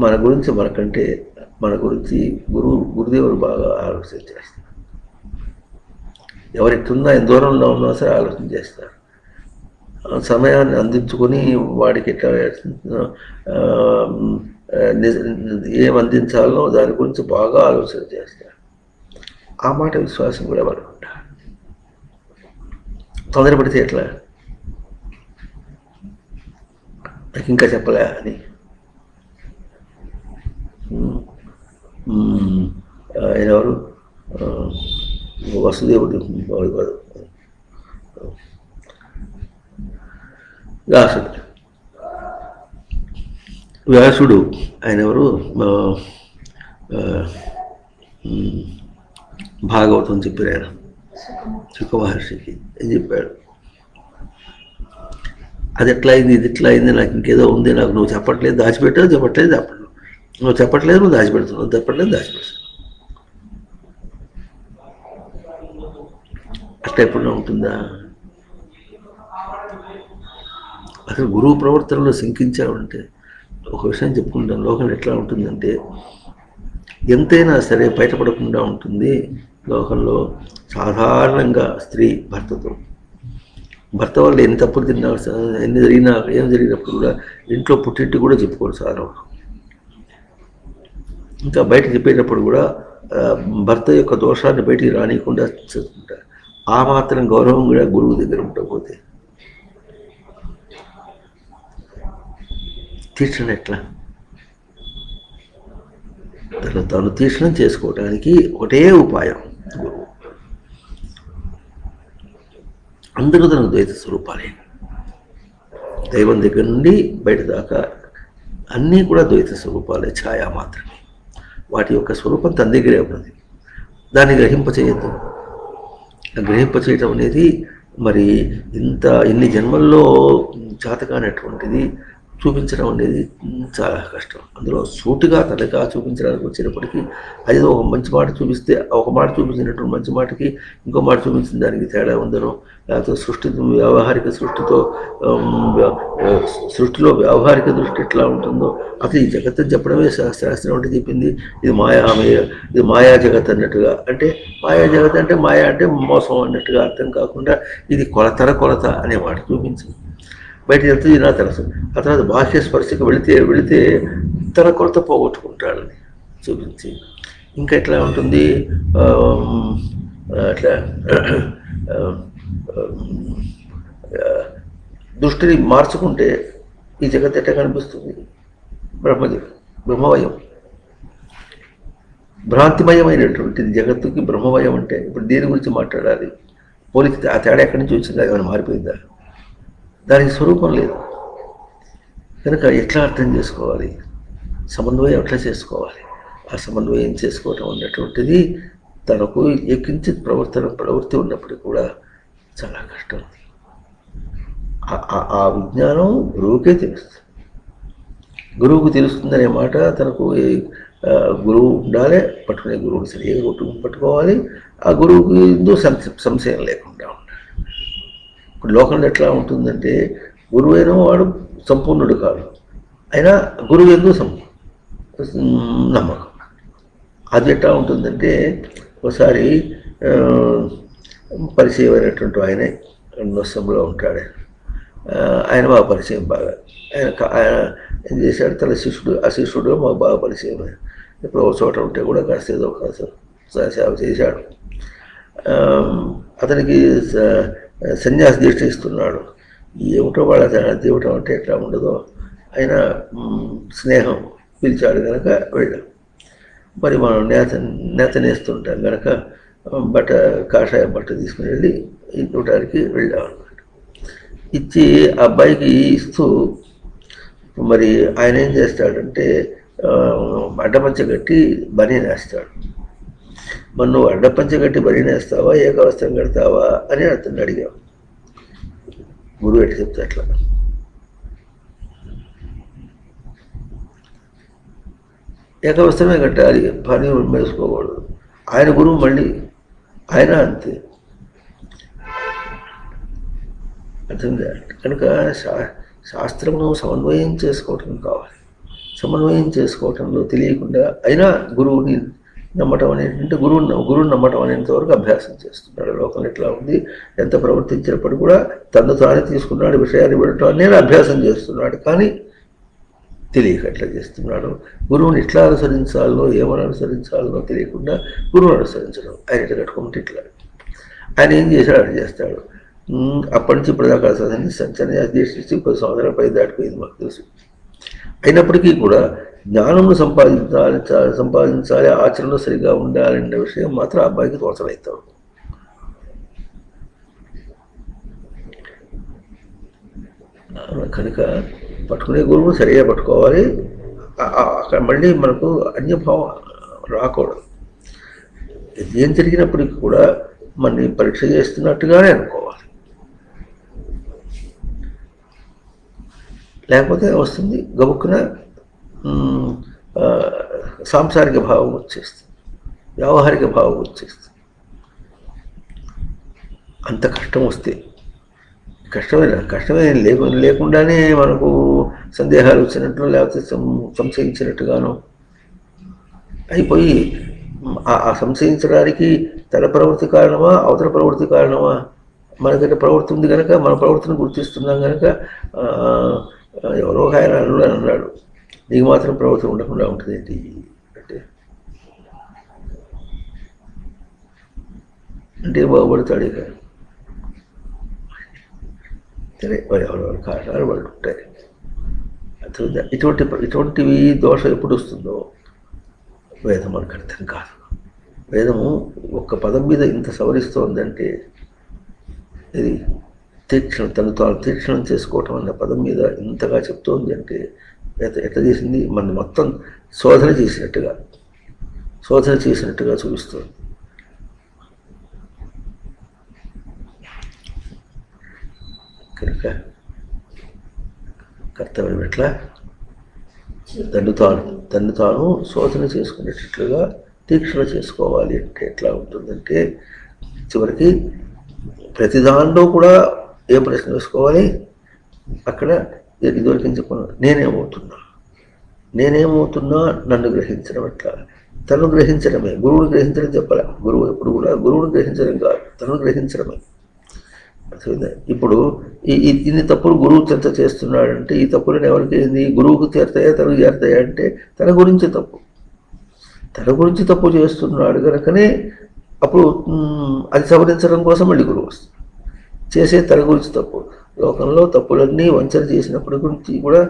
మన గురించి మనకంటే మన గురించి గురుదేవుడు బాగా ఆలోచన చేస్తారు. ఎవరెట్టున్నా ఎంత దూరంలో ఉన్నా సరే ఆలోచన చేస్తారు. సమయాన్ని అందించుకొని వాడికి ఎట్లా ఏం అందించాలో దాని గురించి బాగా ఆలోచన చేస్తారు. ఆ మాట విశ్వాసం కూడా మనకు ఉండాలి. తొందరపడితే ఎట్లా? నాకు ఇంకా చెప్పలే అని ఆయన ఎవరు? వసుదేవుడు వ్యాసుడు ఆయన ఎవరు? భాగవతం చెప్పారు ఆయన సుఖ మహర్షికి. ఏం చెప్పాడు? అది ఎట్లా అయింది, ఇది ఎట్లా అయింది, నాకు ఇంకేదో ఉంది, నాకు నువ్వు చెప్పట్లేదు, దాచిపెట్టావు, నువ్వు చెప్పట్లేదు, నువ్వు దాచిపెడుతున్నావు, చెప్పట్లేదు, దాచిపెడుతున్నావు. అట్లా ఎప్పుడైనా ఉంటుందా? అసలు గురువు ప్రవర్తనలో శంకించామంటే ఒక విషయం చెప్పుకుంటాం. లోకం ఎట్లా ఉంటుందంటే ఎంతైనా సరే బయటపడకుండా ఉంటుంది. లోకంలో సాధారణంగా స్త్రీ భర్త వల్ల ఎన్ని తప్పులు తిన్నా, ఎన్ని జరిగినా, ఏం జరిగినప్పుడు కూడా ఇంట్లో పుట్టింటి కూడా చెప్పుకోరు సాధారణ. ఇంకా బయట చెప్పేటప్పుడు కూడా భర్త యొక్క దోషాన్ని బయటికి రానియకుండా చేసుకుంటారు. ఆ మాత్రం గౌరవం కూడా గురువు దగ్గర ఉండకపోతే తీర్చడం ఎట్లా? తను తీర్చడం చేసుకోవడానికి ఒకటే ఉపాయం గురువు. అందరూ తన ద్వైత స్వరూపాలే. దైవం దగ్గర నుండి బయట దాకా అన్నీ కూడా ద్వైత స్వరూపాలే, ఛాయా మాత్రమే. వాటి యొక్క స్వరూపం తన దగ్గరే ఉన్నది. దాన్ని గ్రహింపచేయద్దు. గ్రహింపచేయటం అనేది మరి ఇన్ని జన్మల్లో చేతకానటువంటిది చూపించడం అనేది చాలా కష్టం. అందులో సూటిగా తనగా చూపించడానికి వచ్చినప్పటికీ అది ఒక మంచి మాట చూపిస్తే, ఒక మాట చూపించినటువంటి మంచి మాటకి ఇంకో మాట చూపించిన దానికి తేడా ఉందనో, లేకపోతే సృష్టిలో వ్యావహారిక దృష్టి ఎట్లా ఉంటుందో అసలు ఈ జగత్తు చెప్పడమే శాస్త్రం అంటే చెప్పింది. ఇది మాయా జగత్ అన్నట్టుగా. అంటే మాయా జగత్ అంటే మాయా అంటే మోసం అన్నట్టుగా అర్థం కాకుండా ఇది కొలత అనే మాట చూపించింది. బయట ఎంత నా తెలుసు. ఆ తర్వాత బాహ్య స్పర్శకు వెళితే తన కొరత పోగొట్టుకుంటాడని చూపించి, ఇంకా ఎట్లా ఉంటుంది? అట్లా దృష్టిని మార్చుకుంటే ఈ జగత్ ఎట్లా కనిపిస్తుంది? బ్రహ్మమయం, భ్రాంతిమయమైనటువంటిది జగత్తుకి బ్రహ్మమయం. అంటే ఇప్పుడు దేని గురించి మాట్లాడాలి? పోలిక ఆ తేడా ఎక్కడి నుంచి వచ్చిందా, ఏమైనా మారిపోయిందా? దానికి స్వరూపం లేదు. కనుక ఎట్లా అర్థం చేసుకోవాలి, సమన్వయం ఎట్లా చేసుకోవాలి? ఆ సమన్వయం చేసుకోవటం అన్నటువంటిది తనకు ఎక్కించి ప్రవృత్తి ఉన్నప్పటికీ కూడా చాలా కష్టం. ఆ విజ్ఞానం గురువుకే తెలుస్తుంది. గురువుకు తెలుస్తుందనే మాట తనకు గురువు ఉండాలి, పట్టుకునే గురువుని సరిగా పట్టుకోవాలి, ఆ గురువుకి ఎంతో సంశయం లేకుండా ఉండాలి. ఇప్పుడు లోకంలో ఎట్లా ఉంటుందంటే గురువైన వాడు సంపూర్ణుడు కాదు, అయినా గురువు ఎంతో నమ్మకం. అది ఎట్లా ఉంటుందంటే ఒకసారి పరిచయం అయినటువంటి ఆయనే నొస్సంలో ఉంటాడు. ఆయన బాగా పరిచయం బాగా. ఆయన ఏం చేశాడు, తన శిష్యుడు మాకు బాగా పరిచయం. ఇప్పుడు ఒక చోట ఉంటే కూడా కాస్త ఏదో సేవ చేశాడు. అతనికి సన్యాసి దీక్ష ఇస్తున్నాడు. ఏమిటో వాళ్ళ ఇవ్వటం అంటే ఎట్లా ఉండదో, ఆయన స్నేహం పిలిచాడు కనుక వెళ్ళాం. మరి మనం నేతనేస్తుంటాం కనుక కాషాయ బట్ట తీసుకుని వెళ్ళి ఇవ్వడానికి వెళ్ళాం అన్నమాట. ఇచ్చి అబ్బాయికి ఇస్తూ మరి ఆయన ఏం చేస్తాడంటే అడ్డపంచ కట్టి బనీని వేస్తాడు. మరి నువ్వు అడ్డపంచ కట్టి బనీని వేస్తావా, ఏకవస్త్రం కడతావా అని అతన్ని అడిగాం. గురువు ఎట్లా చెప్తే అట్లా. ఏకవస్త్రమే కట్టాలి, పని వేసుకోకూడదు. ఆయన గురువు మళ్ళీ ఆయన అంతే. అర్థంగా? కనుక శాస్త్రమును సమన్వయం చేసుకోవటం కావాలి. సమన్వయం చేసుకోవటంలో తెలియకుండా అయినా గురువుని నమ్మటం అనేటంటే గురువుని నమ్మటం అనేంత వరకు అభ్యాసం చేస్తున్నాడు. లోకం ఎట్లా ఉంది, ఎంత ప్రవర్తించినప్పుడు కూడా తను తానే తీసుకున్నాడు విషయాన్ని విడటం అనేది అభ్యాసం చేస్తున్నాడు. కానీ తెలియక ఎట్లా చేస్తున్నాడు. గురువుని ఎట్లా అనుసరించాలో, ఏమని అనుసరించాలనో తెలియకుండా గురువుని అనుసరించడం. ఆయన ఇట్లా కట్టుకుంటే ఇట్లా. ఆయన ఏం చేశాడు అది చేస్తాడు. అప్పటి నుంచి ఇప్పటిదాకా సన్యాసి దీక్షించి 10 సంవత్సరాల పై దాటిపోయింది మాకు తెలుసు. అయినప్పటికీ కూడా జ్ఞానమును సంపాదించాలి, ఆచరణలో సరిగా ఉండాలనే విషయం మాత్రం అబ్బాయికి తోచలవుతాడు. కనుక పట్టుకునే గురువును సరిగా పట్టుకోవాలి. అక్కడ మళ్ళీ మనకు అన్యభావం రాకూడదు. ఏం జరిగినప్పటికీ కూడా మనని పరీక్ష చేస్తున్నట్టుగానే అనుకోవాలి. లేకపోతే వస్తుంది గబుక్కున సాంసారిక భావం వచ్చేస్తుంది, వ్యావహారిక భావం వచ్చేస్తుంది. అంత కష్టం వస్తే కష్టమే లేకుండానే మనకు సందేహాలు వచ్చినట్లు, లేకపోతే సంశయించినట్టుగాను అయిపోయి ఆ సంశయించడానికి తన ప్రవృత్తి కారణమా, అవతల ప్రవృత్తి కారణమా? మనకంటే ప్రవృత్తి ఉంది కనుక మన ప్రవృత్తిని గుర్తిస్తున్నాం కనుక ఎవరో ఒక ఆయన అన్నాడు, నీకు మాత్రం ప్రవృత్తి ఉండకుండా ఉంటుంది ఏంటి అంటే బాగుపడతాడు. ఇక సరే, ఎవరెవరి కారణాలు వాళ్ళు ఉంటాయి. ఇటువంటివి దోషం ఎప్పుడు వస్తుందో వేదం మనకు అర్థం కాదు. వేదము ఒక్క పదం మీద ఇంత సవరిస్తోందంటే ఇది తను తాను తీక్షణం చేసుకోవటం అన్న పదం మీద ఇంతగా చెప్తోంది అంటే ఎట్లా చేసింది? మన మొత్తం శోధన చేసినట్టుగా చూపిస్తోంది. కనుక కర్తవ్యం ఎట్లా తను తాను శోధన చేసుకునేటట్లుగా తీక్షణ చేసుకోవాలి. అంటే ఎట్లా ఉంటుందంటే చివరికి ప్రతి దాంట్లో కూడా ఏ ప్రశ్న వేసుకోవాలి, అక్కడ ఇదివరకు చెప్పుకున్నా నేనేమవుతున్నా నన్ను గ్రహించడం ఎట్లా? తను గ్రహించడమే, గురువుని గ్రహించడం చెప్పాలి. గురువు ఎప్పుడు కూడా గురువుని గ్రహించడం కాదు, తను గ్రహించడమే. అర్థమైందా? ఇప్పుడు ఇన్ని తప్పులు గురువు చెంత చేస్తున్నాడంటే ఈ తప్పులను ఎవరికి గురువుకు చేరుతాయా, తనకు చేరుతాయా అంటే తన గురించి తప్పు చేస్తున్నాడు కనుకనే అప్పుడు అది సవరించడం కోసం మళ్ళీ గురువు వస్తుంది. చేసే తన గురించి తప్పు. లోకంలో తప్పులన్నీ వంచన చేసినప్పటి గురించి కూడా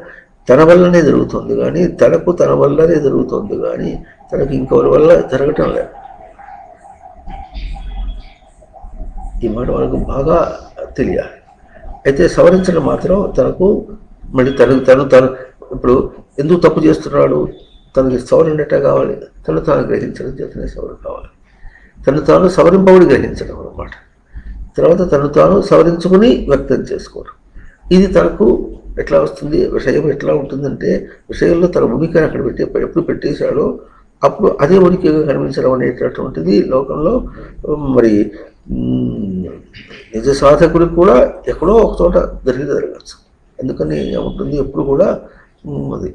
తన వల్లనే జరుగుతుంది కానీ తన వల్లనే జరుగుతుంది కానీ తనకు ఇంకొకరి వల్ల జరగటం లేదు. ఈ మాట వాళ్ళకు బాగా తెలియాలి. అయితే సవరించడం మాత్రం తనకు మళ్ళీ తను ఇప్పుడు ఎందుకు తప్పు చేస్తున్నాడు, తనకి సవరణ ఎట్టా కావాలి, తను తాను గ్రహించడం చేతనే సవరణ కావాలి. తను తాను సవరింపబడి గ్రహించడం అన్నమాట. తర్వాత తను తాను సవరించుకుని వ్యక్తం చేసుకోవడం. ఇది తనకు ఎట్లా వస్తుంది, విషయం ఎట్లా ఉంటుందంటే విషయంలో తన ఉనికిని అక్కడ ఎప్పుడు పెట్టేశాడో అప్పుడు అదే ఉనికిగా కనిపించడం అనేటటువంటిది లోకంలో మరి నిజ సాధకుడికి కూడా ఎక్కడో ఒక చోట జరగచ్చు. అందుకని ఉంటుంది ఎప్పుడు కూడా అది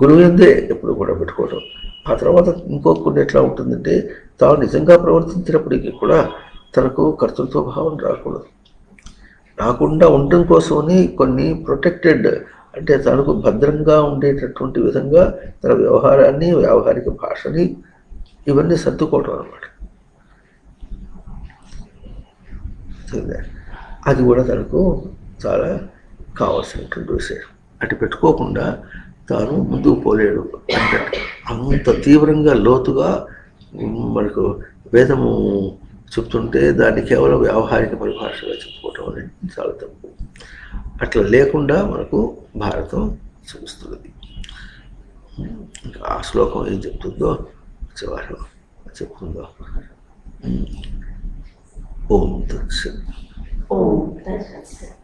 గురువుందే ఎప్పుడు కూడా పెట్టుకోవడం. ఆ తర్వాత ఇంకొకటి ఎట్లా ఉంటుందంటే తాను నిజంగా ప్రవర్తించినప్పటికీ కూడా తనకు కర్తృత్వ భావం రాకుండా ఉండటం కోసమని కొన్ని ప్రొటెక్టెడ్ అంటే తనకు భద్రంగా ఉండేటటువంటి విధంగా తన వ్యవహారాన్ని, వ్యావహారిక భాషని ఇవన్నీ సర్దుకోవటం అన్నమాట. అది కూడా తనకు చాలా కావాల్సినటువంటి విషయం. అటు పెట్టుకోకుండా తాను ముందుకు పోలేడు అంటే అంత తీవ్రంగా లోతుగా మనకు వేదము చెప్తుంటే దాన్ని కేవలం వ్యావహారిక పరిభాషగా చెప్పుకోవటం అనేది చాలా తప్పు. అట్లా లేకుండా మనకు భారతం చూపిస్తున్నది. ఇంకా ఆ శ్లోకం ఏం చెప్తుందో చివరిలో చెప్తుందో. ఓం తత్సత్. ఓం తత్సత్.